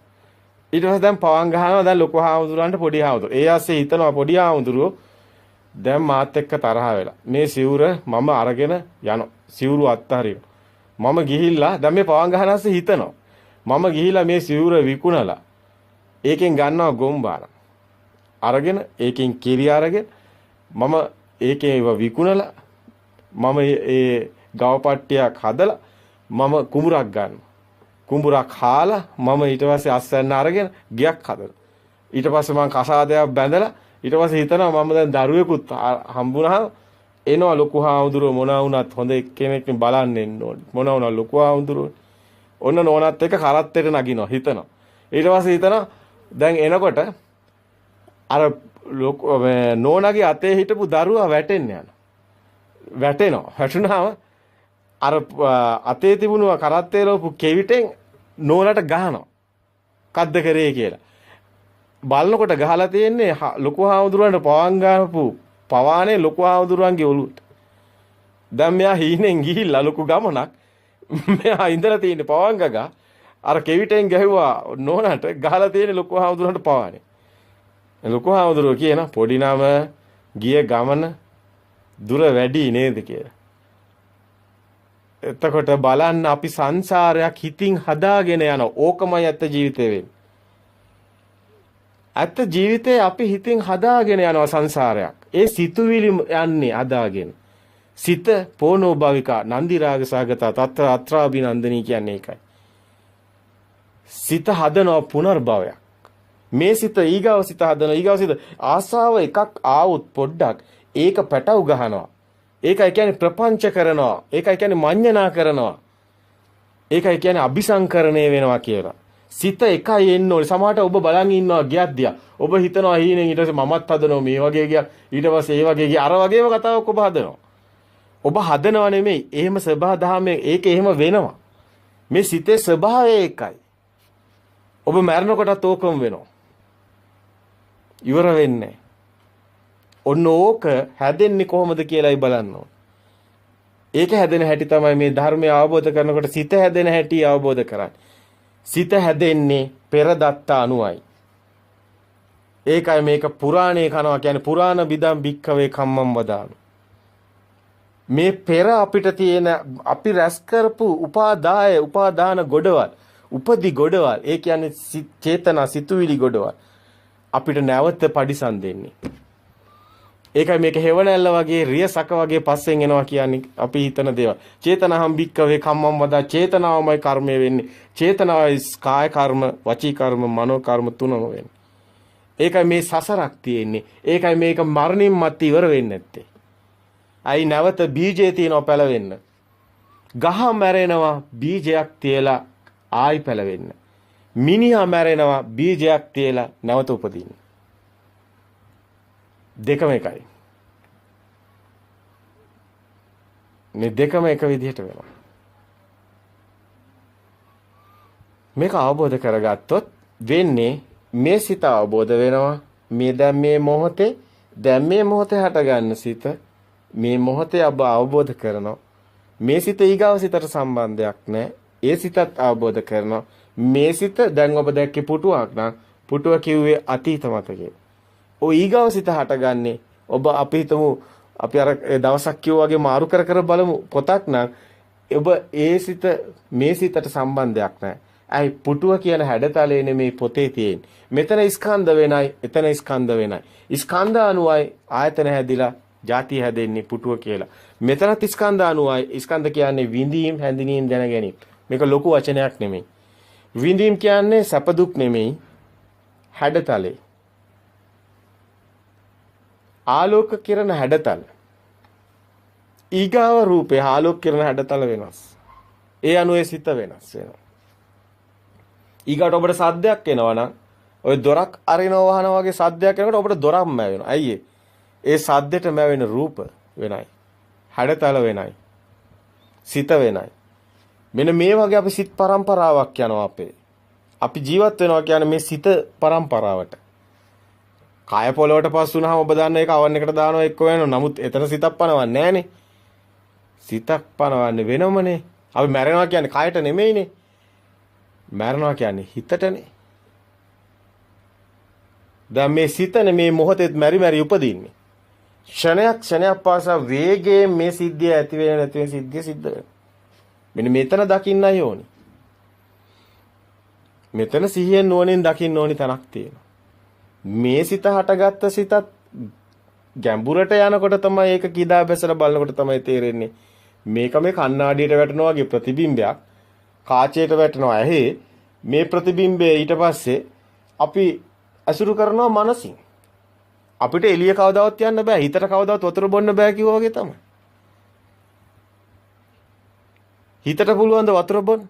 Speaker 1: ඊට පස්සේ දැන් පවන් ගහනවා දැන් ලොකු හාමුදුරුවන්ට පොඩි හාමුදුරුවෝ. ඒ ආස්සේ හිතනවා පොඩි හාමුදුරුවෝ දැන් මාත් එක්ක තරහ වෙලා. මේ සිවුර මම අරගෙන යනවා. සිවුරු අත්හරිනවා. මම ගිහිල්ලා දැන් මේ පවන් ගහන ආස්සේ හිතනවා. මම ගිහිල්ලා මේ සිවුර විකුණලා ඒකෙන් ගන්නවා ගොම්බාර. අරගෙන ඒකෙන් කිරි අරගෙන මම ඒකේ ඒව විකුණලා මම ඒ ගවපට්ටියක් හදලා මම කුඹුරක් ගන්නවා. කුඹුරක් හාලා මම ඊට පස්සේ අස්වැන්න අරගෙන ගයක් හදලා. ඊට පස්සේ මම කසාදයක් බැඳලා ඊට පස්සේ හිතනවා මම දැන් දරුවෙකුත් හම්බුනහම එනවා ලොකු හාමුදුරුවෝ මොනවා වුණත් හොඳ කෙනෙක් බලන්න එන්න ඕනේ. මොනවා වුණා ලොකු හාමුදුරුවෝ. ඔන්න නෝනත් එක්ක කරත්තෙට නගිනවා හිතනවා. ඊට පස්සේ හිතනවා දැන් එනකොට අර නෝනාගේ අතේ හිටපු දරුවා වැටෙන්න යනවා. වැටෙනවා. වැටුනහම අර අතේ තිබුණු කරත්තේ ලෝපු කෙවිතෙන් නෝනට ගහනවා. කද්ද කරේ කියලා. බලනකොට ගහලා තියෙන්නේ ලොකු හාමුදුරුවන්ට පවන් ගහපු පවානේ ලොකු හාමුදුරුවන්ගේ ඔළුවට. දැන් මෙයා හීනෙන් ගිහිල්ලා ලොකු ගමනක් මෙයා ඉඳලා තියෙන්නේ පවන් ගගා අර කෙවිතෙන් ගැහුවා නෝනට ගහලා තියෙන්නේ ලොකු හාමුදුරුවන්ට පවානේ. ලොකු හාමුදුරුවෝ කියන පොඩි නම ගිය ගමන දුර වැඩි නේද කියලා. එතකොට බලන්න අපි සංසාරයක් හිතින් හදාගෙන යන ඕකමයි ඇත්ත ජීවිතේ වෙන්නේ. ඇත්ත ජීවිතේ අපි හිතින් හදාගෙන යනවා සංසාරයක්. ඒ සිතුවිලි යන්නේ හදාගෙන. සිත පෝනෝ භවිකා නන්දි රාග සාගත තත්ත්‍ර අත්‍රාභිනන්දනී කියන්නේ ඒකයි. සිත හදනවා පුනර්භවයක්. මේ සිත ඊගාව සිත හදන ඊගාව සිත ආසාව එකක් ආවොත් පොඩ්ඩක් ඒක පැටව ගහනවා. ඒකයි කියන්නේ ප්‍රපංච කරනවා. ඒකයි කියන්නේ මඤ්ඤණා කරනවා. ඒකයි කියන්නේ අபிසංකරණය වෙනවා කියලා. සිත එකයි එන්න ඕනේ. සමහරට ඔබ බලන් ඉන්නවා ගියක් දියා. ඔබ හිතනවා හීනෙන් ඊට පස්සේ මමත් හදනවා මේ වගේ ගියක්. ඊට පස්සේ ඒ වගේ ගිය අර වගේම කතාවක් ඔබ හදනවා. ඔබ හදනව නෙමෙයි. එහෙම සබහා දහමේ ඒක එහෙම වෙනවා. මේ සිතේ ස්වභාවය ඒකයි. ඔබ මරණකොටත් ඕකම වෙනවා. ඉවර වෙන්නේ. ඔන්න ඕක හැදෙන්නේ කොහොමද කියලායි බලන්න ඕන. ඒක හැදෙන හැටි තමයි මේ ධර්මය අවබෝධ කරනකොට සිත හැදෙන හැටි අවබෝධ කරන්නේ. සිත හැදෙන්නේ පෙරදත්ත අනුවයි. ඒකයි මේක පුරාණේ කනවා කියන්නේ පුරාණ බිදම් භික්ඛවේ කම්මම් වදානු. මේ පෙර අපිට තියෙන අපි රැස් කරපු උපාදාන ගොඩවල් උපදි ගොඩවල් ඒ කියන්නේ චේතනා සිතුවිලි ගොඩවල් අපිට නැවත පරිසම් දෙන්නේ. ඒකයි මේක හේවණැල්ල වගේ රියසක වගේ පස්සෙන් එනවා කියන්නේ අපි හිතන දේවල්. චේතනහම් භික්කවේ කම්මම් වදා චේතනාවමයි කර්මය වෙන්නේ. චේතනාවයි කාය කර්ම, වචී කර්ම, මනෝ කර්ම තුනම වෙන්නේ. ඒකයි මේ සසරක් තියෙන්නේ. ඒකයි මේක මරණින් මත් ඉවර වෙන්නේ නැත්තේ. අයි නැවත බීජේ තියනවා පැලවෙන්න. ගහ මැරෙනවා බීජයක් තියලා ආයි පැලවෙන්න. මිනිහා මැරෙනවා බීජයක් තියලා නැවත උපදින්න. දෙකම එකයි. මේ දෙකම එක විදිහට වෙනවා. මේක අවබෝධ කරගත්තොත් වෙන්නේ මේ සිත අවබෝධ වෙනවා. මේ දැන් මේ මොහොතේ හටගන්න සිත මේ මොහොතේ අවබෝධ කරනවා. මේ සිත ඊගාව සිතට සම්බන්ධයක් නැහැ. ඒ සිතත් අවබෝධ කරනවා. මේ සිත දැන් ඔබ දැක්කේ පුටුවක් නම් පුටුව කිව්වේ අතීත මතකේ. ඔය ඊගාව සිත හටගන්නේ ඔබ අපි හිතමු අපි අර දවසක් කිව්වා වගේ මාරු කර බලමු පොතක් නම් ඔබ ඒ සිත මේ සිතට සම්බන්ධයක් නැහැ. ඇයි පුටුව කියන හැඩතලේ නෙමේ පොතේ තියෙන්නේ. මෙතන ස්කන්ධ වෙනයි, එතන ස්කන්ධ වෙනයි. ස්කන්ධ අනුවයි ආයතන හැදිලා ಜಾති හැදෙන්නේ පුටුව කියලා. මෙතනත් ස්කන්ධ අනුවයි ස්කන්ධ කියන්නේ විඳීම්, හැඳිනීම්, දැන ගැනීම. මේක ලොකු වචනයක් නෙමෙයි. විඳීම් කියන්නේ සැප දුක් නෙමෙයි හැඩතලේ. ආලෝක කිරණ හැඩතල. ඊගාව රූපේ ආලෝක කිරණ හැඩතල වෙනස්. ඒ අනුවේ සිත වෙනස් වෙනවා. ඊගාට ඔබට සද්දයක් එනවා නම් ඔය දොරක් අරිනව වහන වගේ සද්දයක් එනකොට ඔබට දොරක්ම වෙනවා. අයියේ. ඒ සද්දෙට මැවෙන රූප වෙනයි. හැඩතල වෙනයි. සිත වෙනයි. මෙන්න මේ වගේ අපි සිත් පරම්පරාවක් යනවා අපේ. අපි ජීවත් වෙනවා කියන්නේ මේ සිත පරම්පරාවට. කාය පොළවට පස් වුණාම ඔබ දන්න එක අවන් එකට දානවා එක්ක වෙනවා. නමුත් එතන සිතක් පනවන්නේ නැහනේ. සිතක් පනවන්නේ වෙනමනේ. අපි මැරෙනවා කියන්නේ කායට නෙමෙයිනේ. මැරෙනවා කියන්නේ හිතටනේ. දැන් මේ සිතනේ මේ මොහොතේ මෙරි උපදින්නේ. ක්ෂණයක් පාසා වේගයෙන් මේ සිද්ධිය ඇති වෙන නැති වෙන සිද්ධිය සිද්ධ වෙනවා. මෙන්න මෙතන දකින්නයි ඕනේ. මෙතන සිහියෙන් නුවණින් දකින්න ඕනි තැනක් තියෙනවා. මේ සිත හටගත්ත සිතත් ගැඹුරට යනකොට තමයි ඒක කිදා බැසලා බලනකොට තමයි තේරෙන්නේ. මේක මේ කණ්ණාඩියට වැටෙනවා වගේ ප්‍රතිබිම්බයක් කාචයට වැටෙනවා ඇහි මේ ප්‍රතිබිම්බය ඊට පස්සේ අපි අසුරු කරනවා මනසින්. අපිට එළිය කවදාවත් යන්න බෑ. හිතට කවදාවත් වතුර බොන්න බෑ කිව්වා වගේ තමයි. හිතට පුළුවන් ද වතුර බොන්න?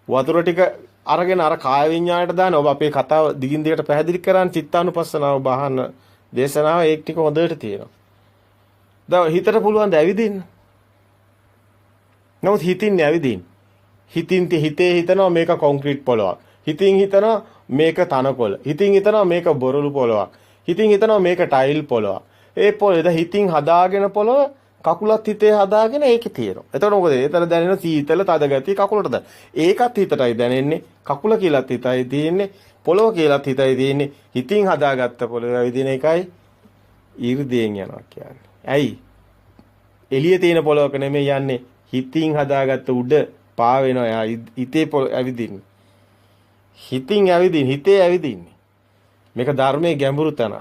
Speaker 1: වතුර ටික අරගෙන අර කාය විඤ්ඤාණයට දාන ඔබ අපේ කතාව දිගින් දිගට පැහැදිලි කරන්නේ චිත්තානුපස්සනාව බහන දේශනාව ඒක ටික හොඳට තියෙනවා. දැන් හිතට පුළුවන් ද ඇවිදින්න? නමුත් හිතින් ඇවිදින්න. හිතේ හිතනවා මේක කොන්ක්‍රීට් පොළොවක්. හිතින් හිතනවා මේක තනකොළ. හිතින් හිතනවා මේක බොරළු පොළොවක්. හිතින් හිතනවා මේක ටයිල් පොළොවක්. ඒ පොළොව හිතින් හදාගෙන පොළොව කකුලත් හිතේ හදාගෙන ඒකේ තියෙනවා. එතකොට මොකද? ඒතර දැනෙන සීතල තද ගතිය කකුලට දැන. ඒකත් හිතටයි දැනෙන්නේ. කකුල කියලාත් හිතයි තියෙන්නේ. පොළොව කියලාත් හිතයි තියෙන්නේ. හිතින් හදාගත්ත පොළොව විදින එකයි ඊර්දයෙන් යනවා කියන්නේ. ඇයි? එළියේ තියෙන පොළොවක නෙමෙයි යන්නේ. හිතින් හදාගත්ත උඩ පා වෙනවා. යා හිතේ ඇවිදින්නේ. හිතින් ඇවිදින් හිතේ ඇවිදින්නේ. මේක ධර්මයේ ගැඹුරු තැන.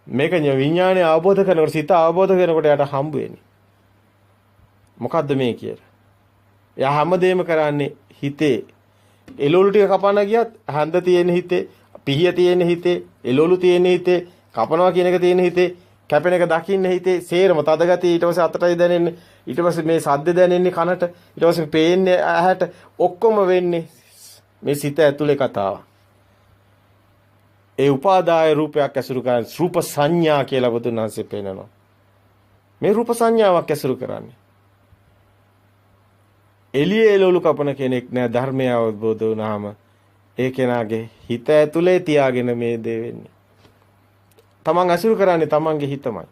Speaker 1: මේක විඥානය අවබෝධ කරනකොට සිත අවබෝධ කරනකොට යට හම්බ වෙන්නේ. මොකද්ද මේ කියලා? එයා හැමදේම කරන්නේ හිතේ. එළවලු ටික කපන්න ගියත් හඳ තියෙන හිතේ, පිහිය තියෙන හිතේ, එළවලු තියෙන හිතේ, කපනවා කියන එක තියෙන හිතේ, කැපෙන එක දකින්න හිතේ, සේරම තදගතිය ඊට පස්සේ අතටයි දැනෙන්නේ, ඊට පස්සේ මේ සද්ද දැනෙන්නේ කනට, ඊට පස්සේ පේන්නේ ඇහැට, ඔක්කොම වෙන්නේ මේ සිත ඇතුලේ කතාව. ඒ උපාදාය රූපයක් ඇසුරු කරන රූප සංඥා කියලා බුදුන් වහන්සේ පෙන්නනවා. මේ රූප සංඥාවක් ඇසුරු කරන්නේ. එළියේ එළවලු කපන කෙනෙක් නෑ ධර්මය අවබෝධ වුණාම ඒ කෙනාගේ හිත ඇතුලේ තියාගෙන මේ දේ වෙන්නේ. තමන් අසුරු කරන්නේ තමන්ගේ හිතමයි.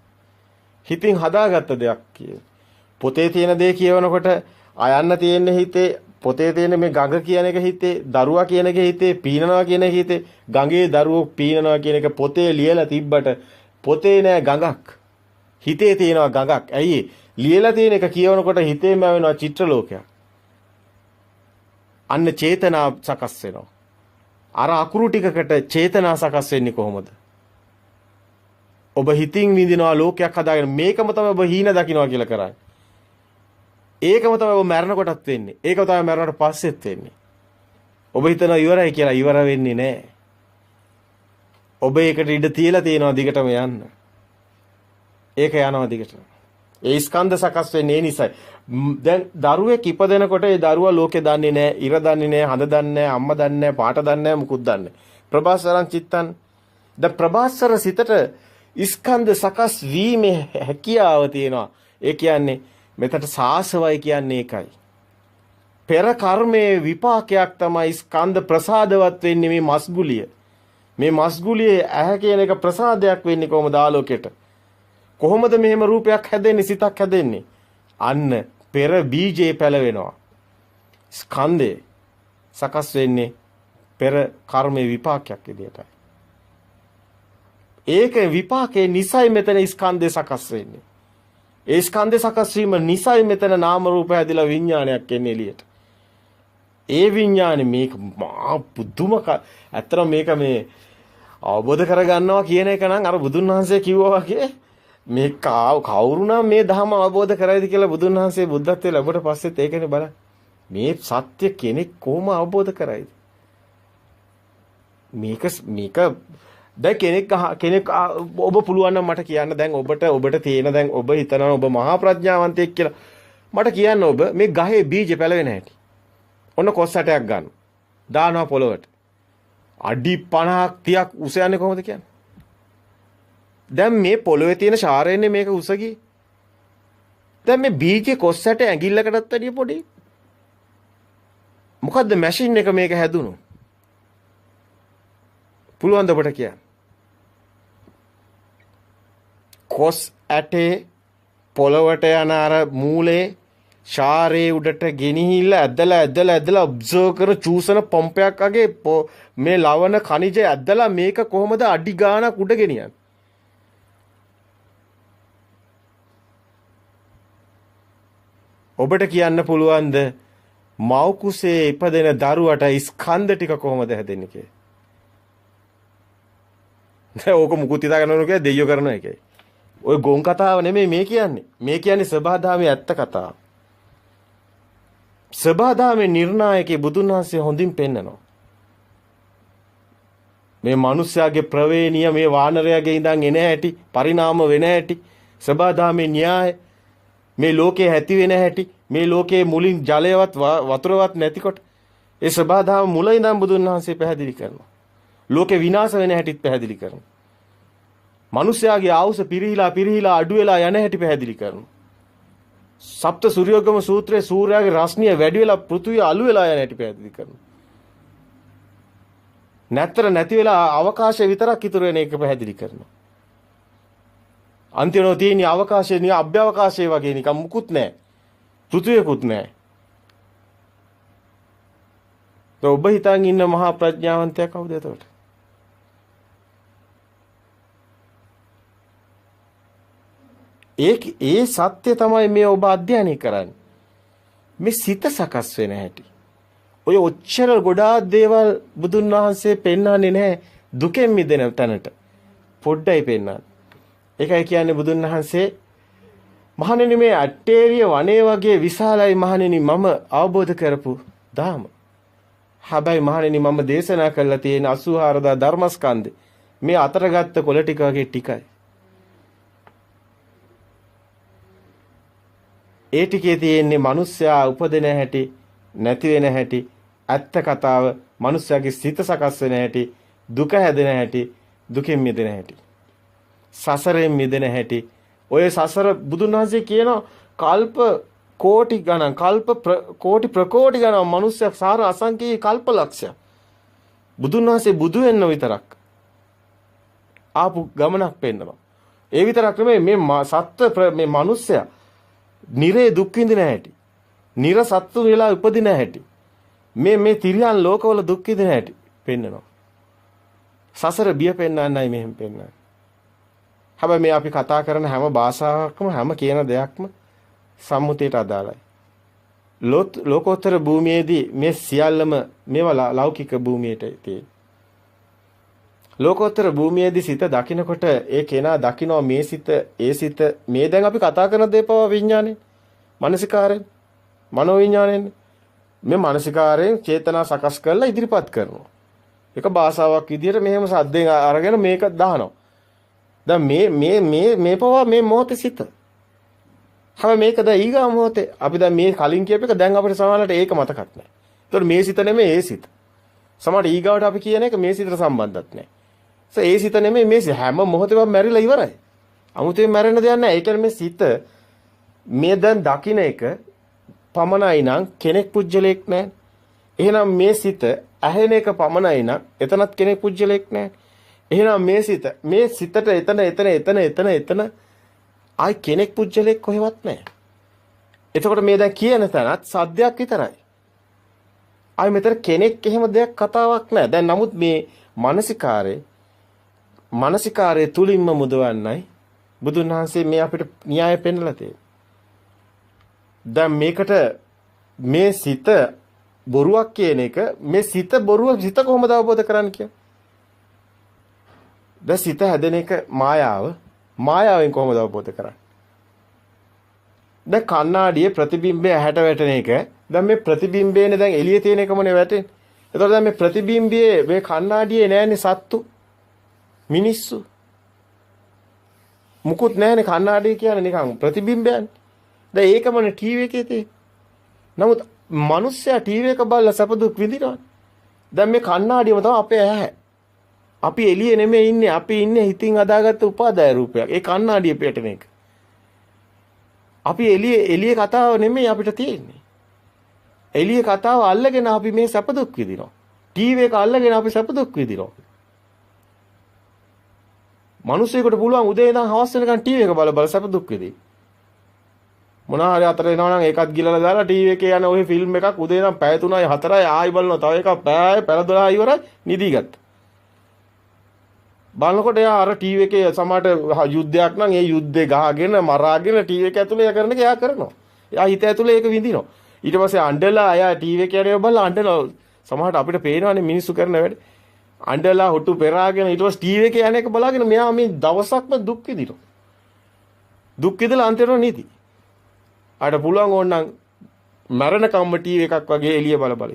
Speaker 1: හිතින් හදාගත්ත දෙයක් කියේ. පොතේ තියෙන දේ කියවනකොට අයන්න තියෙන හිතේ පොතේ තියෙන මේ ගඟ කියන එක හිතේ, දරුවා කියන එක හිතේ, පීනනවා කියන එක හිතේ, ගඟේ දරුවෝ පීනනවා කියන එක පොතේ ලියලා තිබ්බට පොතේ නෑ ගඟක්. හිතේ තියෙනවා ගඟක්. ඇයි ලියලා තියෙන එක කියවනකොට හිතේම වෙනවා චිත්‍ර ලෝකයක්. අන්න චේතනා සකස් වෙනවා. අර අකුරු ටිකකට චේතනා සකස් වෙන්නේ කොහොමද? ඔබ හිතින් විඳිනවා ලෝකයක් හදාගෙන මේකම තමයි ඔබ හීන දකින්නවා කියලා කරන්නේ. ඒකම තමයි ඔබ මරණ කොටත් වෙන්නේ. ඒකම තමයි මරණයට පස්සෙත් වෙන්නේ. ඔබ හිතනවා ඉවරයි කියලා ඉවර වෙන්නේ නැහැ. ඔබ ඒකට ඉඩ තියලා තියෙනවා දිගටම යන්න. ඒක යනවා දිගටම. ඒ ස්කන්ධ සකස් වෙන්නේ ඒ නිසායි. දැන් දරුවෙක් ඉපදෙනකොට ඒ දරුවා ලෝකේ දන්නේ නැහැ, ඉර දන්නේ නැහැ, හඳ දන්නේ නැහැ, අම්මා දන්නේ නැහැ, පාට දන්නේ නැහැ, මුකුත් දන්නේ නැහැ. ප්‍රභාස්වරං චිත්තං. ද ප්‍රභාස්වර සිතට ස්කන්ධ සකස් වීමේ හැකියාව තියෙනවා. ඒ කියන්නේ මෙතට සාසවයි කියන්නේ ඒකයි. පෙර කර්මයේ විපාකයක් තමයි ස්කන්ධ ප්‍රසාදවත් වෙන්නේ මේ මස්ගුලිය. මේ මස්ගුලියේ ඇහැ කියන එක ප්‍රසාදයක් වෙන්නේ කොහොමද ආලෝකයට? කොහොමද මෙහෙම රූපයක් හැදෙන්නේ, සිතක් හැදෙන්නේ? අන්න පෙර බීජේ පැලවෙනවා. ස්කන්ධේ සකස් වෙන්නේ පෙර කර්මයේ විපාකයක් විදියටයි. ඒක විපාකේ නිසයි මෙතන ස්කන්ධේ සකස් වෙන්නේ. ඒ ස්කන්ධේ සකස් වීම නිසයි මෙතන නාම රූප හැදිලා විඥානයක් එන්නේ එළියට. ඒ විඥානේ මේක මා පුදුම ඇත්තට මේක මේ අවබෝධ කරගන්නවා කියන එක නම් අර බුදුන් වහන්සේ කිව්වා වගේ මේ කවුරු නම් මේ ධර්ම අවබෝධ කරයිද කියලා බුදුන් වහන්සේ බුද්ධත්වයේ ලැබුවට පස්සෙත් ඒකනේ බලන්න. මේ සත්‍ය කෙනෙක් කොහොම අවබෝධ කරයිද? මේක දැන් කෙනෙක් ඔබ පුළුවන් නම් මට කියන්න දැන් ඔබට තියෙන දැන් ඔබ හිතනවා ඔබ මහා ප්‍රඥාවන්තයෙක් කියලා. මට කියන්න ඔබ මේ ගහේ බීජ පැලවෙන හැටි. ඔන්න කොස් 60ක් ගන්න. දානවා පොළොවට. අඩි 50ක් 30ක් උස යන්නේ කොහොමද කියන්නේ? දැන් මේ පොළොවේ තියෙන ශාරයන්නේ මේක උස ගියේ. දැන් මේ බීජේ කොස් 60 ඇඟිල්ලකටත් වැඩිය පොඩි. මොකද්ද මැෂින් එක මේක හැදුණු? පුළුවන් ද ඔබට කියන්න? කොස් 80 පොළොවට යන අර මූලේ ශාරේ උඩට ගෙනිහිල්ලා ඇදලා ඔබ්සර්ව් කර චූසන පම්පයක් අගේ මේ ලවණ ඛනිජය ඇදලා මේක කොහොමද අඩි ගාණක් උඩ ගෙනියන්නේ? ඔබට කියන්න පුළුවන්ද මව් කුසේ ඉපදෙන දරුවට ස්කන්ධ ටික කොහොමද හැදෙන්නේ කියලා? නෑ ඕක මුකුත් හිතා ගන්නවනු කියලා දෙයියෝ කරන එකයි. ඔය ගොන් කතාව නෙමෙයි මේ කියන්නේ. මේ කියන්නේ සබහාධාමයේ ඇත්ත කතාව. සබහාධාමයේ නිර්ණායකේ බුදුන් වහන්සේ හොඳින් පෙන්නනවා. මේ මිනිස්යාගේ ප්‍රවේණිය මේ වානරයාගේ ඉඳන් එන හැටි, පරිණාම වෙන හැටි, සබහාධාමයේ න්‍යාය, මේ ලෝකේ ඇති වෙන හැටි, මේ ලෝකේ මුලින් ජලයවත් වතුරවත් නැතිකොට ඒ සබහාධාම මුල ඉඳන් බුදුන් වහන්සේ පැහැදිලි කරනවා. ලෝකේ විනාශ වෙන හැටිත් පැහැදිලි කරනවා. මිනිස්යාගේ ආයුෂ පිරිහිලා අඩු වෙලා යන හැටි පැහැදිලි කරනවා. සප්ත සූර්යෝගම සූත්‍රයේ සූර්යාගේ රශ්මිය වැඩි වෙලා පෘථුවිය අළු වෙලා යන හැටි පැහැදිලි කරනවා. නැති වෙලා අවකාශය විතරක් ඉතුරු වෙන එක පැහැදිලි කරනවා. අන්තිමව තියෙන අවකාශය නිකන් අභ්‍යවකාශය වගේ නිකන් මුකුත් නැහැ. පෘථුවියකුත් නැහැ. ඔබ හිතන් ඉන්න මහා ප්‍රඥාවන්තයා කවුද එතකොට? ඒ සත්‍ය තමයි මේ ඔබ අධ්‍යයනය කරන්නේ. මේ සිත සකස් වෙන හැටි. ඔය ඔච්චර ගොඩාක් දේවල් බුදුන් වහන්සේ පෙන්වන්නේ නැහැ දුකෙන් මිදෙන තැනට. පොඩ්ඩයි පෙන්වන්නේ. ඒකයි කියන්නේ බුදුන් වහන්සේ මහණෙනි මේ අට්ටේරිය වනේ වගේ විශාලයි මහණෙනි මම අවබෝධ කරපු ධාම. හැබැයි මහණෙනි මම දේශනා කළා තියෙන 84000 ධර්මස්කන්ධ මේ අතරගත්ත කොළ ටික වගේ ටිකයි. ඒ ටිකේ තියෙන්නේ මිනිස්සයා උපදින හැටි නැති වෙන හැටි ඇත්ත කතාව මිනිස්සයාගේ සිත සකස් වෙන හැටි දුක හැදෙන හැටි දුකෙන් මිදෙන හැටි සසරෙන් මිදෙන හැටි ඔය සසර බුදුන් වහන්සේ කියන කල්ප කෝටි ගණන් කල්ප කෝටි ප්‍රකෝටි ගණන් මිනිස්සයා සාර අසංකේය කල්ප ලක්ෂය බුදුන් වහන්සේ බුදු වෙන්න විතරක් ආපු ගමනක් පෙන්නනවා. ඒ විතරක් නෙමෙයි මේ සත්ව මේ මිනිස්සයා නිරේ දුක් විඳින හැටි. නිර සත්තු වෙලා උපදින හැටි. මේ තිරියන් ලෝකවල දුක් විඳින හැටි පෙන්නනවා. සසර බිය පෙන්නන්නයි මෙහෙම පෙන්නන්නේ. හැබැයි මේ අපි කතා කරන හැම භාෂාවකම හැම කියන දෙයක්ම සම්මුතියට අදාළයි. ලෝකෝත්තර භූමියේදී මේ සියල්ලම මේවා ලෞකික භූමියට තියෙන. ලෝකෝත්තර භූමියේදී සිත දකින්නකොට ඒ කෙනා දකින්න මේ සිත ඒ සිත මේ දැන් අපි කතා කරන දේ පව විඥානේ මානසිකාරයෙන් මනෝ විඥාණයෙන් මේ මානසිකාරයෙන් චේතනා සකස් කරලා ඉදිරිපත් කරනවා. ඒක භාෂාවක් විදිහට මෙහෙම සද්දෙන් අරගෙන මේක දානවා. දැන් මේ පව මේ මොහොතේ සිත. හැබැයි මේක දැන් ඊගා මොහොතේ අපි දැන් මේ කලින් කියප එක දැන් අපිට සමහරවිට ඒක මතකත් නැහැ. ඒතකොට මේ සිත නෙමෙයි ඒ සිත. සමහරවිට ඊගාවට අපි කියන එක මේ සිතට සම්බන්ධත් නැහැ. ඒ සිත නෙමෙයි මේ හැම මොහොතේම මැරිලා ඉවරයි. 아무තේ මැරෙන්න දෙයක් නැහැ. ඒ කියන්නේ මේ සිත මේ දැන් දකින්න එක පමණයි නම් කෙනෙක් පුජ්‍යලයක් නැහැ. එහෙනම් මේ සිත ඇහෙන එක පමණයි නම් එතනත් කෙනෙක් පුජ්‍යලයක් නැහැ. එහෙනම් මේ සිතට එතන ආයි කෙනෙක් පුජ්‍යලයක් කොහෙවත් නැහැ. එතකොට මේ දැන් කියන තැනත් සද්දයක් විතරයි. ආයි මෙතන කෙනෙක් එහෙම දෙයක් කතාවක් නැහැ. දැන් නමුත් මේ මානසිකාරයේ තුලින්ම මුදවන්නයි බුදුන් වහන්සේ මේ අපිට න්‍යාය පෙන්නලා තියෙන්නේ. දැන් මේකට මේ සිත බොරුවක් කියන එක මේ සිත බොරුව සිත කොහොමද අවබෝධ කරන්නේ කියන්නේ? දැන් සිත හැදෙන එක මායාවෙන් කොහොමද අවබෝධ කරන්නේ? දැන් කණ්ණාඩියේ ප්‍රතිබිම්බය ඇහැට වැටෙන එක දැන් මේ ප්‍රතිබිම්බයනේ දැන් එළියේ තියෙන එකමනේ වැටෙන්නේ. එතකොට දැන් මේ ප්‍රතිබිම්බයේ මේ කණ්ණාඩියේ නෑනේ සත්තු මිනිස්සු මුකුත් නෑනේ කණ්ණාඩිය කියන්නේ නිකන් ප්‍රතිබිම්බයන්නේ. දැන් ඒකමනේ ටීවී එකේ තියෙන්නේ. නමුත් මිනිස්සයා ටීවී එක බලලා සැප දුක් විඳිනවා. දැන් මේ කණ්ණාඩියම තමයි අපේ ඇහැ. අපි එළියේ නෙමෙයි ඉන්නේ. අපි ඉන්නේ හිතින් හදාගත්ත උපාදාය රූපයක්. ඒ කණ්ණාඩිය පිටන එක. අපි එළියේ කතාව නෙමෙයි අපිට තියෙන්නේ. එළියේ කතාව අල්ලගෙන අපි මේ සැප දුක් විඳිනවා. ටීවී එක අල්ලගෙන අපි සැප දුක් විඳිනවා. මිනිස්සෙකුට පුළුවන් උදේ ඉඳන් හවස වෙනකන් ටීවී එක බල සැප දුක් විඳින්න. මොනවා හරි අතර එනවා නම් ඒකත් ගිලලා දාලා ටීවී එකේ යන ওই ෆිල්ම් එකක් උදේ ඉඳන් පැය 3යි 4යි ආයි බලනවා. තව එකක් පැය 12 ඉවරයි නිදි ගත්තා. බලනකොට එයා අර ටීවී එකේ සමහරට යුද්ධයක් නම් ඒ යුද්ධේ ගහගෙන මරාගෙන ටීවී එක ඇතුලේ කරන එක එයා කරනවා. එයා හිත ඇතුලේ ඒක විඳිනවා. ඊට පස්සේ අඬලා එයා ටීවී එක යන්නේ බලලා අඬනවා. සමහරට අපිට පේනවානේ මිනිස්සු කරන වැඩ. අඬලා හොටු පෙරාගෙන ඊට පස්සේ ටීවී එක යන එක බලාගෙන මෙයා මේ දවසක්ම දුක් විඳිනවා. දුක් විඳලා අන්තිමට නිදි. ආට පුළුවන් ඕනනම් මරණ කම්ම ටීවී එකක් වගේ එළිය බල.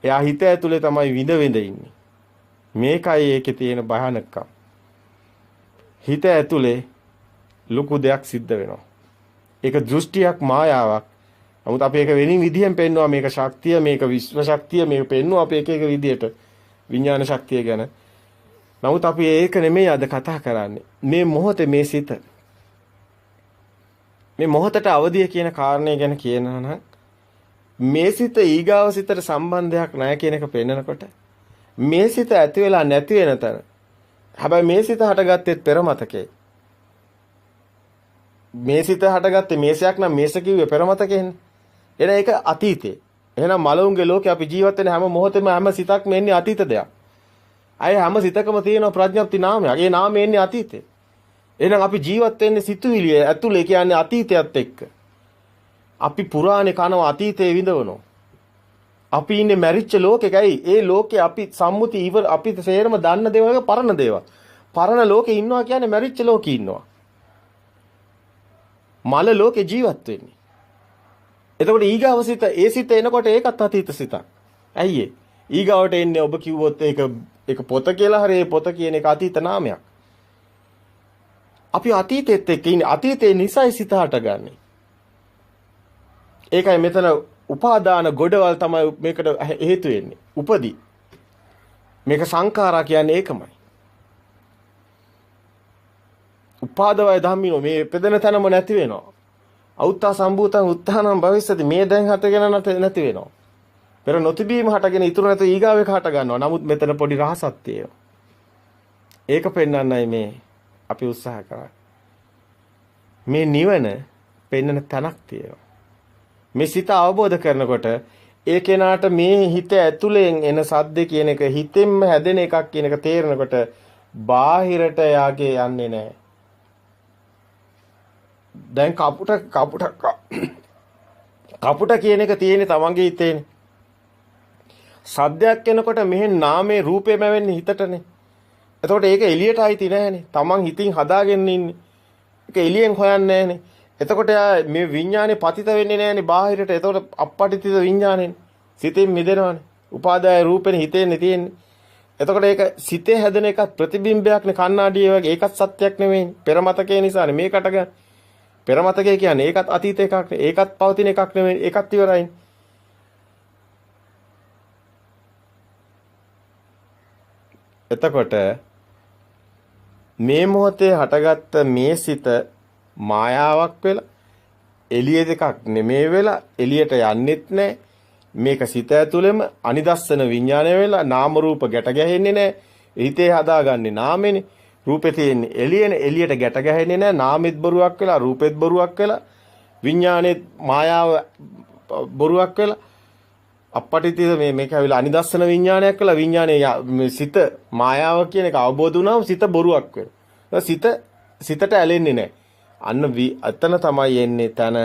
Speaker 1: එයා හිත ඇතුලේ තමයි විඳ ඉන්නේ. මේකයි ඒකේ තියෙන භයානකකම. හිත ඇතුලේ ලොකු දෙයක් සිද්ධ වෙනවා. ඒක දෘෂ්ටියක් මායාවක්. නමුත් අපි ඒක වෙනින් විදිහෙන් පෙන්නවා මේක ශක්තිය මේක විශ්ව ශක්තිය මේක පෙන්නවා අපි එක විදියට විඥාන ශක්තිය ගැන. නමුත් අපි ඒක නෙමෙයි අද කතා කරන්නේ. මේ මොහොතේ මේ සිත මේ මොහොතට අවදිය කියන කාරණේ ගැන කියනවා නම් මේ සිත ඊගාව සිතට සම්බන්ධයක් නැහැ කියන එක පෙන්නකොට මේ සිත ඇති වෙලා නැති වෙන තැන. හැබැයි මේ සිත හටගත්තේ පෙර මතකේ. මේ සිත හටගත්තේ මේසයක් නම් මේස කිව්වේ පෙර මතකේනේ. එන ඒක අතීතේ. එහෙනම් මලවුන්ගේ ලෝකේ අපි ජීවත් වෙන හැම මොහොතෙම හැම සිතක්ම එන්නේ අතීත දෙයක්. අය හැම සිතකම තියෙන ප්‍රඥප්ති නාමයක්. ඒ නාමය එන්නේ අතීතේ. එහෙනම් අපි ජීවත් වෙන්නේ සිතුවිලි ඇතුලේ කියන්නේ අතීතයත් එක්ක. අපි පුරාණේ කනවා අතීතයේ විඳවනවා. අපි ඉන්නේ මැරිච්ච ලෝකෙකයි. ඒ ලෝකේ අපි සම්මුති ඉවර අපි සේරම දන්න දේවල් පරණ දේවල්. පරණ ලෝකේ ඉන්නවා කියන්නේ මැරිච්ච ලෝකේ ඉන්නවා. මල ලෝකේ ජීවත් වෙන්නේ. එතකොට ඊගාව සිත ඒ සිත එනකොට ඒකත් අතීත සිතක්. ඇයි ඒ? ඊගාවට එන්නේ ඔබ කිව්වොත් ඒක පොත කියලා හරි ඒ පොත කියන එක අතීත නාමයක්. අපි අතීතෙත් එක්ක ඉන්නේ. අතීතේ නිසයි සිත හටගන්නේ. ඒකයි මෙතන උපාදාන ගොඩවල් තමයි මේකට හේතු වෙන්නේ. උපදී. මේක සංඛාරා කියන්නේ ඒකමයි. උපාදවය ධම්මිනෝ මේ පෙදෙන තැනම නැති වෙනවා. අවුත්තා සම්භූතං උත්තානම් භවිස්සති මේ දැන් හටගෙන නැති වෙනවා. පෙර නොතිබීම හටගෙන ඉතුරු නැතු ඊගාව එක හට ගන්නවා. නමුත් මෙතන පොඩි රහසක් තියෙනවා. ඒක පෙන්වන්නයි මේ අපි උත්සාහ කරන්නේ. මේ නිවන පෙන්වන තැනක් තියෙනවා. මේ සිත අවබෝධ කරනකොට ඒ කෙනාට මේ හිත ඇතුලෙන් එන සද්ද කියන එක හිතෙන්ම හැදෙන එකක් කියන එක තේරෙනකොට බාහිරට යාගේ යන්නේ නැහැ. දැන් කපුට කියන එක තියෙන්නේ තමන්ගේ හිතේනේ. සද්දයක් එනකොට මෙහෙන් නාමේ රූපේම වෙන්නේ හිතටනේ. එතකොට ඒක එළියට ආйти නැහැනේ. තමන් හිතින් හදාගෙන ඉන්නේ. ඒක එළියෙන් හොයන්නේ නැහැනේ. එතකොට මේ විඥානේ පතිත වෙන්නේ නැහැනේ බාහිරට. එතකොට අපපටිතිත විඥානේ සිතෙන් මිදෙනවානේ. උපාදාය රූපෙනේ හිතේනේ තියෙන්නේ. එතකොට ඒක සිතේ හැදෙන එකත් ප්‍රතිබිම්බයක්නේ කණ්ණාඩියේ වගේ. ඒකත් සත්‍යයක් නෙවෙයි. පෙරමතකේ නිසානේ මේකට ගන්න. පෙරමතකේ කියන්නේ ඒකත් අතීත එකක් නේ. ඒකත් පවතින එකක් නෙවෙයි. ඒකත් ඉවරයි. එතකොට මේ මොහොතේ හටගත්ත මේ සිත මායාවක් වෙලා එළිය දෙකක් නෙමේ වෙලා එළියට යන්නෙත් නැහැ. මේක සිත ඇතුළෙම අනිදස්සන විඥානය වෙලා නාම රූප ගැට ගැහෙන්නේ නැහැ. හිතේ හදාගන්නේ නාමෙනේ. රූපේ තියෙන්නේ එළියනේ. එළියට ගැට ගැහෙන්නේ නැහැ. නාමෙත් බොරුවක් වෙලා රූපෙත් බොරුවක් වෙලා විඥානෙත් මායාව බොරුවක් වෙලා අපපටිතිත මේක ඇවිල්ලා අනිදස්සන විඥානයක් කියලා විඥානයේ සිත මායාව කියන එක අවබෝධ වුණාම සිත බොරුවක් වෙනවා. සිතට ඇලෙන්නේ නැහැ. අන්න අතන තමයි එන්නේ තන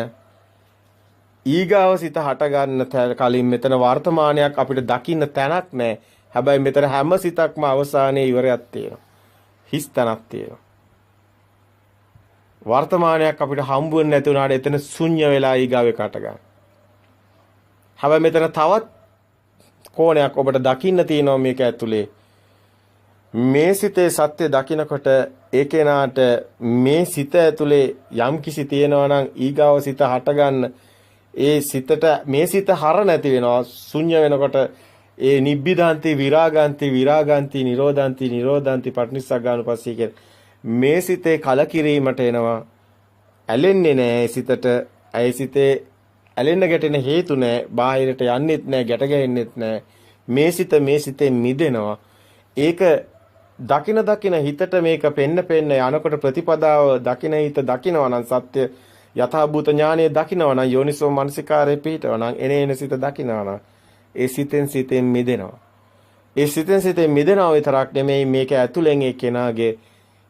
Speaker 1: ඊගාව සිත හට ගන්න කලින් මෙතන වර්තමානයක් අපිට දකින්න තැනක් නැහැ. හැබැයි මෙතන හැම සිතක්ම අවසානයේ ඉවරයක් තියෙනවා. හිස් තැනක් තියෙනවා. වර්තමානයක් අපිට හම්බ වෙන්නේ නැති වුණාට එතන ශුන්‍ය වෙලා ඊගාව එකට ගන්න. හැබැයි මෙතන තවත් කෝණයක් ඔබට දකින්න තියෙනවා මේක ඇතුලේ. මේ සිතේ සත්‍ය දකිනකොට ඒ කෙනාට මේ සිත ඇතුලේ යම් කිසි තියෙනවා නම් ඊගාව සිත හටගන්න ඒ සිතට මේ සිත හර නැති වෙනවා ශුන්‍ය වෙනකොට ඒ නිබ්බිදාන්ති විරාගාන්ති නිරෝධාන්ති පටිනිස්සග්ගානුපස්සී කියන මේ සිතේ කලකිරීමට එනවා ඇලෙන්නේ නැහැ සිතට. ඒ සිතේ ඇලෙන්න ගැටෙන හේතු නැහැ. බාහිරට යන්නෙත් නැහැ, ගැට ගැහෙන්නෙත් නැහැ. මේ සිතෙන් මිදෙනවා. ඒක දකින හිතට මේක පෙන්න යනකොට ප්‍රතිපදාව දකින හිත දකිනවා නම් සත්‍ය යථාභූත ඥානය දකිනවා නම් යෝනිසෝ මනසිකාරේ පිහිටව නම් එන සිත දකිනවා නම් ඒ සිතෙන් මිදෙනවා. ඒ සිතෙන් මිදෙනවා විතරක් නෙමෙයි මේක ඇතුලෙන් ඒ කෙනාගේ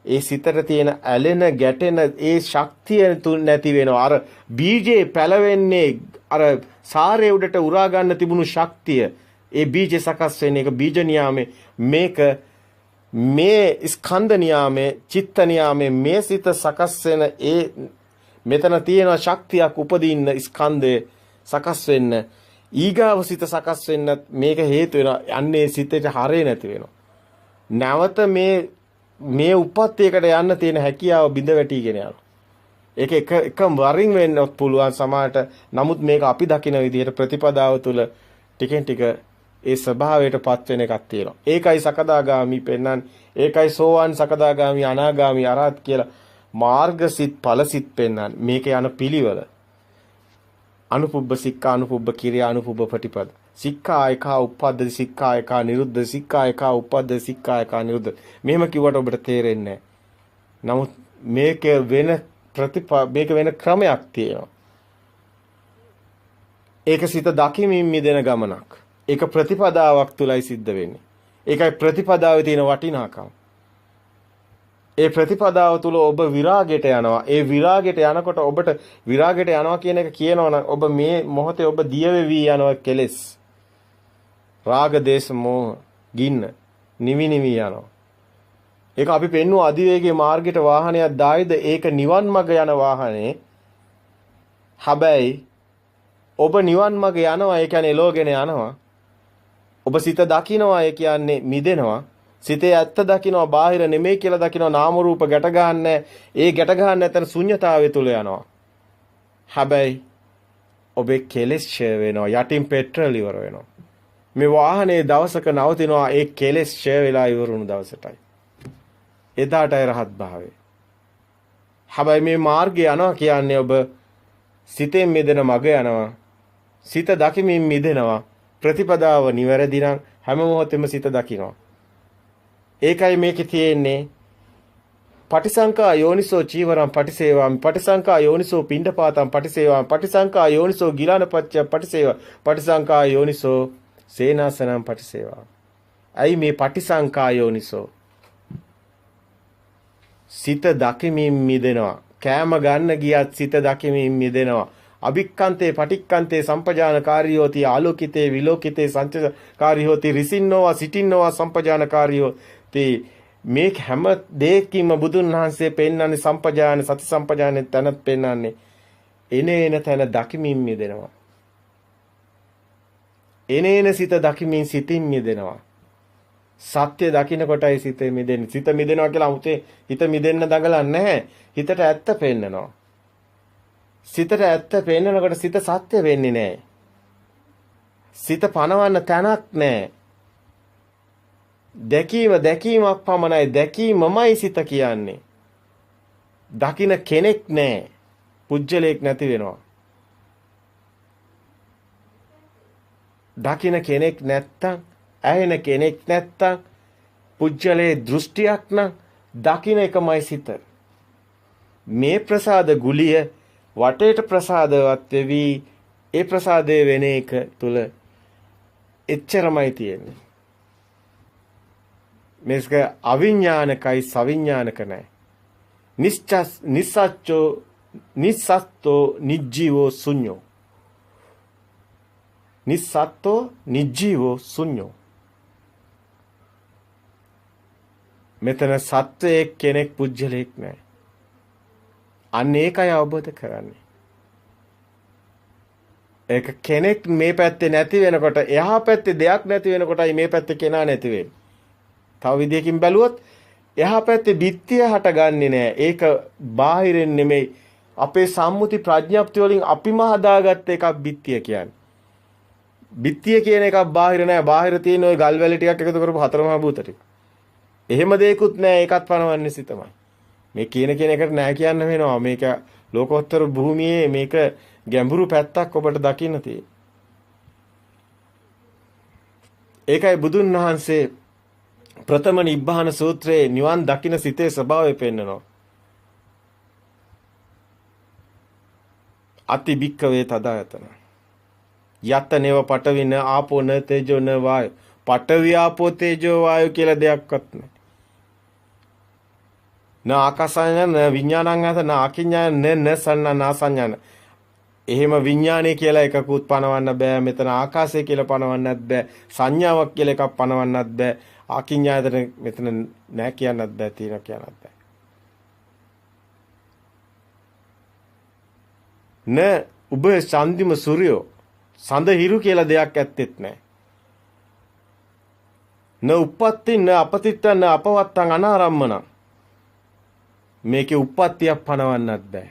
Speaker 1: ඒ සිතට තියෙන ඇලෙන ගැටෙන ඒ ශක්තිය නැති වෙනවා. අර බීජේ පැලවෙන්නේ අර සාරේ උඩට උරා ගන්න තිබුණු ශක්තිය ඒ බීජේ සකස් වෙන එක බීජ නියාමේ මේක මේ ස්කන්ධ නියාමේ චිත්ත නියාමේ මේ සිත සකස් වෙන ඒ මෙතන තියෙන ශක්තියක් උපදින්න ස්කන්ධේ සකස් වෙන්න ඊගාව සිත සකස් වෙන්න මේක හේතු වෙනවා. යන්නේ සිතේට හරේ නැති වෙනවා. නැවත මේ උපත්යකට යන්න තියෙන හැකියාව බිඳ වැටිගෙන යනවා. ඒක එක වරින් වෙන්නත් පුළුවන් සමාහට. නමුත් මේක අපි දකින විදිහට ප්‍රතිපදාව තුළ ටිකෙන් ටික ඒ ස්වභාවයටපත් වෙන එකක් තියෙනවා. ඒකයි සකදාගාමි පෙන්වන්නේ. ඒකයි සෝවාන් සකදාගාමි අනාගාමි අරහත් කියලා මාර්ගසිත ඵලසිත පෙන්වන්නේ. මේක යන පිළිවෙල. අනුපුබ්බ සික්ඛා අනුපුබ්බ කිරියා අනුපුබ්බ ප්‍රතිපද. සික්ඛා එකා උප්පද්ද සික්ඛා එකා නිරුද්ධ සික්ඛා එකා උප්පද්ද සික්ඛා එකා නිරුද්ධ. මෙහෙම කිව්වට ඔබට තේරෙන්නේ නැහැ. නමුත් මේක වෙන ක්‍රමයක් තියෙනවා. ඒක සිත දකිමින් මිදෙන ගමනක්. ඒක ප්‍රතිපදාවක් තුලයි සිද්ධ වෙන්නේ. ඒකයි ප්‍රතිපදාවේ තියෙන වටිනාකම. ඒ ප්‍රතිපදාව තුල ඔබ විරාගයට යනවා. ඒ විරාගයට යනකොට ඔබට විරාගයට යනවා කියන එක කියනවනම් ඔබ මේ මොහොතේ ඔබ දිය වෙවි යනවා කෙලෙස්. රාග දේශ මොහ ගින්න නිවි නිවි යනවා. ඒක අපි පෙන්වුව අධිවේගී මාර්ගයට වාහනයක් දායිද ඒක නිවන් මඟ යන වාහනේ. හැබැයි ඔබ නිවන් මඟ යනවා ඒ කියන්නේ එලෝගෙන යනවා. ඔබ සිත දකින්නවා ඒ කියන්නේ මිදෙනවා. සිතේ ඇත්ත දකින්නවා බාහිර නෙමෙයි කියලා දකින්නවා නාම රූප ගැට ගන්නෑ. ඒ ගැට ගන්න නැතන ශුන්්‍යතාවය තුල යනවා. හැබැයි ඔබේ කෙලෙස් ඡය වෙනවා. යටින් පෙට්‍රල් ඉවර වෙනවා. මේ වාහනේ දවසක නවතිනවා ඒ කෙලෙස් ඡය වෙලා ඉවරුණු දවසටයි. එදාටයි රහත් භාවය. හැබැයි මේ මාර්ගය යනවා කියන්නේ ඔබ සිතෙන් මිදෙන මග යනවා. සිත දකිමින් මිදෙනවා. ප්‍රතිපදාව නිවැරදි නම් හැම මොහොතෙම සිත දකිනවා. ඒකයි මේකේ තියෙන්නේ පටිසංකා යෝනිසෝ චීවරම් පටිසේවාමි පටිසංකා යෝනිසෝ පිණ්ඩපාතම් පටිසේවාමි පටිසංකා යෝනිසෝ ගිලානපච්ච පටිසේවා පටිසංකා යෝනිසෝ සේනාසනම් පටිසේවා. අයි මේ පටිසංකා යෝනිසෝ සිත දකිමින් මිදෙනවා. කෑම ගන්න ගියත් සිත දකිමින් මිදෙනවා. අභික්කන්තේ පටික්කන්තේ සම්පජානකාරීයෝති ආලෝකිතේ විලෝකිතේ සංචකාරීයෝති රිසින්නෝවා සිටින්නෝවා සම්පජානකාරීයෝති. මේ හැම දෙයකින්ම බුදුන් වහන්සේ පෙන්වන්නේ සම්පජාන සති සම්පජානේ තැනත් පෙන්වන්නේ එනේන තැන දකිමින් මිදෙනවා. එනේන සිත දකිමින් සිතින් මිදෙනවා. සත්‍ය දකින්න කොටයි සිත මිදෙන්නේ. සිත මිදෙනවා කියලා 아무තේ හිත මිදෙන්න දඟලන්නේ නැහැ. හිතට ඇත්ත පෙන්නනවා. සිතට ඇත්ත පෙන්නනකොට සිත සත්‍ය වෙන්නේ නැහැ. සිත පනවන්න තැනක් නැහැ. දැකීමක් පමණයි. දැකීමමයි සිත කියන්නේ. දකින්න කෙනෙක් නැහැ. පුජ්‍යලයක් නැති වෙනවා. දකින්න කෙනෙක් නැත්තම් ඇහෙන කෙනෙක් නැත්තම් පුජ්‍යලේ දෘෂ්ටියක් නම් දකින්න එකමයි සිත. මේ ප්‍රසාද ගුලිය වටේට ප්‍රසාදවත් වෙවි ඒ ප්‍රසාදයේ වෙන එක තුල එච්චරමයි තියෙන්නේ. මේක අවිඥානිකයි සවිඥානික නැහැ. නිස්සච්චෝ නිස්සත්තෝ නිජ්ජීවෝ ශුඤ්ඤෝ. නිස්සත්තෝ නිජ්ජීවෝ ශුඤ්ඤෝ. මෙතන සත්වයේ කෙනෙක් පුජ්‍යලයක් නැහැ. අන්න ඒකයි අවබෝධ කරන්නේ. ඒක කෙනෙක් මේ පැත්තේ නැති වෙනකොට එහා පැත්තේ දෙයක් නැති වෙනකොටයි මේ පැත්තේ කෙනා නැති වෙන්නේ. තව විදියකින් බැලුවොත් එහා පැත්තේ බිත්තිය හටගන්නේ නැහැ. ඒක බාහිරින් නෙමෙයි අපේ සම්මුති ප්‍රඥප්ති වලින් අපිම හදාගත්ත එකක් බිත්තිය කියන්නේ. බිත්තිය කියන එකක් බාහිර නැහැ. බාහිර තියෙන ওই ගල් වැලි ටිකක් එකතු කරපු හතරමහා භූත ටික. එහෙම දෙයක්වත් නැහැ. ඒකත් පනවන්නේ සිතමයි. මේ කියන එකට නෑ කියන්න වෙනවා. මේක ලෝකෝත්තර භූමියේ මේක ගැඹුරු පැත්තක් ඔබට දකින්න තියෙන්නේ. ඒකයි බුදුන් වහන්සේ ප්‍රථම නිබ්බාන සූත්‍රයේ නිවන් දකින්න සිතේ ස්වභාවය පෙන්නනවා. අති භික්කවේ තදායතන. යත නේව පඨවින ආපෝ න තේජෝ න වායු. පඨවි ආපෝ තේජෝ වායු කියලා දෙයක්වත් නැහැ. න ආකාසඤ්ඤ න විඥානං අත න අකිඤ්ඤාන න සන්න නාසඤ්ඤන. එහෙම විඥානය කියලා එකකුත් පනවන්න බෑ. මෙතන ආකාශය කියලා පනවන්නත් බෑ. සංඥාවක් කියලා එකක් පනවන්නත් බෑ. අකිඤ්ඤායතන මෙතන නෑ කියන්නත් බෑ. තියෙනවා කියන්නත් බෑ. න උබ සම්දිම සූර්යෝ සඳ හිරු කියලා දෙයක් ඇත්තෙත් නෑ. න උප්පත්ති න අපතිත්ත න අපවත්තං අනාරම්මන. මේකේ උප්පත්තියක් පනවන්නත් බෑ.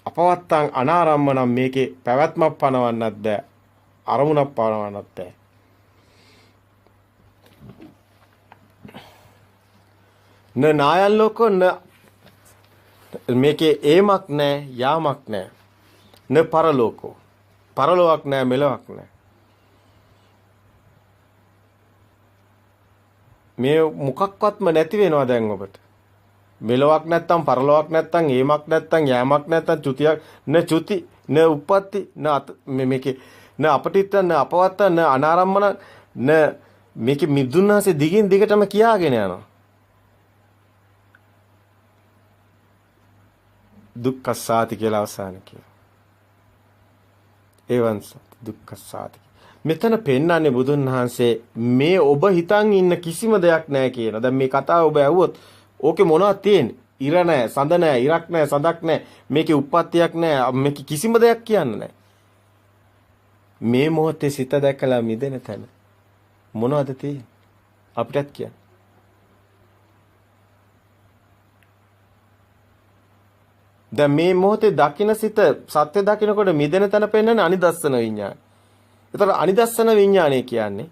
Speaker 1: අපවත්තං අනාරම්මනම් මේකේ පැවැත්මක් පනවන්නත් බෑ. අරමුණක් පනවන්නත් බෑ. න නායන් ලෝකෝ න මේකේ ඒමක් නෑ යාමක් නෑ. න පරලෝකෝ පරලෝකක් නෑ මෙලොවක් නෑ. මේ මොකක්වත්ම නැති වෙනවා දැන් ඔබට. මෙලොවක් නැත්තම් පරලොවක් නැත්තම් ඒමක් නැත්තම් යෑමක් නැත්තම් චුතියක් න චුති න උප්පත්ති න මේකේ න අපටිත්ත න අපවත්ත න අනාරම්මන න මේකේ මිදුන්නාසේ දිගින් දිගටම කියාගෙන යනවා. දුක්ඛසාති කියලා අවසාන කියනවා. එවන් සත් දුක්ඛසාති. මෙතන පෙන්නන්නේ බුදුන් වහන්සේ මේ ඔබ හිතන් ඉන්න කිසිම දෙයක් නැහැ කියන. දැන් මේ කතාව ඔබ ඇහුවොත් ඕකේ මොනවද තියෙන්නේ? ඉර නැහැ, සඳ නැහැ, ඉරක් නැහැ, සඳක් නැහැ. මේකේ උප්පත්තියක් නැහැ. මේකේ කිසිම දෙයක් කියන්න නැහැ. මේ මොහොතේ සිත දැකලා මිදෙන තැන මොනවද තියෙන්නේ? අපිටත් කියන්න. දැන් මේ මොහොතේ දකින්න සිත සත්‍ය දකින්නකොට මිදෙන තැන පෙන්වන්නේ අනිදස්සන විඥානය. ඒතර අනිදස්සන විඥානය කියන්නේ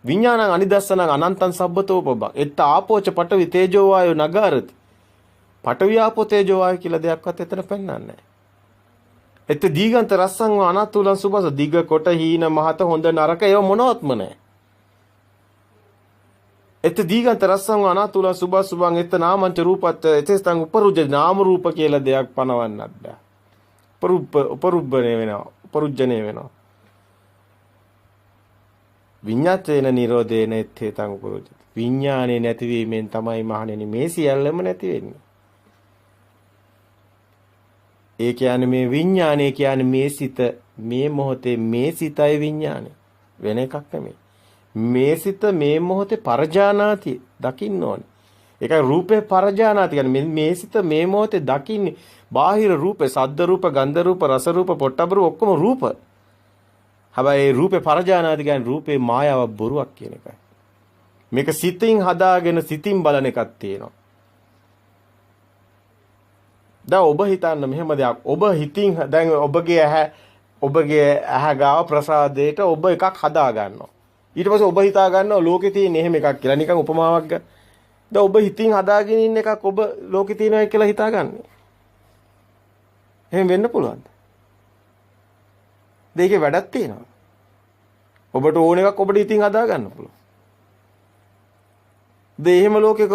Speaker 1: විඥානං අනිදස්සනං අනන්තං සබ්බතෝපබං. එත් ආපෝච පඨවි තේජෝ වායෝ නගාරති. පඨවි ආපෝ තේජෝ වායෝ කියලා දෙයක්වත් එතන පෙන්වන්නේ නැහැ. එත් දීගන්ත රස්සං අනතුලං සුබස දිග කොට හීන මහත හොඳ නරක ඒව මොනවත්ම නැහැ. එත් දීගන්ත රස්සං අනතුලං සුබසුබං එත් නාමංච රූපත් එතෙස්තං උපරුජ්ජ නාම රූප කියලා දෙයක් පනවන්නත් බෑ. උපරුබ්බනේ වෙනවා. උපරුජ්ජනේ වෙනවා. විඤ්ඤාතේන නිරෝධේන එත්තේතං උපරුජ්ජති. විඥානේ නැතිවීමෙන් තමයි මහණෙනි මේ සියල්ලම නැති වෙන්නේ. ඒ කියන්නේ මේ විඥානේ කියන්නේ මේ සිත මේ මොහොතේ මේ සිතයි විඥානේ වෙන එකක් නෙමෙයි. මේ සිත මේ මොහොතේ පරජානාති දකින්න ඕනේ. ඒකයි රූපේ පරජානාති කියන්නේ මේ සිත මේ මොහොතේ දකින්නේ බාහිර රූපේ සද්ද රූප ගන්ධ රූප රස රූප පොට්ටබ රූප ඔක්කොම රූප. හැබැයි රූපේ පරජානාති කියන්නේ රූපේ මායාවක් බොරුවක් කියන එකයි. මේක සිතින් හදාගෙන සිතින් බලන එකක් තියෙනවා. දැන් ඔබ හිතන්න මෙහෙම දෙයක්. ඔබ හිතින් දැන් ඔබගේ ඇහැ ගාව ප්‍රසාදයට ඔබ එකක් හදා ගන්නවා. ඊට පස්සේ ඔබ හිතා ගන්නවා ලෝකේ තියෙන එහෙම එකක් කියලා. නිකන් උපමාවක් ගන්න. දැන් ඔබ හිතින් හදාගෙන ඉන්න එකක් ඔබ ලෝකේ තියෙනවා කියලා හිතාගන්නේ. එහෙම වෙන්න පුළුවන්ද? දෙකේ වැඩක් තියෙනවා. ඔබට ඕන එකක් ඔබට හිතින් හදා ගන්න පුළුවන්. එහෙම ලෝකෙක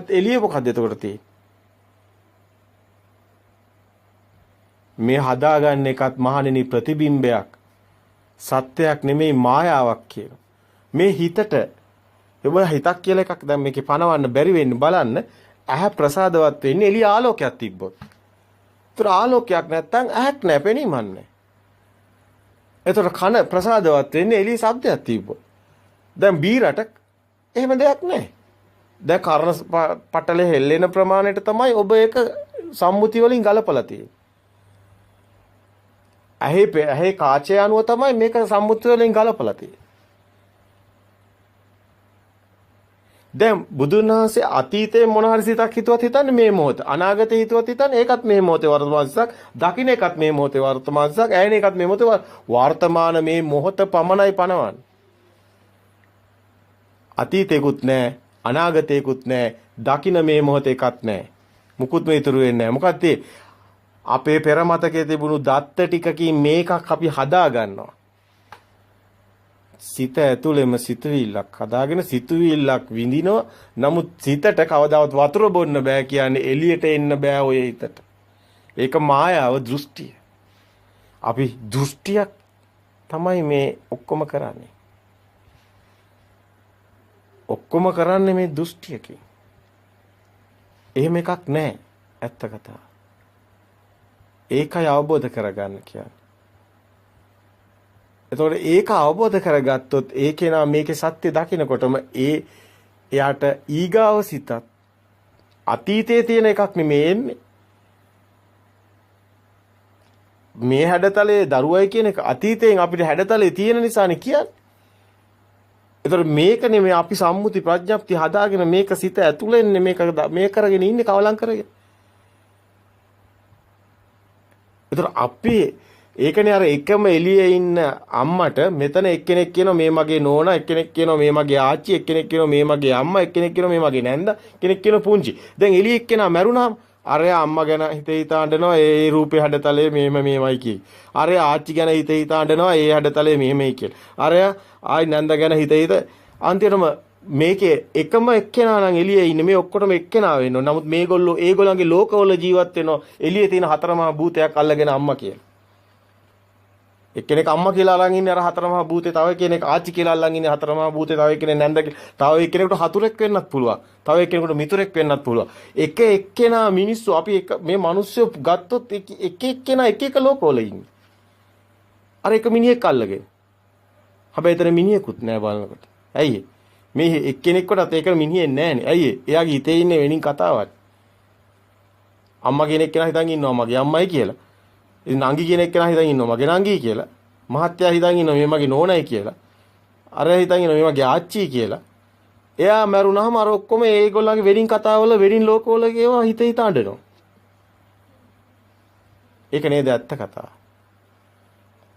Speaker 1: එළිය මොකද්ද එතකොට තියෙන්නේ? මේ හදාගන්න එකත් මහණෙනි ප්‍රතිබිම්බයක්. සත්‍යයක් නෙමෙයි මායාවක් කියනවා. මේ හිතට ඔබ හිතක් කියලා එකක් දැන් මේකේ පනවන්න බැරි වෙන්නේ බලන්න. ඇහැ ප්‍රසාදවත් වෙන්නේ එළිය ආලෝකයක් තිබ්බොත්. ඒතර ආලෝකයක් නැත්තම් ඇහක් නැහැ පෙනීමක් නැහැ. ඒතර කන ප්‍රසාදවත් වෙන්නේ එළිය ශබ්දයක් තිබ්බොත්. දැන් බීරට එහෙම දෙයක් නැහැ. දැන් කර්ණ පටලේ හෙල්ලෙන ප්‍රමාණයට තමයි ඔබ ඒක සම්මුති වලින් ගලපලා තියෙන්නේ. ඇහි කාචය අනුව තමයි මේක සම්මුති වලින් ගලපලා තියෙන්නේ. දැන් බුදුන් වහන්සේ අතීතයේ මොන හරි සිතක් හිතුවත් හිතන්නේ මේ මොහොත. අනාගතේ හිතුවත් හිතන්නේ ඒකත් මේ මොහොතේ වර්තමාන සිතක්. දකින්න එකත් මේ මොහොතේ වර්තමාන සිතක්. ඇයෙන එකත් මේ මොහොතේ වර්තමාන මේ මොහොත පමණයි පනවන්නේ. අතීතේකුත් නැහැ. අනාගතේකුත් නැහැ. දකින්න මේ මොහොතේකත් නැහැ. මුකුත්ම ඉතුරු වෙන්නේ නැහැ. මොකද අපේ පෙර මතකයේ තිබුණු දත්ත ටිකකින් මේකක් අපි හදා ගන්නවා. සිත ඇතුළෙම සිතුවිල්ලක් හදාගෙන සිතුවිල්ලක් විඳිනවා. නමුත් සිතට කවදාවත් වතුර බොන්න බෑ කියන්නේ එළියට එන්න බෑ ඔය හිතට. ඒක මායාව දෘෂ්ටිය. අපි දෘෂ්ටියක් තමයි මේ ඔක්කොම කරන්නේ. ඔක්කොම කරන්නේ මේ දෘෂ්ටියකින්. එහෙම එකක් නැහැ ඇත්ත කතාව. ඒකයි අවබෝධ කරගන්න කියන්නේ. එතකොට ඒක අවබෝධ කරගත්තොත් ඒකේ නා මේකේ සත්‍ය දකිනකොටම එයාට ඊගාව සිතත් අතීතයේ තියෙන එකක් නෙමෙයි එන්නේ. මේ හැඩතලේ දරුවයි කියන එක අතීතයෙන් අපිට හැඩතලේ තියෙන නිසානේ කියන්නේ. එතකොට මේක නෙමෙයි අපි සම්මුති ප්‍රඥප්ති හදාගෙන මේක සිත ඇතුළෙන්නේ මේක කරගෙන ඉන්නේ කවලම් කරගෙන. ඒතර අපි ඒකනේ අර එකම එළියේ ඉන්න අම්මට මෙතන එක්කෙනෙක් කියනවා මේ මගේ නෝනා, එක්කෙනෙක් කියනවා මේ මගේ ආච්චි, එක්කෙනෙක් කියනවා මේ මගේ අම්මා, එක්කෙනෙක් කියනවා මේ මගේ නැන්දා, කෙනෙක් කියනවා පුංචි. දැන් එළියේ එක්කෙනා මැරුණාම අරයා අම්මා ගැන හිතේ හිතා අඬනවා ඒ රූපේ හැඩතලේ මේමයි කියේ. අරයා ආච්චි ගැන හිතේ හිතා අඬනවා ඒ හැඩතලේ මේමයි කියලා. අරයා ආයි නැන්දා ගැන හිතේ හිත අන්තිමටම මේකේ එකම එක්කෙනා නම් එළියේ ඉන්නේ මේ ඔක්කොටම එක්කෙනා වෙන්න ඕන. නමුත් මේගොල්ලෝ ඒගොල්ලන්ගේ ලෝකවල ජීවත් වෙනවා එළියේ තියෙන හතරමහා භූතයක් අල්ලගෙන අම්මා කියලා. එක්කෙනෙක් අම්මා කියලා අරන් ඉන්නේ අර හතර මහා භූතේ, තව කෙනෙක් ආච්චි කියලා අරන් ඉන්නේ හතර මහා භූතේ, තව කෙනෙක් නැන්ද කියලා. තව එක්කෙනෙකුට හතුරෙක් වෙන්නත් පුළුවන්. තව එක්කෙනෙකුට මිතුරෙක් වෙන්නත් පුළුවන්. එක එක්කෙනා මිනිස්සු අපි මේ මිනිස්සු ගත්තොත් එක එක්කෙනා එක එක ලෝකවල ඉන්නේ. අර එක මිනිහෙක් අල්ලගෙන. හැබැයි එතන මිනිහෙකුත් නෑ බලනකොට. ඇයි මේ එක්කෙනෙක්වටත් ඒක මිනිහෙක් නෑනේ. ඇයි එයාගේ හිතේ ඉන්නේ වෙනින් කතාවක්. අම්මා කෙනෙක් කෙනා හිතන් ඉන්නවා මගේ අම්මයි කියලා. ඉතින් නංගි කෙනෙක් කෙනා හිතන් ඉන්නවා මගේ නංගි කියලා. මහත්තයා හිතන් ඉන්නවා මේ මගේ නෝනයි කියලා. අර හිතන් ඉන්නවා මේ මගේ ආච්චි කියලා. එයා මැරුණාම අර ඔක්කොම ඒගොල්ලන්ගේ වෙඩින් කතාවල වෙඩින් ලෝකවල ඒවා හිත හිත අඬනවා. ඒක නේද ඇත්ත කතාව.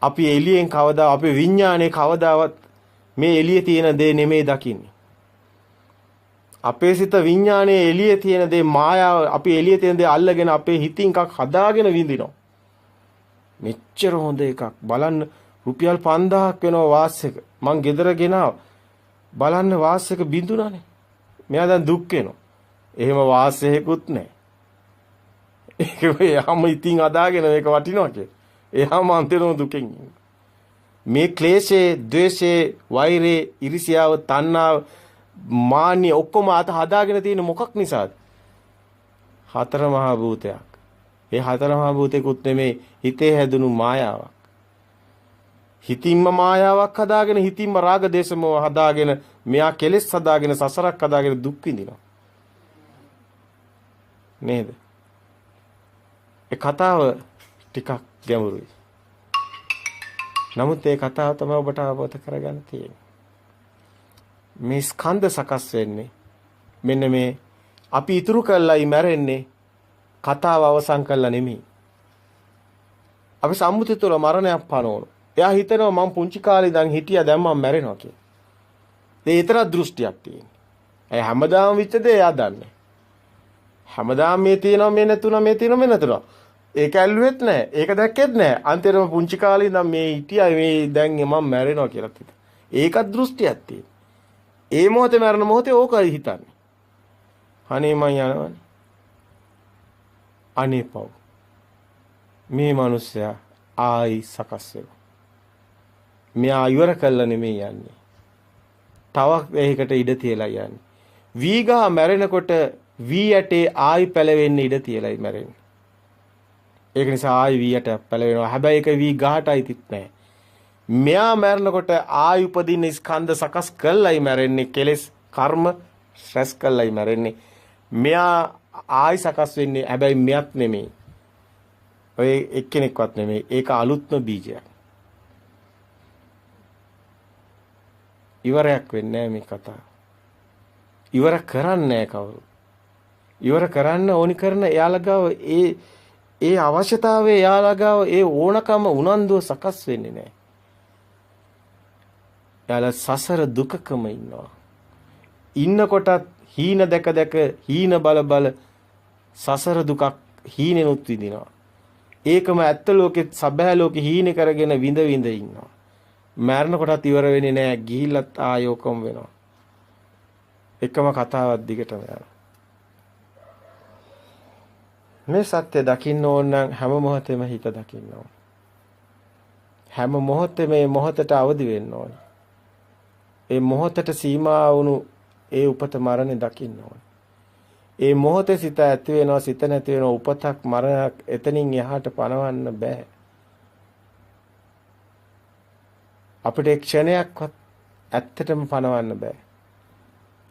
Speaker 1: අපි එළියෙන් කවදා අපේ විඥානේ කවදාවත් මේ එළියේ තියෙන දේ නෙමෙයි දකින්නේ. අපේ සිත විඥානයේ එළියේ තියෙන දේ මායාව අපි එළියේ තියෙන දේ අල්ලගෙන අපේ හිතින් එකක් හදාගෙන විඳිනවා. මෙච්චර හොඳ එකක් බලන්න රුපියල් 5000ක් වෙනවා වාස් එක. මං ගෙදර ගෙනාව. බලන්න වාස් එක බිඳුණානේ. මෙයා දැන් දුක් වෙනවා. එහෙම වාස් එකකුත් නැහැ. ඒක එයාම ඉතින් අදාගෙන මේක වටිනවා කියලා. එයාම අන්තිම දුකෙන් ඉන්නේ. මේ ක්ලේශේ, ද්වේෂේ, වෛරේ, ඉරිසියාව, තණ්හාව, මාන්‍ය ඔක්කොම අත හදාගෙන තියෙන මොකක් නිසාද? හතර මහා භූතයක්. ඒ හතර මහා භූතේකුත් නෙමේ හිතේ හැදුණු මායාවක්. හිතින්ම මායාවක් හදාගෙන හිතින්ම රාග දේශ මොහ හදාගෙන මෙයා කෙලෙස් හදාගෙන සසරක් හදාගෙන දුක් විඳිනවා. නේද? ඒ කතාව ටිකක් ගැඹුරුයි. නමුත් ඒ කතාව තමයි ඔබට අවබෝධ කරගන්න තියෙන්නේ. මේ ස්කන්ධ සකස් වෙන්නේ මෙන්න මේ අපි ඉතුරු කළායි මැරෙන්නේ කතාව අවසන් කළා නෙමෙයි. අපි සම්මුතිය තුළ මරණයක් පනවනවා. එයා හිතනවා මම පුංචි කාලේ ඉඳන් හිටියා දැන් මම මැරෙනවා කියලා. ඒ ඊතර දෘෂ්ටියක් තියෙනවා. ඒ හැමදාම විච්ච දේ එයා දන්නේ. හැමදාම මේ තියෙනවා මේ නැතුණා මේ තියෙනවා මේ නැතුණා. ඒක ඇල්ලුවෙත් නැහැ. ඒක දැක්කෙත් නැහැ. අන්තිමට පුංචි කාලේ ඉඳන් මේ හිටියා මේ දැන් මම මැරෙනවා කියලා හිතේ. ඒකත් දෘෂ්ටියක් තියෙනවා. ඒ මොහොතේ මරණ මොහොතේ ඕකයි හිතන්නේ. අනේ මං යනවනේ. අනේ පව්. මේ මිනිස්සයා ආයි සකස් වෙනවා. මෙයා ඉවර කළා නෙමෙයි යන්නේ. තවක් ඒකට ඉඩ තියලා යන්නේ. වීගා මැරෙනකොට වී යටේ ආයි පැලවෙන්න ඉඩ තියලායි මැරෙන්නේ. ඒක නිසා ආයි වී යට පැලවෙනවා. හැබැයි ඒක වී ගහටයි තිත් නැහැ. මෙයා මැරෙනකොට ආයි උපදින්න ස්කන්ධ සකස් කළායි මැරෙන්නේ. කෙලෙස් කර්ම රැස් කළායි මැරෙන්නේ. මෙයා ආයි සකස් වෙන්නේ හැබැයි මෙයක් නෙමෙයි. ඔය එක්කෙනෙක්වත් නෙමෙයි. ඒක අලුත්ම බීජයක්. ඉවරයක් වෙන්නේ නැහැ මේ කතාව. ඉවර කරන්නේ නැහැ කවුරු. ඉවර කරන්න ඕනි කරන එයාලා ගාව ඒ අවශ්‍යතාවයේ එයාලා ගාව ඒ ඕනකම උනන්දුව සකස් වෙන්නේ නැහැ. එයාලා සසර දුකකම ඉන්නවා. ඉන්නකොටත් හීන දැක දැක හීන බල බල සසර දුකක් හීනෙනුත් විඳිනවා. ඒකම ඇත්ත ලෝකෙත් සබෑ ලෝකෙ හීන කරගෙන විඳ විඳ ඉන්නවා. මරණ කොටත් ඉවර වෙන්නේ නැහැ. ගිහිල්ලත් ආයෝකම් වෙනවා. එකම කතාවක් දිගටම යනවා. මේ සත්‍ය දකින්න ඕන නම් හැම මොහොතෙම හිත දකින්න ඕන. හැම මොහොතෙම මේ මොහොතට අවදි වෙන්න ඕන. ඒ මොහොතට සීමා වුණු ඒ උපත මරණය දකින්න ඕන. ඒ මොහොතේ සිත ඇති වෙනවා සිත නැති වෙනවා උපතක් මරණයක් එතනින් එහාට පණවන්න බෑ. අපිට ක්ෂණයක්වත් ඇත්තටම පණවන්න බෑ.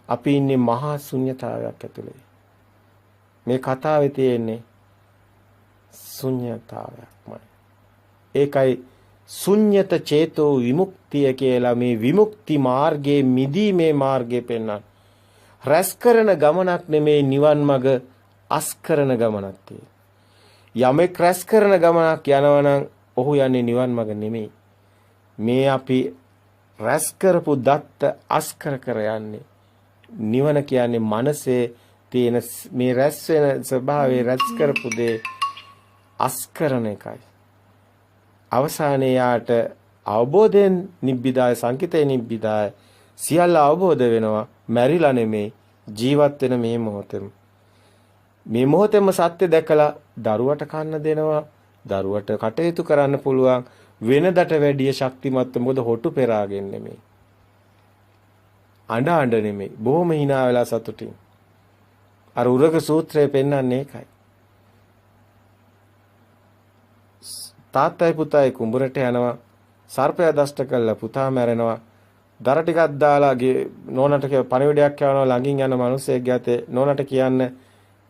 Speaker 1: අපි ඉන්නේ මහා ශුන්‍යතාවයක් ඇතුලේ. මේ කතාවේ තියෙන්නේ ශුන්‍යතාවයක්මයි. ඒකයි ශුන්‍යත චේතෝ විමුක්තිය කියලා මේ විමුක්ති මාර්ගයේ මිදීමේ මාර්ගය පෙන්වන. රැස් කරන ගමනක් නෙමේ නිවන් මඟ අස් කරන ගමනක් තියෙන්නේ. යමෙක් රැස් කරන ගමනක් යනවනම් ඔහු යන්නේ නිවන් මඟ නෙමෙයි. මේ අපි රැස් කරපු දත්ත අස් කර යන්නේ. නිවන කියන්නේ මනසේ තියෙන මේ රැස් වෙන ස්වභාවයේ රැස් කරපු දේ අස් කරන එකයි. අවසානයේ යාට අවබෝධයෙන් නිබ්බිදාය සංකිතේ නිබ්බිදාය සියල්ල අවබෝධ වෙනවා. මැරිලා නෙමේ ජීවත් වෙන මේ මොහොතේම. මේ මොහොතේම සත්‍ය දැකලා දරුවට කන්න දෙනවා. දරුවට කටයුතු කරන්න පුළුවන්. වෙනදට වැඩිය ශක්තිමත් මොකද හොටු පෙරාගෙන නෙමෙයි. අඬ නෙමෙයි. බොහොම hina වෙලා සතුටින්. අර උරග සූත්‍රයේ පෙන්වන්නේ ඒකයි. තාත්තයි පුතායි කුඹරට යනවා. සර්පයා දෂ්ට කළා පුතා මැරෙනවා. දර ටිකක් දාලා නෝනට පණිවිඩයක් යවනවා ළඟින් යන මිනිස්සෙක් ගැතේ නෝනට කියන්න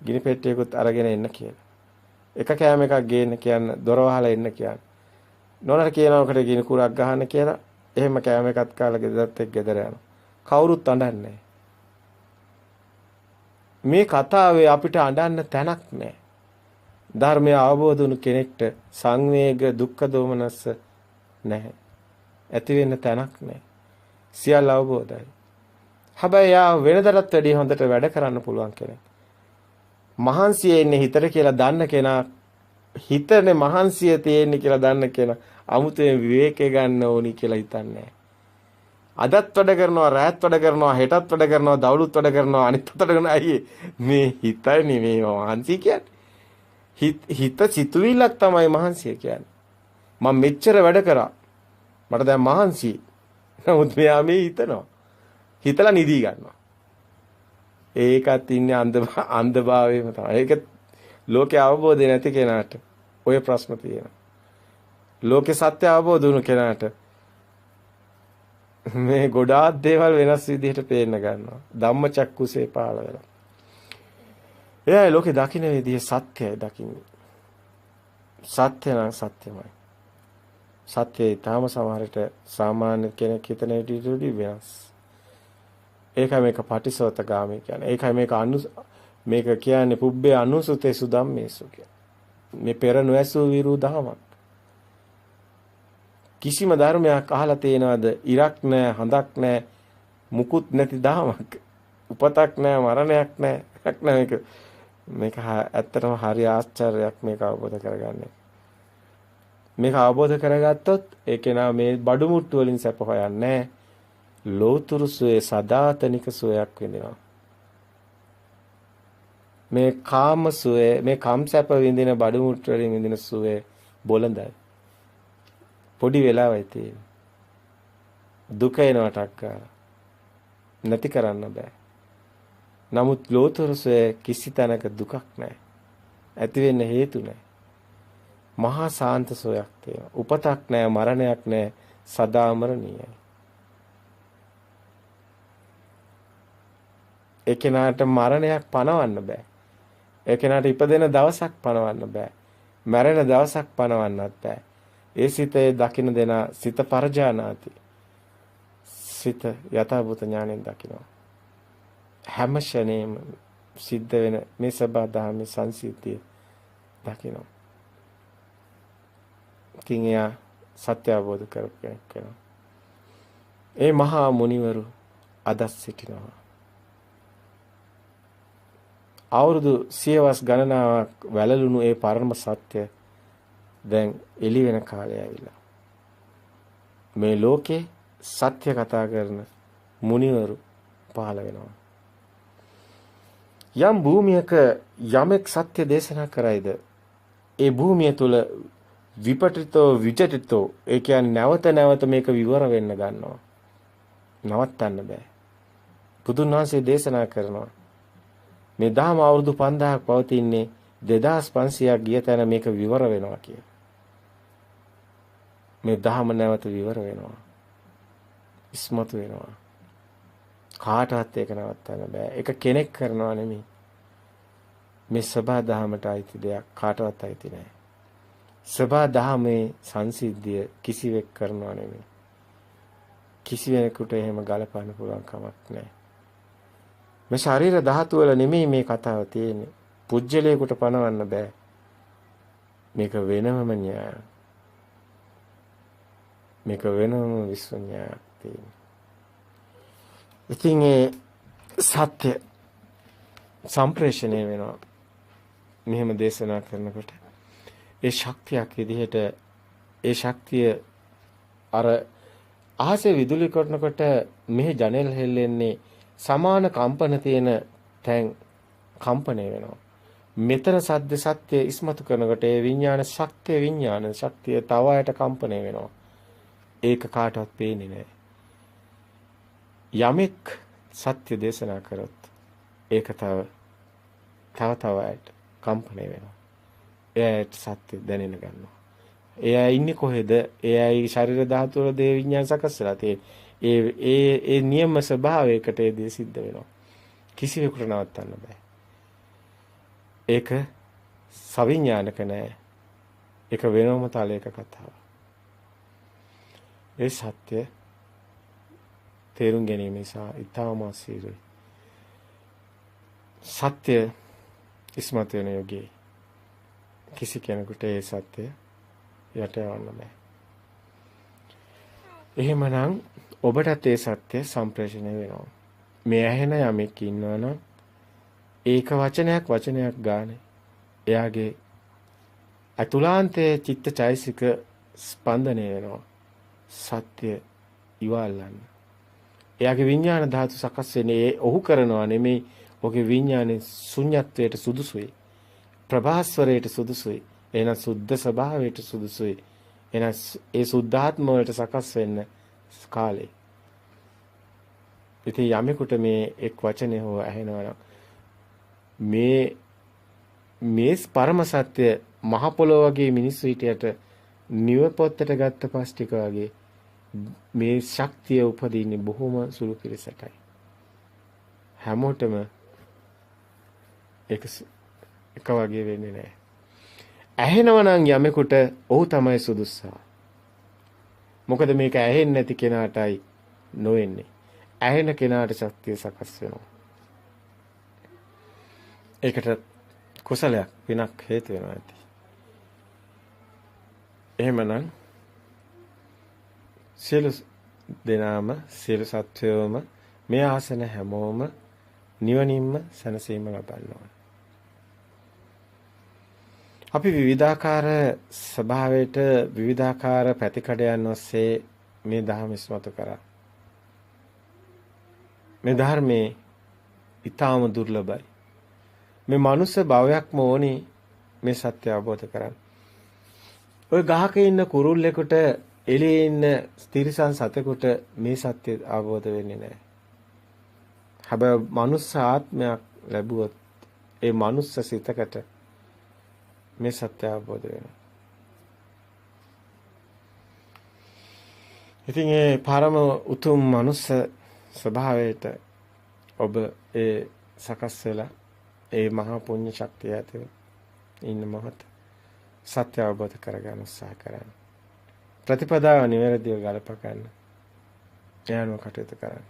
Speaker 1: ගිනි පෙට්ටියකුත් අරගෙන එන්න කියලා. එක කෑම එකක් ගේන්න කියන්න දොර වහලා එන්න කියන්න. නෝනට කියනකොට ගිනි කුරක් ගහන්න කියලා එහෙම කෑම එකක් කාලා ගෙදරත් එක්ක ගෙදර යනවා. කවුරුත් අඬන්නේ මේ කතාවේ අපිට අඬන්න තැනක් නැහැ. ධර්මය අවබෝධ වුණු කෙනෙක්ට සංවේග දුක්ඛ දෝමනස්ස නැහැ. ඇති වෙන්න තැනක් නැහැ. සියල්ල අවබෝධයි. හැබැයි යා වෙනදටත් වැඩිය හොඳට වැඩ කරන්න පුළුවන් කෙනෙක්. මහන්සියේ ඉන්නේ හිතට කියලා දන්න කෙනා හිතනේ මහන්සිය තියෙන්නේ කියලා දන්න කෙනා අමුතුවෙන් විවේකේ ගන්න ඕනි කියලා හිතන්නේ. අදත් වැඩ කරනවා, රාත් වැඩ කරනවා, හෙටත් වැඩ කරනවා, දවල්ුත් වැඩ කරනවා, අනිත් අතට කරන අයියේ මේ හිතයි නෙමෙයි මහන්සිය කියන්නේ. හිත සිතුවිල්ලක් තමයි මහන්සිය කියන්නේ. මම මෙච්චර වැඩ කරා. මට දැන් මහන්සිය. නමුත් මෙයා මේ හිතනවා. හිතලා නිදි ගන්නවා. ඒකත් ඉන්නේ අන්ධභාවයේම තමයි. ඒක ලෝකේ අවබෝධය නැති කෙනාට ඔය ප්‍රශ්න තියෙනවා. ලෝකේ සත්‍ය අවබෝධ වුණු කෙනාට මේ ගොඩාක් දේවල් වෙනස් විදිහට පේන්න ගන්නවා. ධම්මචක්කුසේ පාළ වෙලා. එයා ලෝකේ දකින්න විදිහ සත්‍යයි දකින්නේ. සත්‍ය නම් සත්‍යමයි. සත්‍යය තාම සමහරට සාමාන්‍ය කෙනෙක් හිතන විදිහට වෙනස්. ඒකයි මේක පටිසෝතගාමී කියන්නේ. ඒකයි මේක කියන්නේ පුබ්බේ අනුසුතේසු ධම්මේසු කියන්නේ. මේ පෙර නොඇසූ විරු දහමක්. කිසිම ධර්මයක් අහලා තේනවද? ඉරක් නැහැ, හඳක් නැහැ, මුකුත් නැති දහමක්. උපතක් නැහැ, මරණයක් නැහැ. මේක ඇත්තටම හරි ආශ්චර්යයක් මේක අවබෝධ කරගන්නේ. මේක අවබෝධ කරගත්තොත් ඒ කෙනා මේ බඩු මුට්ටු වලින් සැප හොයන්නේ ලෝතුරු සුවේ සදාතනික සුවයක් විඳිනවා. මේ කාම සුවේ මේ කම් සැප විඳින බඩු මුට්ටු වලින් විඳින සුවේ බොළඳයි. පොඩි වෙලාවයි තියෙන්නේ. දුක එනවටක් නැති කරන්න බෑ. නමුත් ලෝතුරු සුවේ කිසි තැනක දුකක් නැහැ. ඇති වෙන්න හේතු නැහැ. මහා සාන්ත සෝයක් තියෙනවා. උපතක් නැහැ, මරණයක් නැහැ, සදා අමරණීයයි. ඒ කෙනාට මරණයක් පණවන්න බෑ. ඒ කෙනාට ඉපදෙන දවසක් පණවන්න බෑ. මැරෙන දවසක් පණවන්නත් බෑ. ඒ සිතේ දකින්න දෙන සිත පරජානාති. සිත යථාභූත ඥාණයෙන් දකිනවා. හැම ෂණේම සිද්ධ වෙන මේ සබා දහමේ සංසිද්ධිය දකිනවා. කිංයා සත්‍ය අවබෝධ කරගන්න කෙනා. ඒ මහා මුනිවරු අදස් සිටිනවා. අවුරුදු සියවස් ගණනාවක් වැළලුණු ඒ පරම සත්‍ය දැන් එළි වෙන කාලය ඇවිල්ලා. මේ ලෝකේ සත්‍ය කතා කරන මුනිවරු පහළ වෙනවා. යම් භූමියක යමෙක් සත්‍ය දේශනා කරයිද ඒ භූමිය තුල විපටිතෝ විචටිතෝ ඒ කියන්නේ නැවත නැවත මේක විවර වෙන්න ගන්නවා. නවත්තන්න බෑ. බුදුන් වහන්සේ දේශනා කරනවා මේ දහම අවුරුදු 5000ක් පවතින්නේ 2500ක් ගිය තැන මේක විවර වෙනවා කියලා. මේ දහම නැවත විවර වෙනවා. ඉස්මතු වෙනවා. කාටවත් ඒක නවත්තන්න බෑ. ඒක කෙනෙක් කරනවා නෙමෙයි. මේ සබා දහමට අයිති දෙයක් කාටවත් අයිති නෑ. සබා දහමේ සංසිද්ධිය කිසිවෙක් කරනවා නෙමෙයි. කිසිවෙකුට එහෙම ගලපන්න පුළුවන් කමක් නෑ. මේ ශරීර ධාතු වල නෙමෙයි මේ කතාව තියෙන්නේ. පුජ්‍යලයකට පනවන්න බෑ. මේක වෙනම න්‍යායක්. මේක වෙනම විශ්ව න්‍යායක් තියෙන්නේ. ඉතින් ඒ සත්‍ය සම්ප්‍රේෂණය වෙනවා. මෙහෙම දේශනා කරනකොට ඒ ශක්තියක් විදිහට ඒ ශක්තිය අර අහසේ විදුලි කරනකොට මෙහි ජනෙල් හෙල්ලෙන්නේ සමාන කම්පන තියෙන තැන් කම්පණය වෙනවා. මෙතන සද්ද සත්‍ය ඉස්මතු කරනකොට ඒ විඥාන ශක්තිය තව අයට කම්පණය වෙනවා. ඒක කාටවත් පේන්නේ නැහැ. යමෙක් සත්‍ය දේශනා කරොත් ඒක තව අයට කම්පණය වෙනවා. එයාට සත්‍ය දැනෙන්න ගන්නවා. එයා ඉන්නේ කොහෙද? එයායි ශරීර ධාතු වල දේ විඥාන සකස් වෙලා තියෙන්නේ. ඒ නියම ස්වභාවයකට ඒ දේ සිද්ධ වෙනවා. කිසිවෙකුට නවත්තන්න බෑ. ඒක සවිඥානික නෑ. ඒක වෙනම තලයක කතාවක්. ඒ සත්‍ය තේරුම් ගැනීම නිසා ඊටම අසීරුයි. සත්‍ය ඉස්මතු වෙන යෝගී කිසි කෙනෙකුට ඒ සත්‍ය යට යවන්න බෑ. එහෙමනම් ඔබටත් ඒ සත්‍ය සම්ප්‍රේෂණය වෙනවා. මේ ඇහෙන යමෙක් ඉන්නවනම් ඒක වචනයක් ගානේ එයාගේ අතුලාන්තයේ චිත්තචෛසික ස්පන්දනය වෙනවා. සත්‍ය ඉවල්ලන්න. එයාගේ විඥාන ධාතු සකස් වෙන්නේ ඔහු කරනවා නෙමෙයි. ඔහුගේ විඥානේ ශුන්‍යත්වයට සුදුසුයි. ප්‍රභාස්වරයට සුදුසුයි. එහෙනම් සුද්ධ ස්වභාවයට සුදුසුයි. එහෙනම් ඒ සුද්ධාත්ම වලට සකස් වෙන්න කාලේ. ඉතින් යමෙකුට මේ එක් වචනේ හෝ ඇහෙනවා මේ පරම සත්‍ය මහ පොළොව වගේ මිනිස්සු හිටියට නිවපොත්තට ගත්ත පස් ටික වගේ මේ ශක්තිය උපදින්නේ බොහොම සුළු පිරිසටයි. හැමෝටම එක වගේ වෙන්නේ නැහැ. ඇහෙනවා නම් යමෙකුට ඔහු තමයි සුදුස්සා. මොකද මේක ඇහෙන්නේ නැති කෙනාටයි නොවෙන්නේ. ඇහෙන කෙනාට ශක්තිය සකස් වෙනවා. ඒකට කුසලයක් විනක් හේතු වෙනවා ඇති. එහෙමනම් සියලු දෙනාම සියලු සත්වයෝම මේ ආසන හැමෝම නිවනින්ම සැනසීම ලබනවා. අපි විවිධාකාර ස්වභාවයට විවිධාකාර පැතිකඩයන් ඔස්සේ මේ ධර්ම ඉස්මතු කරා. මේ ධර්මයේ ඊටාම දුර්ලභයි. මේ මනුස්ස භවයක්ම ඕනේ මේ සත්‍ය අවබෝධ කරගන්න. ඔය ගහක ඉන්න කුරුල්ලෙකුට එළියේ ඉන්න තිරිසන් සතෙකුට මේ සත්‍ය අවබෝධ වෙන්නේ නැහැ. හැබැයි මනුස්ස ආත්මයක් ලැබුවොත් ඒ මනුස්ස සිතකට මේ සත්‍ය අවබෝධ වෙනවා. ඉතින් ඒ පරම උතුම් මනුස්ස ස්වභාවයට ඔබ ඒ සකස් වෙලා ඒ මහා පුණ්‍ය ශක්තිය ඇතුළේ ඉන්න මොහොත සත්‍ය අවබෝධ කරගන්න උත්සාහ කරන්න. ප්‍රතිපදාව නිවැරදිව ගලප ගන්න. ඥානව කටයුතු කරන්න.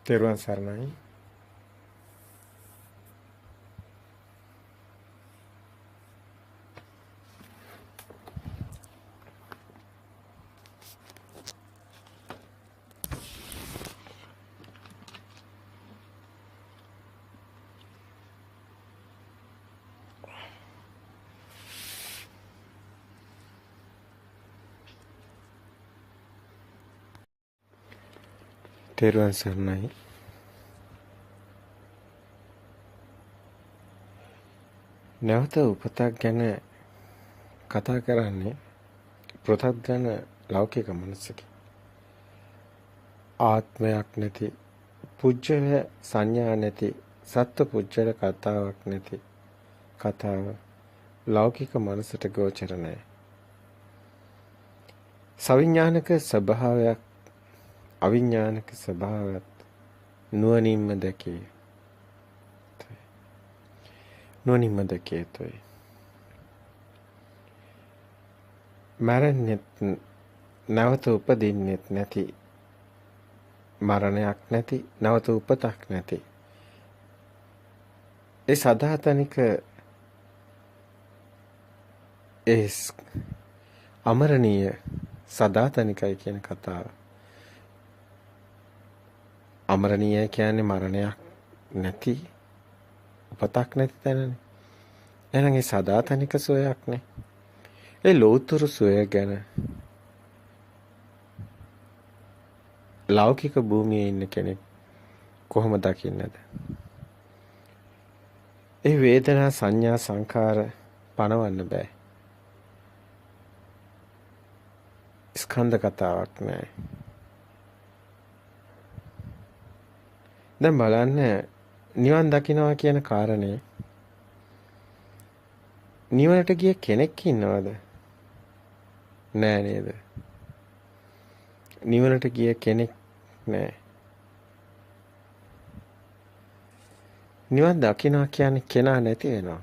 Speaker 1: තෙරුවන් සරණයි. තෙරුවන් සරණයි. නැවත උපතක් ගැන කතා කරන්නේ පෘථග්ජන ලෞකික මනසකි. ආත්මයක් නැති පුජ්‍යල සංඥා නැති සත්ව පුජ්‍යල කතාවක් නැති කතාව ලෞකික මනසට ගෝචර නැහැ. සවිඥානික ස්වභාවයක් අවිඥානික ස්වභාවයත් නුවණින්ම දැකේ. නුවණින්ම දැකේ තොයි. මරණෙත් නැවත උපදින්නෙත් නැති මරණයක් නැති නැවත උපතක් නැති ඒ සදාතනික ඒ අමරණීය සදාතනිකයි කියන කතාව. අමරණීය කියන්නේ මරණයක් නැති උපතක් නැති තැනනේ. එහෙනම් ඒ සදාතනික සෝයක් නේ. ඒ ලෝතුරු සෝය ගැන ලෞකික භූමියේ ඉන්න කෙනෙක් කොහොම දකින්නද? ඒ වේදනා සංඥා සංඛාර පනවන්න බෑ. ස්කන්ධ කතාවක් නෑ. දැන් බලන්න නිවන් දකින්නවා කියන කාරණේ නිවනට ගිය කෙනෙක් ඉන්නවද? නෑ නේද? නිවනට ගිය කෙනෙක් නෑ. නිවන් දකින්නවා කියන්නේ කෙනා නැති වෙනවා.